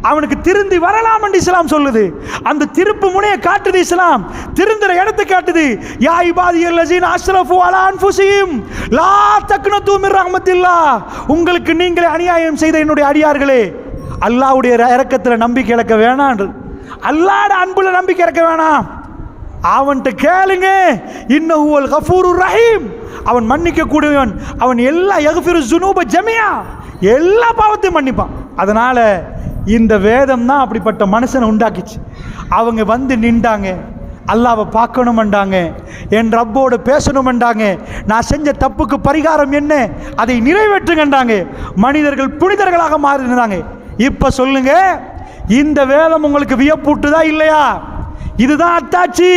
அவனுக்கு திருந்தி வரலாம் என்று இஸ்லாம் சொல்லுது. அந்த திருப்பு முனையை காட்டுது இஸ்லாம், திருந்துற இடத்தை காட்டுது. யா இபாதியல்லஸீன அஸ்ரஃபு அலா அன்ஃபுஸிஹிம் லா தக்னது மின் ரஹ்மத்தில்லாஹ், உங்களுக்கு நீங்களே அநியாயம் செய்த என்னுடைய அடியார்களே, அல்லாஹ்வுடைய இரக்கத்தில் நம்பிக்கை இழக்க வேணாம், அல்லாஹ்வுடைய அன்புல நம்பிக்கை இழக்க வேணாம். அவன்கிட்ட கேளுங்க, இன்னஹுவல் கஃபூருர் ரஹீம், அவன் மன்னிக்க கூடியவன், அவன் எல்லா யக்ஃபிரு ஸுனூப ஜமியா, எல்லா பாவத்தையும் மன்னிப்பான். அதனால இந்த வேதம் தான் அப்படிப்பட்ட மனுஷனை உண்டாக்கிச்சு. அவங்க வந்து நின்றாங்க, அல்லாவை பார்க்கணுமெண்டாங்க, என் ரப்போடு பேசணுமெண்டாங்க, நான் செஞ்ச தப்புக்கு பரிகாரம் என்ன, அதை நிறைவேற்றுங்கண்டாங்க. மனிதர்கள் புனிதர்களாக மாறினாங்க. இப்போ சொல்லுங்க, இந்த வேதம் உங்களுக்கு வியப்பூட்டுதா இல்லையா? இதுதான் அத்தாட்சி.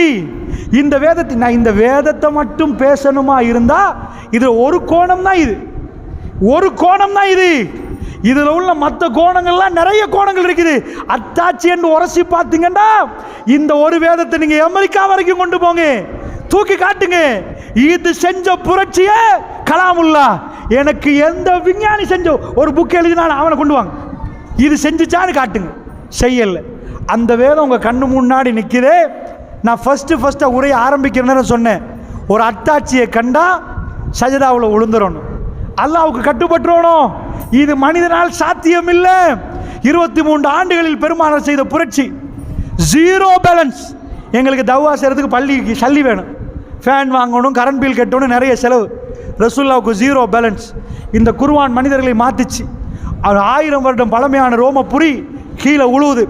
இந்த வேதத்தை நான் இந்த வேதத்தை மட்டும் பேசணுமா இருந்தா இது ஒரு கோணம் தான், இது ஒரு கோணம் தான். இதில் உள்ள மற்ற கோணங்கள்லாம் நிறைய கோணங்கள் இருக்குது. அத்தாட்சி என்று உரசி பார்த்தீங்கன்னா இந்த ஒரு வேதத்தை நீங்க அமெரிக்கா வரைக்கும் கொண்டு போங்க, தூக்கி காட்டுங்க. இது செஞ்ச புரட்சியே கலாமுல்லா. எனக்கு எந்த விஞ்ஞானி செஞ்ச ஒரு புக் எழுதினாலும் அவனை கொண்டு வாங்க, இது செஞ்சுச்சான்னு காட்டுங்க. செய்யல. அந்த வேதம் உங்கள் கண்ணு முன்னாடி நிற்குது. நான் ஃபஸ்ட்டு உரையை ஆரம்பிக்கிற நேரம் சொன்னேன், ஒரு அத்தாட்சியை கண்டா சஜதாவில் விழுந்துடணும், அல்லாவுக்கு கட்டுப்பட்டுறணும். இது மனிதனால் சாத்தியம் இல்லை. 23 ஆண்டுகளில் பெருமானார் செய்த புரட்சி. 0 பேலன்ஸ். எங்களுக்கு தவ்வா செய்கிறதுக்கு பள்ளிக்கு சல்லி வேணும், ஃபேன் வாங்கணும், கரண்ட் பில் கட்டணும், நிறைய செலவு. ரசூலுல்லாவுக்கு 0 பேலன்ஸ். இந்த குர்ஆன் மனிதர்களை மாற்றிச்சு. 1000 வருடம் பழமையான ரோமபுரி கீழே உழுவுது,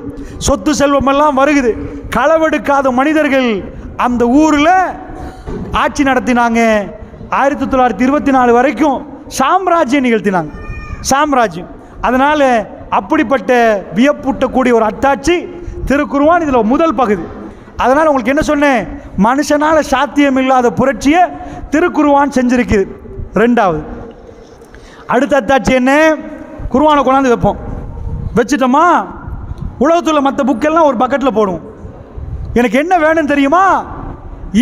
சொத்து செல்வம் எல்லாம் வருகுது. களவெடுக்காத மனிதர்கள் அந்த ஊரில் ஆட்சி நடத்தினாங்க. 1924 வரைக்கும் சாம்ராஜ்யம் நிகழ்த்தினாங்க, சாம்ராஜ்யம். அதனால் அப்படிப்பட்ட வியப்பூட்டக்கூடிய ஒரு அத்தாட்சி திருக்குர்ஆன் இதில் முதல் பகுதி. அதனால் உங்களுக்கு என்ன சொன்னேன், மனுஷனால் சாத்தியம் இல்லாத புரட்சியை திருக்குர்ஆன் செஞ்சிருக்குது. 2வது அடுத்த அத்தாட்சி என்ன, குர்ஆனை கொண்டாந்து வைப்போம், வச்சுட்டோமா உலகத்தில் மற்ற புக்கெல்லாம் ஒரு பக்கெட்டில் போடுவோம். எனக்கு என்ன வேணும்னு தெரியுமா,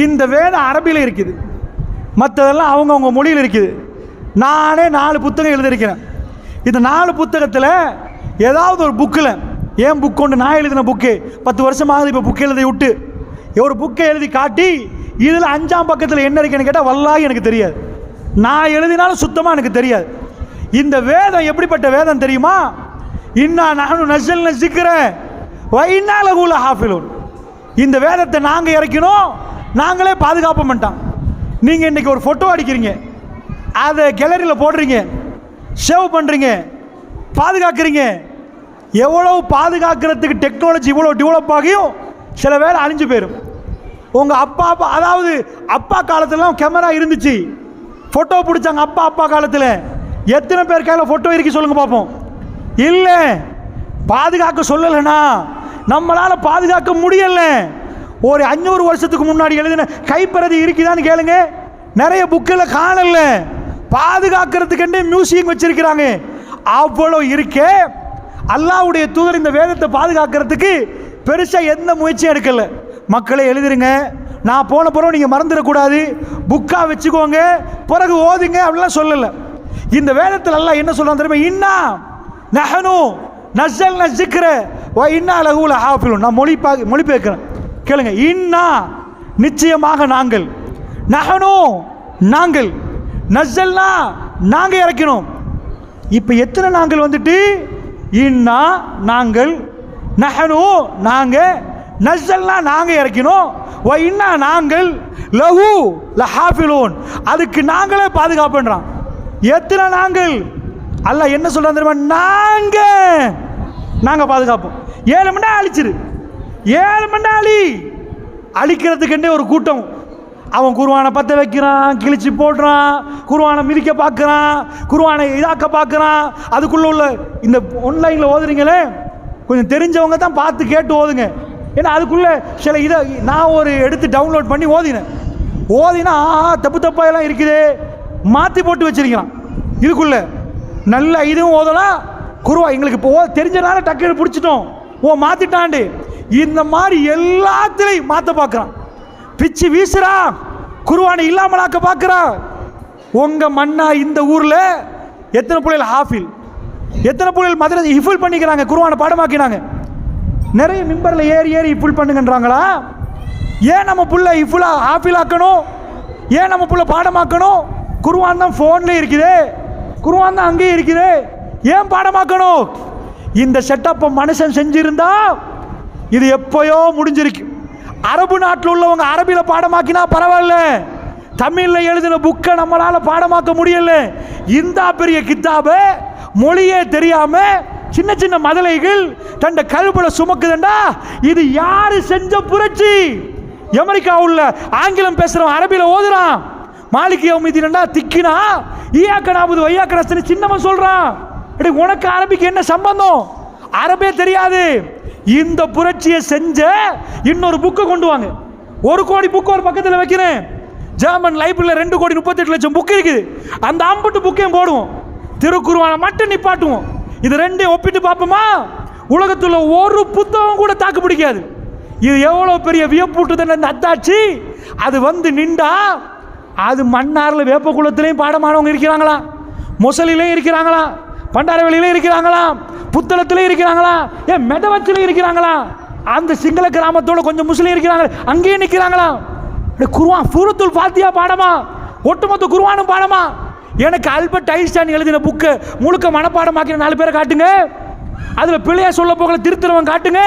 இந்த வேதம் அரபியில் இருக்குது, மற்றதெல்லாம் அவங்கவுங்க மொழியில் இருக்குது. நானே 4 புத்தகம் எழுதியிருக்கிறேன். இந்த 4 புத்தகத்தில் ஏதாவது ஒரு புக்கில், ஏன் புக் கொண்டு நான் எழுதின புக்கு 10 வருஷமாகுது, இப்போ புக்கு எழுதி விட்டு ஒரு புக்கை எழுதி காட்டி இதில் 5ஆம் பக்கத்தில் என்ன இருக்குன்னு கேட்டால் வல்லாஹி எனக்கு தெரியாது, நான் எழுதினாலும் சுத்தமாக எனக்கு தெரியாது. இந்த வேதம் எப்படிப்பட்ட வேதம் தெரியுமா, இன்னா நஹ்னு நஸல்ன ஸிக்ர வ இன்னா லஹு லஹாஃபிலூன். இந்த வேதத்தை நாங்கள் இறக்கணும், நாங்களே பாதுகாப்பு பண்ணிட்டோம். நீங்கள் இன்றைக்கி ஒரு ஃபோட்டோ அடிக்கிறீங்க, அதை கேலரியில் போடுறீங்க, சேவ் பண்ணுறீங்க, பாதுகாக்கிறீங்க. எவ்வளோ பாதுகாக்கிறதுக்கு டெக்னாலஜி இவ்வளோ டெவலப் ஆகியும் சில வேலை அழிஞ்சு போயிடும். உங்கள் அதாவது அப்பா காலத்துலலாம் கேமரா இருந்துச்சு, ஃபோட்டோ பிடிச்சாங்க. அப்பா காலத்தில் எத்தனை பேர் கையில் ஃபோட்டோ இருக்கு சொல்லுங்கள் பார்ப்போம். இல்லை, பாதுகாக்க சொல்லலைன்னா நம்மளால் பாதுகாக்க முடியலை. ஒரு 500 வருஷத்துக்கு முன்னாடி எழுதின கைப்பிரதி இருக்குதான்னு கேளுங்க, நிறைய புக்கில் காணல. பாதுகாக்கிறதுக்கெண்டே மியூசியம் வச்சிருக்கிறாங்க. அவ்வளோ இருக்கே, அல்லாஹ்வுடைய தூதர் இந்த வேதத்தை பாதுகாக்கிறதுக்கு பெருசாக எந்த முயற்சியும் எடுக்கலை. மக்களை எழுதிருங்க, நான் போன பிறகு நீங்கள் மறந்துடக்கூடாது, புக்காக வச்சுக்கோங்க, பிறகு ஓதுங்க அப்படிலாம் சொல்லலை. இந்த வேதத்தில் அல்லாஹ் என்ன சொல்கிறான் தெரியுமா, இன்னா நஹ்னு நஸல்ன ஸிக்ர வ இன்னா லஹு லஹாஃபிலூன். நான் மொழிபெயர்க்கிறேன் கேளுங்க. இன்னா நிச்சயமாக நாங்கள், நஹ்னு நாங்கள், நஸல்னா நாங்கள் இறக்கினோம். இப்போ எத்தனை நாங்கள் வந்துட்டு, இன்னா நாங்கள், நஹ்னு நாங்கள், நஸல்னா நாங்கள் இறக்கினோம், வ இன்னா நாங்கள், லஹு லஹாஃபிலூன் அதுக்கு நாங்களே பாதுகாப்புன்றான். எத்தனை நாங்கள், அல்லாஹ் என்ன சொல்றான் தெரியுமா, நாங்கள் பாதுகாப்போம். 7 மணி நேரம் அழிச்சிரு, 7 மணி நேரம் அழிக்கிறதுக்கெண்டே ஒரு கூட்டம், அவன் குர்ஆனை பற்ற வைக்கிறான், கிழிச்சு போடுறான், குர்ஆனை மிதிக்க பார்க்குறான், குர்ஆனை இதாக்க பார்க்குறான். அதுக்குள்ளே உள்ள இந்த ஆன்லைனில் ஓதுறீங்களே, கொஞ்சம் தெரிஞ்சவங்க தான் பார்த்து கேட்டு ஓதுங்க. ஏன்னா அதுக்குள்ளே சில இதை நான் ஒரு எடுத்து டவுன்லோட் பண்ணி ஓதினா தப்பு தப்பாக இருக்குது, மாற்றி போட்டு வச்சிருக்கிறான். இதுக்குள்ளே நல்ல இதுவும் ஓதலாம். எங்களுக்கு இப்போ தெரிஞ்சனால டக்குன்னு பிடிச்சிட்டோம், மாற்றிட்டாண்டு. இந்த மாதிரி எல்லாத்திலையும் மாற்ற பார்க்குறான், பிச்சு வீசுறான், குர்ஆனை இல்லாமலாக்க பார்க்குறான். உங்கள் மண்ணா இந்த ஊரில் எத்தனை பிள்ளைகள் ஹாஃபில், எத்தனை பிள்ளைகள் மதுரை ஹிஃபுல் பண்ணிக்கிறாங்க, குர்ஆனை பாடமாக்கினாங்க. நிறைய மிம்பரில் ஏறி ஹிஃபுல் பண்ணுங்கன்றாங்களா? ஏன் நம்ம பிள்ளை ஹிஃபுல்லாக ஹாஃபில் ஆக்கணும்? ஏன் நம்ம பிள்ளை பாடமாக்கணும்? குர்ஆன் தான் ஃபோன்லேயே இருக்குது, குர்ஆன் தான் அங்கேயே இருக்குது, ஏன் பாடமாக்கணும்? இந்த செட்டப்பை மனுஷன் செஞ்சிருந்தா இது எப்போயோ முடிஞ்சிருக்கு. அரபு நாட்டில் உள்ளவங்க அரபியில் பாடமாக்கினா பரவாயில்ல, தமிழில் எழுதின புக்கை நம்மளால் பாடமாக்க முடியல. இந்த பெரிய கித்தாபை மொழியே தெரியாமல் சின்ன சின்ன மதலைகள் தண்ட கல்புல சுமக்குதுண்டா, இது யாரு செஞ்ச புரட்சி? அமெரிக்கா உள்ள ஆங்கிலம் பேசுகிறவன் அரபியில் ஓதுறான், மாலிக் யௌமிதீன்டா திக்கினா ஈயாக்கனாபுது வையாக்கனஸ்தனி சின்னவன் சொல்கிறான். உனக்கு அரபிக்கு என்ன சம்பந்தம்? அரபே தெரியாது. இந்த புரட்சியை செஞ்ச இன்னொரு புக்கை கொண்டு வாங்க. 1 கோடி புக்கு ஒரு பக்கத்தில் வைக்கிறேன். ஜெர்மன் லைப்ரரியில் 2,38,00,000 புக்கு இருக்குது. அந்த 50 புக்கையும் போடுவோம், திருக்குர்ஆனை மட்டும் நிப்பாட்டுவோம். இது ரெண்டையும் ஒப்பிட்டு பார்ப்போமா? உலகத்தில் ஒரு புத்தகம் கூட தாக்கு பிடிக்காது. இது எவ்வளோ பெரிய வியப்பூட்டுது அந்த அத்தாட்சி. அது வந்து நின்றா அது மன்னாரில் வேப்பக்குளத்திலையும் பாடமானவங்க இருக்கிறாங்களா, மொசலிலையும் இருக்கிறாங்களா, பண்டாரவெளியிலையும் இருக்கிறாங்களா, புத்தளத்திலையும் இருக்கிறாங்களா, ஏன் மெதவச்சிலையும் இருக்கிறாங்களா, அந்த சிங்கள கிராமத்தோட கொஞ்சம் முஸ்லீம் இருக்கிறாங்க அங்கேயும் நிற்கிறாங்களா? குர்ஆன் சூரத்துல் ஃபாத்திஹா பாடமா, ஒட்டுமொத்த குர்ஆனும் பாடமா? எனக்கு ஆல்பர்ட் ஐன்ஸ்டைன் எழுதின புக்கு முழுக்க மனப்பாடமாக்கின 4 பேரை காட்டுங்க. அதில் பிள்ளையா சொல்ல போகல திருத்துறவன் காட்டுங்க.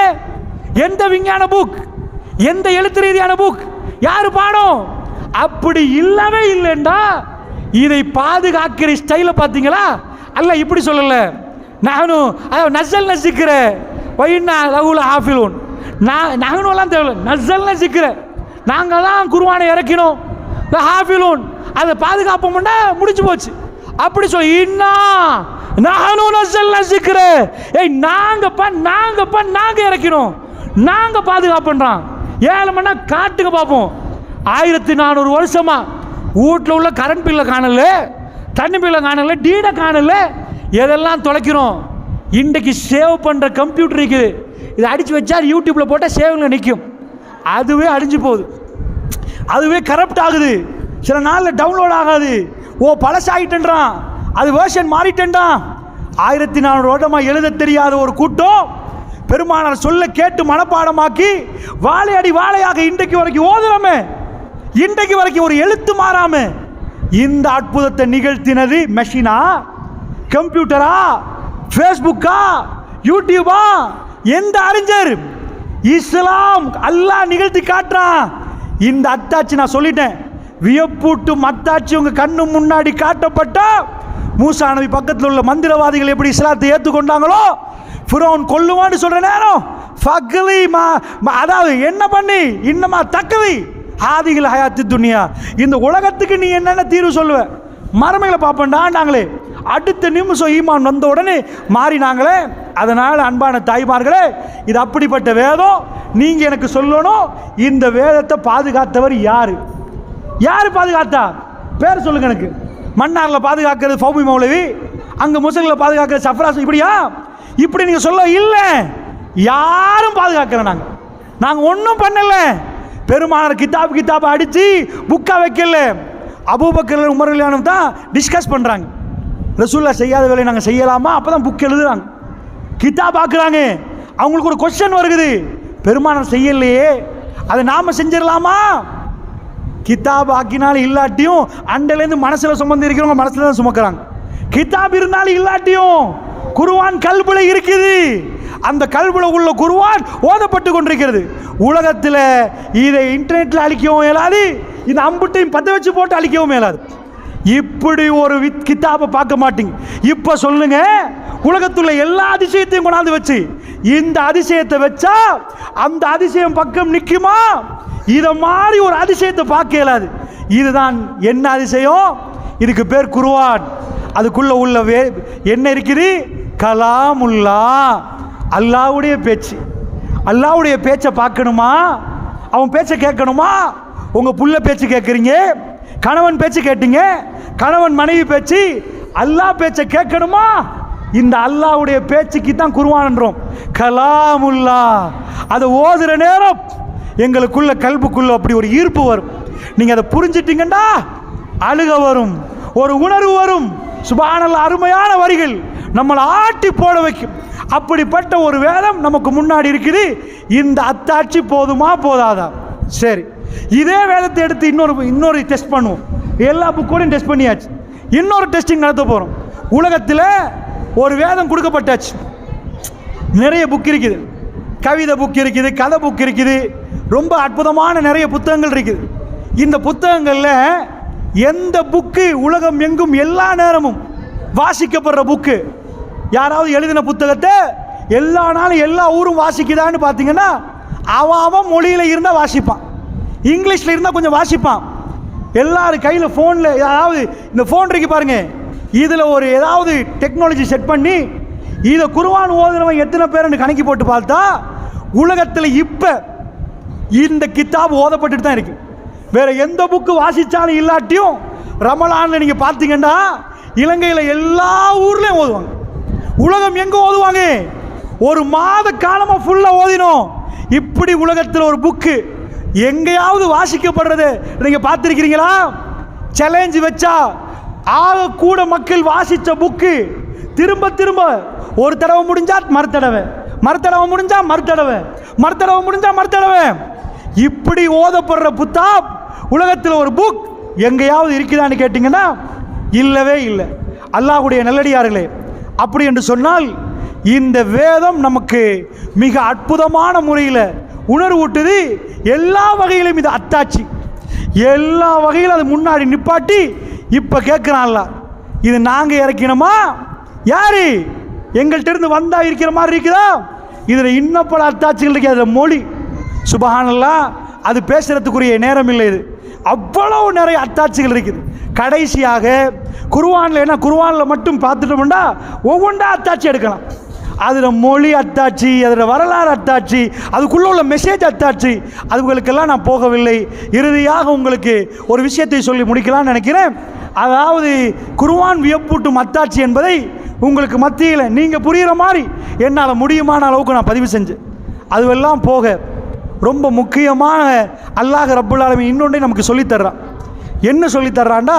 எந்த விஞ்ஞான புக், எந்த எழுத்து ரீதியான புக், யாரு பாடம்? அப்படி இல்லவே இல்லைண்டா இதை பாதுகாக்கிற ஸ்டைலை பார்த்தீங்களா? அல்ல இப்படி சொல்லலை, நானும் நசல் நசிக்கிற வைனா லகுல ஹாஃபிலூன், நானும் தேவை நசல் நசிக்கிற, நாங்கள் தான் குர்ஆனை இறக்கினோம், ஹாஃபிலூன் அதை பாதுகாப்போம்னா முடிச்சு போச்சு. அப்படி சொல்லி இன்னா நானும் நசல் நசிக்கிற, நாங்க இறக்கினோம், நாங்க பாதுகாப்புன்றான். 7 மணி நேரம் காட்டுக்கு பார்ப்போம். 1400 வருஷமா வீட்டில் உள்ள கரண்ட் பில்லை காணல, தண்ணி பில்லை காணல, டீடை காணல, எதெல்லாம் தொலைக்கிறோம். இன்றைக்கு சேவ் பண்ணுற கம்ப்யூட்டர் இருக்குது, இதை அடித்து வச்சா யூடியூப்பில் போட்டால் சேவ்ல நிற்கும். அதுவே அடிஞ்சு போகுது, அதுவே கரப்ட் ஆகுது, சில நாளில் டவுன்லோட் ஆகாது. பழசாகிட்டேன்றான், அது வேர்ஷன் மாறிட்டேன்டான். 1400 வருடமாக எழுத தெரியாத ஒரு கூட்டம் பெருமானார் சொல்ல கேட்டு மனப்பாடமாக்கி வாழையடி வாழையாக இன்றைக்கு வரைக்கும் ஓதுறமே, இன்றைக்கு வரைக்கும் ஒரு எழுத்து மாறாம இந்த அற்புதத்தை நிகழ்த்தினது மெஷினா, கம்ப்யூட்டரா, ஃபேஸ்புக்கா, யூடியூபா? எந்த அறிஞர்? இஸ்லாம் அல்லாஹ் நிகழ்த்தி காட்டுறான். இந்த அத்தாட்சி நான் சொல்லிட்டேன், வியப்பூட்டும் அத்தாட்சி உங்க கண்ணு முன்னாடி காட்டப்பட்டா மூசா நபி பக்கத்தில் உள்ள மந்திரவாதிகள் எப்படி இஸ்லாத்தை ஏற்றுக்கொண்டாங்களோ, ஃபிரௌன் கொல்லுவான்னு சொல்ற நேரம் ஃபக்லி அதாவது என்ன பண்ணி இன்னமா தக்கவி ஆதிகள் ஹயாத்தி துனியா, இந்த உலகத்துக்கு நீ என்னென்ன தீர்வு சொல்லுவ? மரமைகளை பார்ப்பேன்டாண்டாங்களே, அடுத்த நிமிஷம் ஈமான் வந்த உடனே மாறினாங்களே. அதனால் அன்பான தாய்மார்களே, இது அப்படிப்பட்ட வேதம். நீங்கள் எனக்கு சொல்லணும், இந்த வேதத்தை பாதுகாத்தவர் யார்? யார் பாதுகாத்தா? பேர் சொல்லுங்க எனக்கு. மன்னாரில் பாதுகாக்கிறது ஃபௌமி மௌலவி, அங்கே முஸ்லிம்களை பாதுகாக்கிறது சஃப்ராஸ், இப்படியா? இப்படி நீங்கள் சொல்ல இல்லை, யாரும் பாதுகாக்கல. நாங்கள் ஒன்றும் பண்ணலை. பெருமானார் கிதாப் அடித்து புக்கா வைக்கல. அபூபக்கர் உமர் கல்யாணம் தான் டிஸ்கஸ் பண்ணுறாங்க, ரசூல்லா செய்யாத வேலையை நாங்கள் செய்யலாமா? அப்போ தான் புக் எழுதுறாங்க, கிதாப் ஆக்குறாங்க. அவங்களுக்கு ஒரு கொஸ்டின் வருகுது, பெருமானார் செய்யலையே, அதை நாம் செஞ்சிடலாமா? கிதாப் ஆக்கினாலும் இல்லாட்டியும் அண்டையிலேருந்து மனசில் சுமந்து இருக்கிறவங்க மனசில் தான் சுமக்கிறாங்க. கிதாப் இருந்தாலும் இல்லாட்டியும் குர்ஆன் கல்புல இருக்குது. அந்த கல்புல உள்ள குர்ஆன் ஓதப்பட்டு கொண்டிருக்கிறது. உலகத்தில் இதை இன்டர்நெட்டில் அழிக்கவும் இயலாது, இந்த அம்புட்டையும் பற்ற வச்சு போட்டு அழிக்கவும் இயலாது. இப்படி ஒரு கிதாபை பார்க்க மாட்டீங்க. இப்போ சொல்லுங்க, உலகத்துள்ள எல்லா அதிசயத்தையும் கொண்டாந்து வச்சு இந்த அதிசயத்தை வச்சா அந்த அதிசயம் பக்கம் நிற்குமா? இதை மாதிரி ஒரு அதிசயத்தை பார்க்க இயலாது. இதுதான் என்ன அதிசயம்? இதுக்கு பேர் குர்ஆன். அதுக்குள்ள உள்ள என்ன இருக்குது? கலாமுல்லா, அல்லாஹ்வுடைய பேச்சு. அல்லாஹ்வுடைய பேச்சை பார்க்கணுமா? அவன் பேச்சை கேட்கணுமா? உங்க புள்ள பேச்சு கேட்குறீங்க, கணவன் பேச்சு கேட்டீங்க, கணவன் மனைவி பேச்சு, அல்லாஹ் பேச்சை கேட்கணுமா? இந்த அல்லாஹ்வுடைய பேச்சுக்கு தான் குர்ஆன்ன்றோம். கலாமுல்லா. அதை ஓதுற நேரம் எங்களுக்குள்ள கல்புக்குள்ள அப்படி ஒரு ஈர்ப்பு வரும். நீங்க அதை புரிஞ்சிட்டீங்கன்னா அழுக வரும், ஒரு உணர்வு வரும். சுப்ஹானல்லாஹ், அருமையான வரிகள் நம்மளை ஆட்டி போட வைக்கும். அப்படிப்பட்ட ஒரு வேதம் நமக்கு முன்னாடி இருக்குது. இந்த அத்தாட்சி போதுமா போதாதா? சரி, இதே வேதத்தை எடுத்து இன்னொரு டெஸ்ட் பண்ணுவோம். எல்லா புக்கோடையும் டெஸ்ட் பண்ணியாச்சு. இன்னொரு டெஸ்டிங் நடத்த போகிறோம். உலகத்தில் ஒரு வேதம் கொடுக்கப்பட்டாச்சு. நிறைய புக் இருக்குது, கவிதை புக் இருக்குது, கதை புக் இருக்குது, ரொம்ப அற்புதமான நிறைய புத்தகங்கள் இருக்குது. இந்த புத்தகங்களில் எந்த புக்கு உலகம் எங்கும் எல்லா நேரமும் வாசிக்கப்படுற புக்கு? யாராவது எழுதின புத்தகத்தை எல்லா நாளும் எல்லா ஊரும் வாசிக்குதான்னு பார்த்தீங்கன்னா அவன் மொழியில் இருந்தால் வாசிப்பான், இங்கிலீஷில் இருந்தால் கொஞ்சம் வாசிப்பான். எல்லாரும் கையில் ஃபோனில் ஏதாவது இந்த ஃபோன் இருக்கு பாருங்க, இதில் ஒரு ஏதாவது டெக்னாலஜி செட் பண்ணி இதை குர்ஆன் ஓதுறவன் எத்தனை பேர்னு கணக்கி போட்டு பார்த்தா உலகத்தில் இப்போ இந்த கித்தாப் ஓதப்பட்டு தான் இருக்கு. வேற எந்த புக்கு வாசிச்சாலும் இல்லாட்டியும் ரமலான்ல நீங்கள் பார்த்தீங்கன்னா இலங்கையில் எல்லா ஊர்லேயும் ஓதுவாங்க. உலகம் எங்கே ஓதுவாங்க? ஒரு மாத காலமாக ஃபுல்லாக ஓதினோம். இப்படி உலகத்தில் ஒரு புக்கு எங்கேயாவது வாசிக்கப்படுறது நீங்கள் பார்த்துருக்கிறீங்களா? சேலஞ்சு வச்சா ஆக கூட மக்கள் வாசித்த புக்கு திரும்ப திரும்ப ஒரு தடவை முடிஞ்சா மறுதடவை, மறுதடவை முடிஞ்சா மறுதடவை, மறுதடவை முடிஞ்சா மறுதடவை, இப்படி ஓதப்படுற புத்தாப் உலகத்தில் ஒரு புக் எங்கேயாவது இருக்குதான்னு கேட்டிங்கன்னா இல்லவே இல்லை. அல்லாஹ்வுடைய நல்லடியார்களே, அப்படி என்று சொன்னால் இந்த வேதம் நமக்கு மிக அற்புதமான முறையில் உணர்வூட்டுது. எல்லா வகையிலும் இது அத்தாட்சி, எல்லா வகையிலும் அது முன்னாடி நிப்பாட்டி இப்போ கேட்குறான்ல, இது நாங்கள் இறக்கினோமா? யாரு எங்கள்கிட்ட இருந்து வந்தா இருக்கிற மாதிரி இருக்குதா? இதில் இன்னும் பல அத்தாட்சிகள் இருக்கு. அதில் மொழி சுப்ஹானல்லாஹ், அது பேசுறதுக்குரிய நேரம் இல்லை. இது அவ்வளவு நிறைய அத்தாட்சிகள் இருக்குது. கடைசியாக குர்ஆனில் என்ன, குர்ஆனில் மட்டும் பார்த்துட்டோம்னா ஒவ்வொன்றா அத்தாட்சி எடுக்கலாம். அதில் மொழி அத்தாட்சி, அதில் வரலாறு அத்தாட்சி, அதுக்குள்ளே உள்ள மெசேஜ் அத்தாட்சி, அதுகளுக்கெல்லாம் நான் போகவில்லை. இறுதியாக உங்களுக்கு ஒரு விஷயத்தை சொல்லி முடிக்கலாம்னு நினைக்கிறேன். அதாவது குர்ஆன் வியப்பூட்டும் அத்தாட்சி என்பதை உங்களுக்கு மத்தியில் நீங்கள் புரிகிற மாதிரி என்னால் முடியுமான அளவுக்கு நான் பதிவு செஞ்சேன். அதுவெல்லாம் போக ரொம்ப முக்கியமான அல்லாஹ் ரப்புல் ஆலமீன் இன்னொன்றை நமக்கு சொல்லித்தர்றான். என்ன சொல்லித்தர்றான்டா,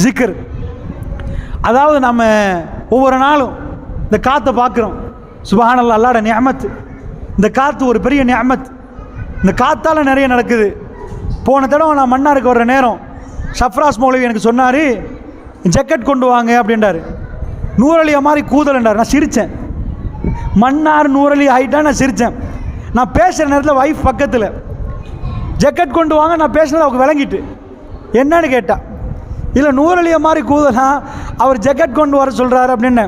ஜிக்ர். அதாவது நம்ம ஒவ்வொரு நாளும் இந்த காற்றை பார்க்குறோம். சுப்ஹானல்லாஹ், அல்லாஹ்வுடைய நிஅமத். இந்த காற்று ஒரு பெரிய நிஅமத். இந்த காற்றால் நிறைய நடக்குது. போன தடவை நான் மன்னாருக்கு வர்ற நேரம் ஷஃப்ராஸ் மௌலவி எனக்கு சொன்னார், ஜக்கெட் கொண்டு வாங்க அப்படின்றாரு. நூறலியா மாதிரி கூதல்ன்றார். நான் சிரித்தேன். மன்னார் நூறலி ஆகிட்டா நான் சிரித்தேன். நான் பேசுகிற நேரத்தில் வைஃப் பக்கத்தில் ஜக்கெட் கொண்டு வாங்க, நான் பேசுனது அவங்க விளங்கிட்டு என்னன்னு கேட்டா, இல்லை நூறலியா மாதிரி கூதலா அவர் ஜக்கெட் கொண்டு வர சொல்கிறாரு அப்படின்னு.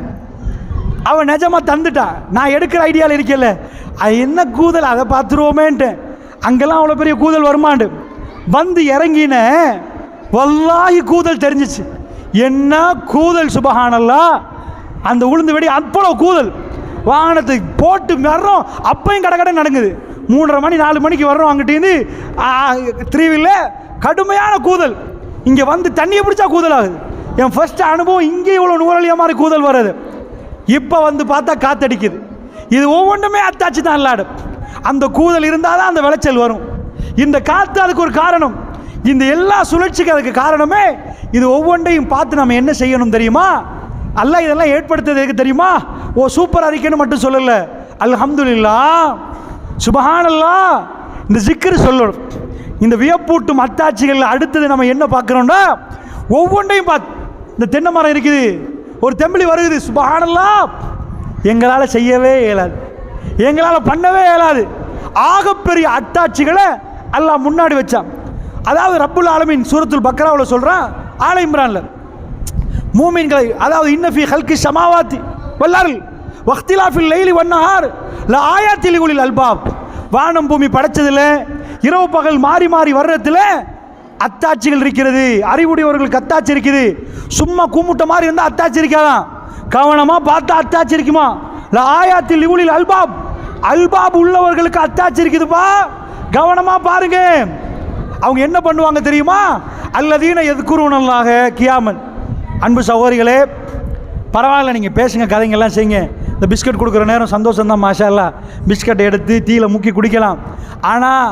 அவன் நிஜமாக தந்துட்டா. நான் எடுக்கிற ஐடியாவில் இருக்கல, அது என்ன கூதல் அதை பார்த்துருவோமேன்ட்டு. அங்கெல்லாம் அவ்வளோ பெரிய கூதல் வருமாண்டு வந்து இறங்கின வல்லாஹி கூதல் தெரிஞ்சிச்சு. என்ன கூதல் சுப்ஹானல்லாஹ். அந்த உளுந்து வெடி அவ்வளோ கூதல். வாகனத்தை போட்டு வர்றோம், அப்பையும் கடை நடக்குது. 3:30 மணி 4 மணிக்கு வர்றோம் அங்கிட்டேருந்து 3 வீலில் கடுமையான கூதல். இங்கே வந்து தண்ணியை பிடிச்சா கூதல் ஆகுது. என் ஃபர்ஸ்ட் அனுபவம் இங்கே இவ்வளோ நூறலியா மாதிரி கூதல் வர்றது. இப்போ வந்து பார்த்தா காத்தடிக்குது. இது ஒவ்வொன்றுமே அத்தாட்சி தான். அல்லாடு அந்த கூதல் இருந்தால் தான் அந்த விளைச்சல் வரும். இந்த காற்று அதுக்கு ஒரு காரணம். இந்த எல்லா சுழற்சிக்கு அதுக்கு காரணமே இது. ஒவ்வொன்றையும் பார்த்து நம்ம என்ன செய்யணும் தெரியுமா? அல்லாஹ் இதெல்லாம் ஏற்படுத்துறதுக்கு தெரியுமா? ஓ சூப்பராக இருக்கேன்னு மட்டும் சொல்லலை, அல்ஹம்துலில்லாஹ் சுப்ஹானல்லாஹ் இந்த ஜிக்ர் சொல்லணும். இந்த வியப்பூட்டும் அத்தாட்சிகள் அடுத்தது நம்ம என்ன பார்க்குறோம்னா, ஒவ்வொன்றையும் பார்த்து இந்த தென்னை மரம் இருக்குது, ஒரு தெம்பிளி வருது, சுப்ஹானல்லாஹ் எங்களால் செய்யவே இயலாது, எங்களால் பண்ணவே இயலாது. ஆகப்பெரிய அத்தாட்சிகளை அல்லாஹ் முன்னாடி வச்சான். அதாவது ரப்புல் ஆலமீன் சூரத்துல் பக்ராவில் சொல்கிறான், ஆல இம்ரானில் மூமின்களை, அதாவது இன்னஃபி ஹல்கி ஸமாவாத்தி வல் அர்ல் வக்திலாஃபில் லைலி வன்னஹார் லஆயாத்தில் லிஉலில் அல்பாப். வானம் பூமி படைச்சதில் இரவு பகல் மாறி மாறி வர்றதுல அத்தாட்சிகள் இருக்கிறது. அறிவுடையவர்களுக்கு அத்தாட்சி இருக்குது. சும்மா கூமுட்ட மாதிரி இருந்தால் அத்தாட்சி இருக்காதான், கவனமாக பார்த்தா அத்தாட்சி இருக்குமா. ஆயாத்தில் இவுளில் அல்பாப், அல்பாப் உள்ளவர்களுக்கு அத்தாட்சி இருக்குதுப்பா, கவனமாக பாருங்க. அவங்க என்ன பண்ணுவாங்க தெரியுமா? அல்லதீன எதுக்குருவனல்லாக கியாமன். அன்பு சகோதரிகளே, பரவாயில்ல, நீங்கள் பேசுங்க, கதைங்கெல்லாம் செய்யுங்க. இந்த பிஸ்கட் கொடுக்குற நேரம் சந்தோஷம்தான், மாஷா அல்லா. பிஸ்கட்டை எடுத்து டீயில் முக்கி குடிக்கலாம். ஆனால்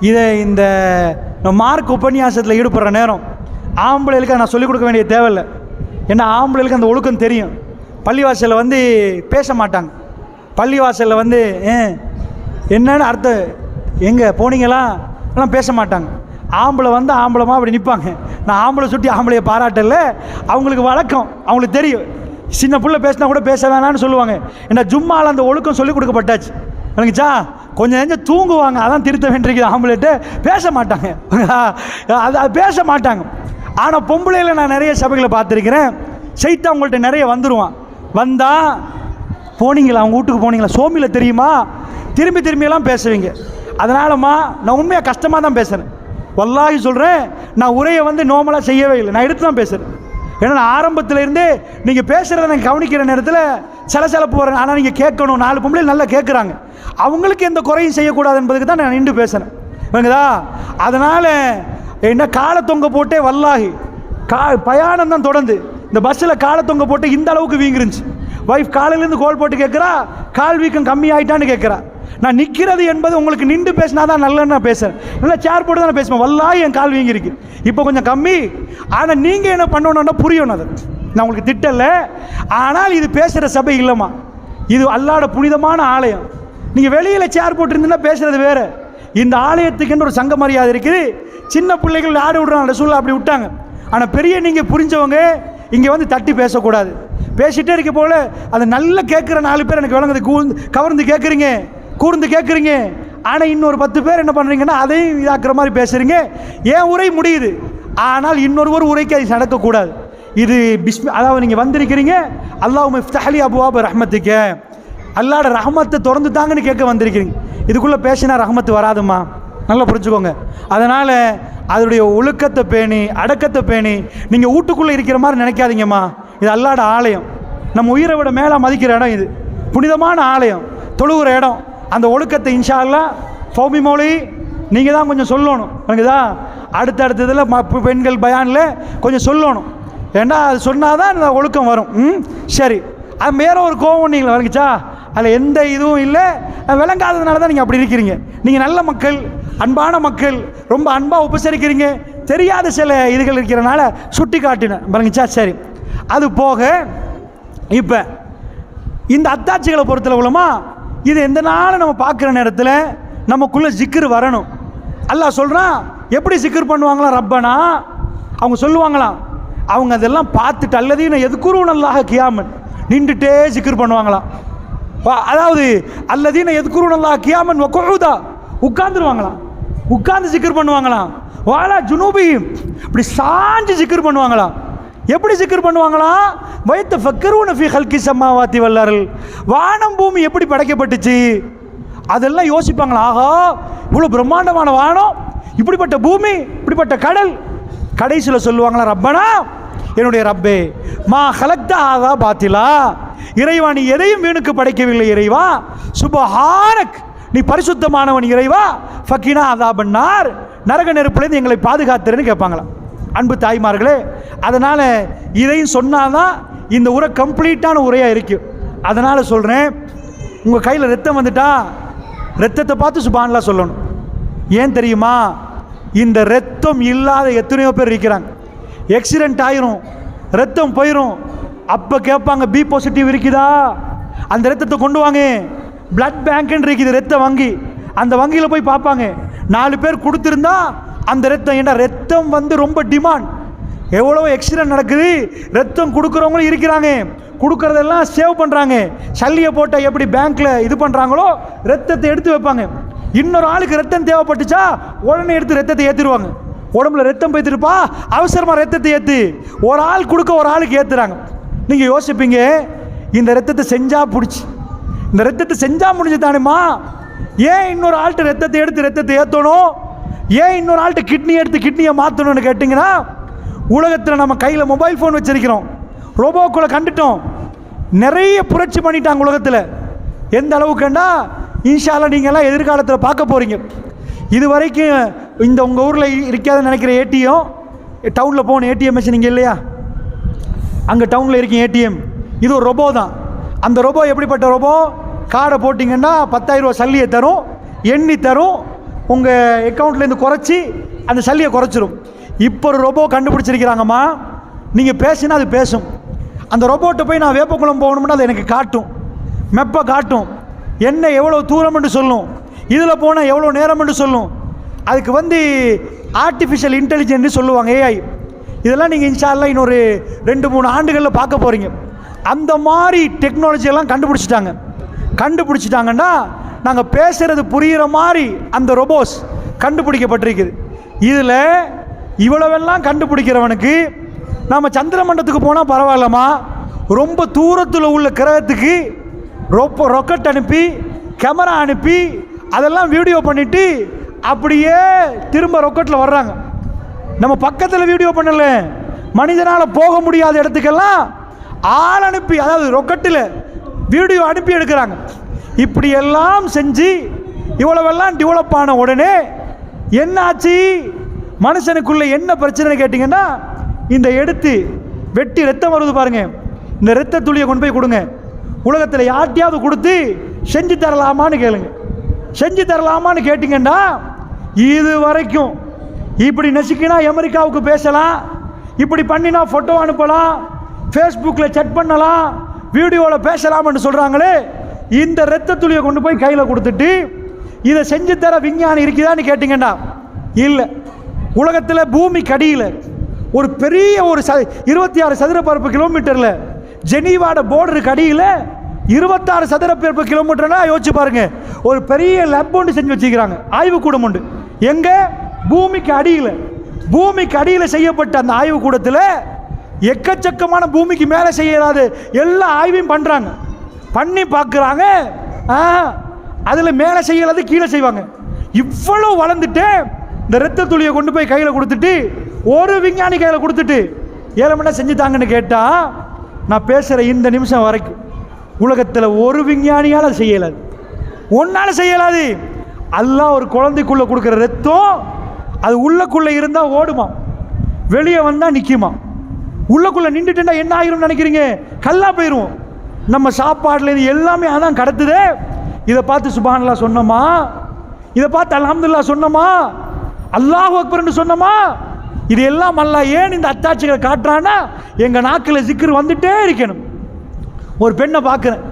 இதை இந்த மார்க் உபன்யாசத்தில் ஈடுபடுற நேரம் ஆம்பளைகளுக்கு நான் சொல்லிக் கொடுக்க வேண்டிய தேவையில்லை. ஏன்னா ஆம்பளைகளுக்கு அந்த ஒழுக்கம் தெரியும். பள்ளிவாசலில் வந்து பேச மாட்டாங்க. பள்ளிவாசலில் வந்து என்னன்னு அர்த்தம், எங்கே போனீங்களா எல்லாம் பேச மாட்டாங்க. ஆம்பளை வந்து ஆம்பளமாக அப்படி நிற்பாங்க. நான் ஆம்பளை சுட்டி ஆம்பளையை பாராட்டல, அவங்களுக்கு வழக்கம், அவங்களுக்கு தெரியும். சின்ன பிள்ளை பேசினா கூட பேச வேணான்னு சொல்லுவாங்க. ஏன்னா ஜும்மாவில் அந்த ஒழுக்கம் சொல்லிக் கொடுக்கப்பட்டாச்சு. எனக்குச்சா கொஞ்சம் நெஞ்சம் தூங்குவாங்க, அதான் திருத்த வேண்டியிருக்குது. ஆம்பளைட்டு பேச மாட்டாங்க, அது பேச மாட்டாங்க. ஆனால் பொம்பளையில் நான் நிறைய சபைகளை பார்த்துருக்கிறேன். சைத்து அவங்கள்ட்ட நிறைய வந்துடுவான். வந்தால் போனீங்களா, அவங்க வீட்டுக்கு போனீங்களா, சோமியில் தெரியுமா, திரும்பி திரும்பியெல்லாம் பேசுவீங்க. அதனாலம்மா நான் உண்மையாக கஷ்டமாக தான் பேசுகிறேன். வல்லாஹி சொல்கிறேன், நான் உரையை வந்து நோமலாக செய்யவே இல்லை, நான் எடுத்து தான் பேசுகிறேன். ஏன்னா நான் ஆரம்பத்தில் இருந்தே நீங்கள் பேசுகிறத நான் கவனிக்கிற நேரத்தில் சலசலப்பு வரேன். ஆனால் நீங்கள் கேட்கணும், 4 பொம்பளை நல்லா கேட்குறாங்க, அவங்களுக்கு எந்த குறையும் செய்யக்கூடாது என்பதுக்கு தான் நான் நின்று பேசுகிறேன். வேணுங்களா? அதனால் என்ன காலை தொங்க போட்டே வல்லாஹி பயணம் தான் தொடர்ந்து இந்த பஸ்ஸில் காலை தொங்க போட்டு இந்த அளவுக்கு வீங்கிருந்துச்சு. வைஃப் காலையிலேருந்து கோல் போட்டு கேட்குறா, கால் வீக்கம் கம்மி ஆகிட்டான்னு கேட்குறா. நான் நிற்கிறது என்பது உங்களுக்கு நின்று பேசினா தான் நல்லன்னு நான் பேசுகிறேன். நல்லா சேர் போட்டு தான் நான் பேசுவேன். வல்லாஹி என் கால் வீங்கிருக்கு, இப்போ கொஞ்சம் கம்மி. ஆனால் நீங்கள் என்ன பண்ணணுன்னா புரியணும். அது நான் உங்களுக்கு திட்டலை. ஆனால் இது பேசுகிற சபை இல்லைம்மா, இது அல்லாஹ்வுடைய புனிதமான ஆலயம். நீங்கள் வெளியில் சேர் போட்டுருந்தீங்கன்னா பேசுகிறது வேறு. இந்த ஆலயத்துக்குன்ற ஒரு சங்க மரியாதை இருக்குது. சின்ன பிள்ளைகள் ஆடு விடுறாங்க, ரசூலுல்லாஹ் அப்படி விட்டாங்க. ஆனால் பெரிய நீங்கள் புரிஞ்சவங்க இங்கே வந்து தட்டி பேசக்கூடாது. பேசிகிட்டே இருக்க போல அதை நல்லா கேட்குற 4 பேர் எனக்கு விளங்குது, கவர்ந்து கேட்குறீங்க, கூர்ந்து கேட்குறீங்க. ஆனால் இன்னொரு 10 பேர் என்ன பண்ணுறீங்கன்னா அதையும் இதாக்குற மாதிரி பேசுகிறீங்க. ஏன் உரை முடியுது, ஆனால் இன்னொரு உரைக்கு அது நடக்கக்கூடாது. இது அதாவது நீங்கள் வந்திருக்கிறீங்க, அல்லாஹும்ம இஃப்தஹ் லி அப்வாப ரஹ்மத்திக, அல்லாஹ்வோட ரஹ்மத்தை திறந்து தாங்கன்னு கேட்க வந்திருக்கிறீங்க. இதுக்குள்ளே பேசினா ரஹ்மத்து வராதுமா, நல்லா புரிஞ்சுக்கோங்க. அதனால் அதனுடைய ஒழுக்கத்தை பேணி அடக்கத்தை பேணி நீங்கள் வீட்டுக்குள்ளே இருக்கிற மாதிரி நினைக்காதீங்கம்மா. இது அல்லாஹ்வோட ஆலயம், நம்ம உயிரை விட மேலே மதிக்கிற இடம், இது புனிதமான ஆலயம், தொழுகிற இடம். அந்த ஒழுக்கத்தை இன்ஷா அல்லாஹ் ஃபௌமி மௌலி நீங்கள் தான் கொஞ்சம் சொல்லணும். எனக்குதா அடுத்தடுத்ததில் பெண்கள் பயானில் கொஞ்சம் சொல்லணும். ஏன்னா அது சொன்னால் தான் அந்த ஒழுக்கம் வரும். சரி, அது வேற ஒரு கோவம் நீங்கள் வழங்கிச்சா, அதில் எந்த இதுவும் இல்லை, விளங்காததுனால தான் நீங்கள் அப்படி இருக்கிறீங்க. நீங்கள் நல்ல மக்கள், அன்பான மக்கள், ரொம்ப அன்பாக உபசரிக்கிறீங்க. தெரியாத சில இதுகள் இருக்கிறனால சுட்டி காட்டினேன் வழங்கிச்சா. சரி, அது போக இப்போ இந்த அத்தாட்சிகளை பொறுத்தல உள்ளமா, இது எந்த நாளும் நம்ம பார்க்குற நேரத்தில் நமக்குள்ளே ஜிக்ரு வரணும். அல்லாஹ் சொல்கிறான், எப்படி ஜிக்ர் பண்ணுவாங்களாம் ரப்பனா, அவங்க சொல்லுவாங்களாம், அவங்க அதெல்லாம் பார்த்துட்டு அல்லதீன எதுக்குருவனல்லாஹ கியாமன் நின்றுட்டே ஜிக்ர் பண்ணுவாங்களாம். அதாவது அல்லதீன எதுக்குருவனல்லாஹ கியாமன் வகுதா, உட்கார்ந்துருவாங்களாம், உட்கார்ந்து ஜிக்ர் பண்ணுவாங்களாம். வாலா ஜுனூபியும், இப்படி சாஞ்சு ஜிக்ர் பண்ணுவாங்களாம். எப்படி ஜிக்ர் பண்ணுவாங்களாம்? வைத்த ஃபக்கருன ஃபீ ஹல்கி ஸமாவாத்தி வல் அர்ல், வானம் பூமி எப்படி படைக்கப்பட்டுச்சு அதெல்லாம் யோசிப்பாங்களா. ஆஹா, இவ்வளோ பிரம்மாண்டமான வானம், இப்படிப்பட்ட பூமி, இப்படிப்பட்ட கடல். கடைசியில் சொல்லுவாங்களா, ரப்பனா, என்னுடைய ரப்பே, மா ஹலக்த ஆதா பாத்திலா, இறைவா நீ எதையும் வீணுக்கு படைக்கவில்லை இறைவா, சுபஹானக் நீ பரிசுத்தமானவன் இறைவா, ஃபக்கினா அதாபன்னார் நரக நெருப்புலேருந்து எங்களை பாதுகாத்துறேன்னு கேட்பாங்களா. அன்பு தாய்மார்களே, அதனால் இதையும் சொன்னாதான் இந்த உரை கம்ப்ளீட்டான உரையாக இருக்கும். அதனால் சொல்கிறேன், உங்கள் கையில் ரத்தம் வந்துட்டா ரத்தத்தை பார்த்து சுப்ஹானல்லாஹ் சொல்லணும். ஏன் தெரியுமா? இந்த ரத்தம் இல்லாத எத்தனையோ பேர் இருக்கிறாங்க. ஆக்சிடென்ட் ஆயிரும், ரத்தம் போயிடும், அப்போ கேட்பாங்க பி பாசிட்டிவ் இருக்குதா, அந்த ரத்தத்தை கொண்டு வாங்க. பிளட் பேங்க்னு இருக்குது, ரத்த வங்கி, அந்த வங்கியில் போய் பார்ப்பாங்க. 4 பேர் கொடுத்துருந்தா அந்த ரத்தம், ஏன்னா ரத்தம் வந்து ரொம்ப டிமாண்ட். எவ்வளோ ஆக்சிடென்ட் நடக்குது, ரத்தம் கொடுக்குறவங்களும் இருக்கிறாங்க, கொடுக்குறதெல்லாம் சேவ் பண்ணுறாங்க. சல்லியை போட்டால் எப்படி பேங்க்கில் இது பண்ணுறாங்களோ ரத்தத்தை எடுத்து வைப்பாங்க. இன்னொரு ஆளுக்கு ரத்தம் தேவைப்பட்டுச்சா உடனே எடுத்து ரத்தத்தை ஏற்றிடுவாங்க. உடம்புல ரத்தம் போய்த்துருப்பா, அவசரமாக ரத்தத்தை ஏற்று, ஒரு ஆள் கொடுக்க ஒரு ஆளுக்கு ஏற்றுறாங்க. நீங்கள் யோசிப்பீங்க, இந்த ரத்தத்தை செஞ்சால் பிடிச்சி, இந்த ரத்தத்தை செஞ்சால் முடிஞ்சு தானேம்மா, ஏன் இன்னொரு ஆள்கிட்ட ரத்தத்தை ஏற்றணும்? ஏன் இன்னொரு ஆள்கிட்ட கிட்னி எடுத்து கிட்னியை மாற்றணும்னு கேட்டிங்கன்னா, உலகத்தில் நம்ம கையில் மொபைல் ஃபோன் வச்சுருக்கிறோம், ரோபோக்களை கண்டுட்டோம், நிறைய புரட்சி பண்ணிட்டாங்க உலகத்தில். எந்த அளவுக்குன்னா இன்ஷா அல்லாஹ் நீங்கள்லாம் எதிர்காலத்தில் பார்க்க போகிறீங்க. இது வரைக்கும் இந்த உங்கள் ஊரில் இருக்காதுன்னு நினைக்கிற ஏடிஎம், டவுனில் போன ஏடிஎம் மிஷின் இங்கே இல்லையா, அங்கே டவுனில் இருக்கும் ஏடிஎம், இது ஒரு ரோபோ தான். அந்த ரோபோ எப்படிப்பட்ட ரோபோ? கார்டை போட்டிங்கன்னா 10,000 ரூபா சல்லியை தரும், எண்ணி தரும், உங்கள் அக்கௌண்ட்லேருந்து குறைச்சி அந்த சல்லியை குறைச்சிரும். இப்போ ஒரு ரோபோ கண்டுபிடிச்சிருக்கிறாங்கம்மா, நீங்கள் பேசினா அது பேசும். அந்த ரோபோட்டை போய் நான் வேப்பக்குளம் போகணும்னா அது எனக்கு காட்டும், மெப்பை காட்டும், என்ன எவ்வளோ தூரம் என்று சொல்லும், இதில் போனால் எவ்வளோ நேரம் என்று சொல்லும். அதுக்கு ஆர்டிஃபிஷியல் இன்டெலிஜென்ஸ் சொல்லுவாங்க, ஏஐ. இதெல்லாம் நீங்கள் இன்ஷா அல்லாஹ் இன்னொரு 2-3 ஆண்டுகளில் பார்க்க போகிறீங்க. அந்த மாதிரி டெக்னாலஜியெல்லாம் கண்டுபிடிச்சிட்டாங்கன்னா நாங்கள் பேசுகிறது புரிகிற மாதிரி அந்த ரோபோஸ் கண்டுபிடிக்கப்பட்டிருக்குது. இதில் இவ்வளவெல்லாம் கண்டுபிடிக்கிறவனுக்கு நம்ம சந்திர மண்டலத்துக்கு போனால் பரவாயில்லம்மா, ரொம்ப தூரத்தில் உள்ள கிரகத்துக்கு ராக்கெட் அனுப்பி கேமரா அனுப்பி அதெல்லாம் வீடியோ பண்ணிவிட்டு அப்படியே திரும்ப ராக்கெட்டில் வர்றாங்க. நம்ம பக்கத்தில் வீடியோ பண்ணல, மனிதனால் போக முடியாத இடத்துக்கெல்லாம் ஆள் அனுப்பி, அதாவது ராக்கெட்டில் வீடியோ அனுப்பி எடுக்கிறாங்க. இப்படியெல்லாம் செஞ்சு இவ்வளவெல்லாம் டெவலப் ஆன உடனே என்ன ஆச்சு? மனுஷனுக்குள்ளே என்ன பிரச்சனை கேட்டிங்கன்னா, இந்த எடுத்து வெட்டி ரத்தம் வருது பாருங்க, இந்த ரத்த துளியை கொண்டு போய் கொடுங்க, உலகத்தில் யார்ட்டையாவது கொடுத்து செஞ்சு தரலாமான்னு கேளுங்க. செஞ்சு தரலாமான்னு கேட்டிங்கன்னா, இது வரைக்கும் இப்படி நெசிக்கினா அமெரிக்காவுக்கு பேசலாம், இப்படி பண்ணினா ஃபோட்டோ அனுப்பலாம், ஃபேஸ்புக்கில் செட் பண்ணலாம், வீடியோவில் பேசலாம்னு சொல்கிறாங்களே, இந்த ரத்த துளியை கொண்டு போய் கையில் கொடுத்துட்டு இதை செஞ்சு தர விஞ்ஞானி இருக்குதான்னு கேட்டிங்கன்னா இல்லை. உலகத்தில் பூமிக்கு அடியில் ஒரு பெரிய ஒரு 26 சதுரப்பரப்பு கிலோமீட்டரில் ஜெனீவாட போர்டருக்கு அடியில் 26 சதுரப்பரப்பு கிலோமீட்டர்னா யோசிச்சு பாருங்க, ஒரு பெரிய லேப் ஒன்று செஞ்சு வச்சுக்கிறாங்க, ஆய்வுக்கூடம் உண்டு. எங்கே? பூமிக்கு அடியில். பூமிக்கு அடியில் செய்யப்பட்ட அந்த ஆய்வுக்கூடத்தில் எக்கச்சக்கமான பூமிக்கு மேலே செய்யறாத எல்லா ஆய்வையும் பண்ணுறாங்க, பண்ணி பார்க்குறாங்க. அதில் மேலே செய்யலாது கீழே செய்வாங்க. இவ்வளோ வளர்ந்துட்டு இந்த ரத்த துளியை கொண்டு போய் கையில் கொடுத்துட்டு, ஒரு விஞ்ஞானி கையில் கொடுத்துட்டு 7 மணி நேரம் செஞ்சு தாங்கன்னு கேட்டால், நான் பேசுகிற இந்த நிமிஷம் வரைக்கும் உலகத்தில் ஒரு விஞ்ஞானியால் செய்யலாது, ஒன்றால் செய்யலாது. அல்லாஹ் ஒரு குழந்தைக்குள்ளே கொடுக்குற ரத்தம் அது உள்ளக்குள்ளே இருந்தால் ஓடுமா, வெளியே வந்தால் நிற்குமா. உள்ளக்குள்ளே நின்றுட்டுண்டா என்ன ஆகிரும் நினைக்கிறீங்க? கல்லா போயிடுவோம். நம்ம சாப்பாடுலேருந்து எல்லாமே அதான் கடத்துதே. இதை பார்த்து சுப்ஹானல்லாஹ் சொன்னோமா, இதை பார்த்து அல்ஹம்துலில்லாஹ் சொன்னோமா, அல்லாஹு அக்பர்னு சொன்னோமா, இது எல்லாம் அல்லாஹ் ஏன் இந்த அத்தாட்சிகளை காட்டுறான்னா, எங்கள் நாக்கில் ஜிக்ர் வந்துட்டே இருக்கணும். ஒரு பெண்ணை பார்க்குறேன்,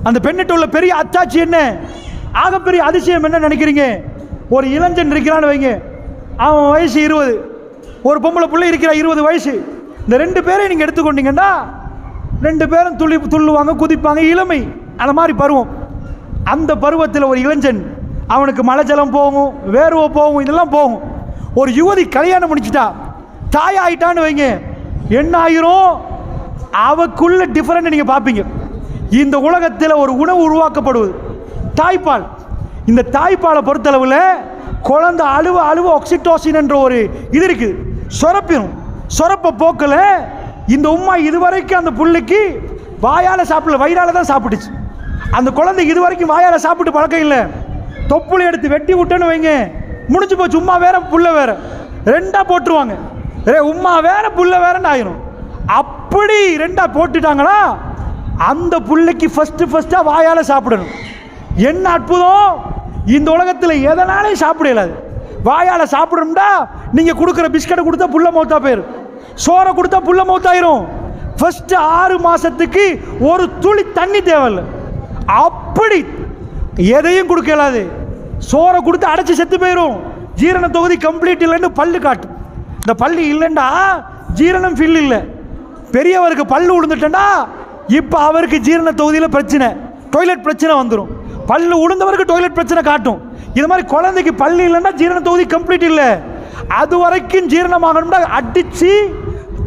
அந்த பெண்ணிட்ட உள்ள பெரிய அத்தாட்சி என்ன, ஆகப்பெரிய அதிசயம் என்ன நினைக்கிறீங்க? ஒரு இளைஞன் இருக்கிறான்னு வைங்க, அவன் வயசு 20, ஒரு பொம்பளை பிள்ளை இருக்கிற 20 வயசு. இந்த 2 பேரையும் நீங்கள் எடுத்துக்கொண்டீங்கன்னா 2 பேரும் துள்ளுவாங்க, குதிப்பாங்க, இளமை அந்த மாதிரி பருவம். அந்த பருவத்தில் ஒரு இளைஞன், அவனுக்கு மலை ஜலம் போகும், வேர்வை போகும், இதெல்லாம் போகும். ஒரு யுவதி கல்யாணம் முடிச்சிட்டா, தாய் ஆயிட்டான்னு வைங்க, என்ன ஆயிரும்? அவக்குள்ள டிஃபரெண்ட் நீங்கள் பார்ப்பீங்க. இந்த உலகத்தில் ஒரு உணவு உருவாக்கப்படுவது தாய்ப்பால். இந்த தாய்ப்பாலை பொறுத்தளவில் குழந்தை அழுவ ஆக்சிடோசின் என்ற ஒரு இது இருக்குது, சுரப்பிடும். சுரப்ப போக்கில் இந்த உம்மா இதுவரைக்கும் அந்த புள்ளைக்கு வாயால் சாப்பிடல, வயிறால் தான் சாப்பிட்டுச்சு. அந்த குழந்தை இதுவரைக்கும் வாயால் சாப்பிட்டு பழக்கம் இல்லை. தொப்புளை எடுத்து வெட்டி விட்டேன்னு வைங்க, முடிஞ்சு போச்சு. உம்மா வேற புள்ள வேற, 2ஆ போட்டுருவாங்க. உம்மா வேற புள்ள வேறன்னு ஆயிரும். அப்படி 2ஆ போட்டுட்டாங்களா, அந்த புள்ளைக்கு ஃபஸ்ட்டாக வாயால் சாப்பிடணும். என்ன அற்புதம்! இந்த உலகத்தில் எதனாலே சாப்பிடலாது. வாயால் சாப்பிடணும்டா, நீங்கள் கொடுக்குற பிஸ்கட்டை கொடுத்தா புள்ள மௌத்தா போயிடும், சோறை கொடுத்தா புள்ள மௌத்தாயிரும். ஃபஸ்ட்டு 6 மாதத்துக்கு ஒரு துளி தண்ணி தேவையில்லை. அப்படி எதையும் கொடுக்கலாது. சோறை கொடுத்து அடைச்சி செத்து போயிடும். ஜீரண தொகுதி கம்ப்ளீட் இல்லைன்னு பல்லு காட்டும். இந்த பல்லு இல்லைண்டா ஜீரணம் ஃபில் இல்லை. பெரியவருக்கு பல்லு விழுந்துட்டா இப்போ அவருக்கு ஜீரண தொகுதியில் பிரச்சனை, டாய்லெட் பிரச்சனை வந்துடும். பல்லு உளுந்தவருக்கு டாய்லெட் பிரச்சனை காட்டும். இது மாதிரி குழந்தைக்கு பல்லு இல்லைன்னா ஜீரண தொகுதி கம்ப்ளீட் இல்லை. அது வரைக்கும் ஜீரணமாகணும்னா அடித்து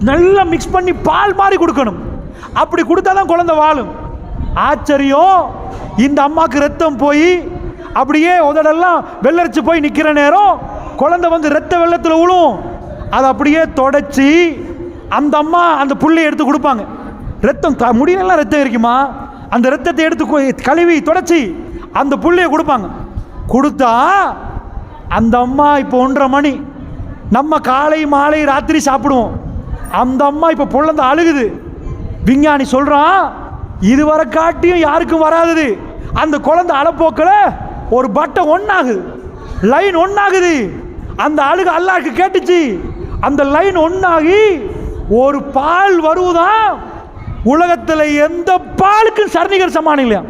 நல்லா மிக்ஸ் பண்ணி பால் மாதிரி கொடுக்கணும். அப்படி கொடுத்தா தான் குழந்தை வாழும். ஆச்சரியம்! இந்த அம்மாவுக்கு ரத்தம் போய் அப்படியே உதடெல்லாம் வெள்ளரிச்சு போய் நிற்கிற நேரம் குழந்தை வந்து ரத்த வெள்ளத்தில் விழும். அதை அப்படியே தொடச்சி அந்த அம்மா அந்த புள்ளையை எடுத்து கொடுப்பாங்க. ரத்தம் முடியலாம் ரத்தம் இருக்குமா, அந்த ரத்தத்தை எடுத்து கழுவி தொடச்சி அந்த புள்ளையை கொடுப்பாங்க. கொடுத்தா அந்த அம்மா இப்போ 1:30 மணி, நம்ம காலை மாலை ராத்திரி சாப்பிடுவோம். அந்த அம்மா இப்போ பொழந்து அழுகுது. விஞ்ஞானி சொல்கிறான், இதுவரை காட்டியும் யாருக்கும் வராது. அந்த குழந்தை அழப்போக்கில் ஒரு பட்டன் ஒன்றாகுது, லைன் ஒன்றாகுது. அந்த அழுகு அல்லாஹ்க்கு கேட்டுச்சு. அந்த லைன் ஒன்றாகி ஒரு பால் வருவதான். உலகத்தில் எந்த பாலுக்கும் சரணிகர் சமானம் இல்லையா.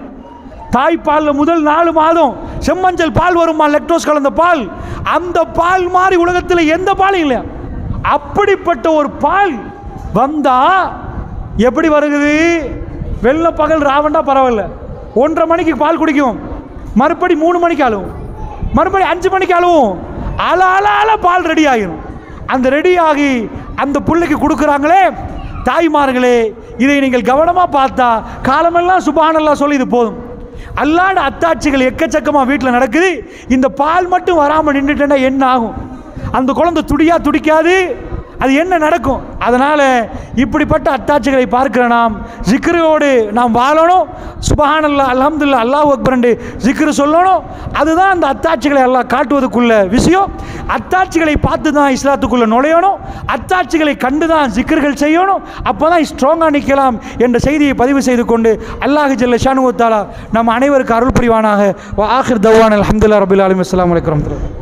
தாய்ப்பாலில் முதல் 4 மாதம் செம்மஞ்சள் பால் வருமா, லெக்டோஸ் கலந்த பால். அந்த பால் மாதிரி உலகத்தில் எந்த பாலும் இல்லையா. அப்படிப்பட்ட ஒரு பால் வந்தா எப்படி வருகுது? வெள்ள பகல் ராவண்டா பரவாயில்ல, 1:30 மணிக்கு பால் குடிக்கும், மறுபடி 3 மணிக்கு அழுவும், மறுபடி 5 மணிக்கு அழுவும். அல பால் ரெடி ஆகிடும். அந்த ரெடி ஆகி அந்த பிள்ளைக்கு கொடுக்குறாங்களே தாய்மார்களே, இதை நீங்கள் கவனமாக பார்த்தா காலமெல்லாம் சுப்ஹானல்லாஹ் சொல்லி இது போதும். அல்லாஹ்ட அத்தாட்சிகள் எக்கச்சக்கமாக வீட்டில் நடக்குது. இந்த பால் மட்டும் வராமல் நின்றுட்டேன்னா என்ன ஆகும்? அந்த குழந்தை துடிக்காது, அது என்ன நடக்கும்? அதனால் இப்படிப்பட்ட அத்தாட்சிகளை பார்க்கிற நாம் ஜிக்ரோடு நாம் வாழணும். சுப்ஹானல்லாஹ், அல்ஹம்துலில்லாஹ், அல்லாஹ் அக்பர் என்று ஜிக்ரு சொல்லணும். அதுதான் அந்த அத்தாட்சிகளை அல்லாஹ் காட்டுவதற்குள்ள விஷயம். அத்தாட்சிகளை பார்த்து தான் இஸ்லாத்துக்குள்ளே நுழையணும். அத்தாட்சிகளை கண்டு தான் ஜிக்ர்கள் செய்யணும். அப்போ தான் ஸ்ட்ராங்காக நிற்கலாம் என்ற செய்தியை பதிவு செய்து கொண்டு அல்லாஹ் ஜல்ல ஷானு வ தஆலா நம் அனைவருக்கு அருள் புரிவானாக. வ ஆகிர் தவானா அல்ஹம்துலில்லாஹி ரப்பில் ஆலமீன். அஸ்ஸலாமு அலைக்கும் வரஹ்மத்துல்லாஹி.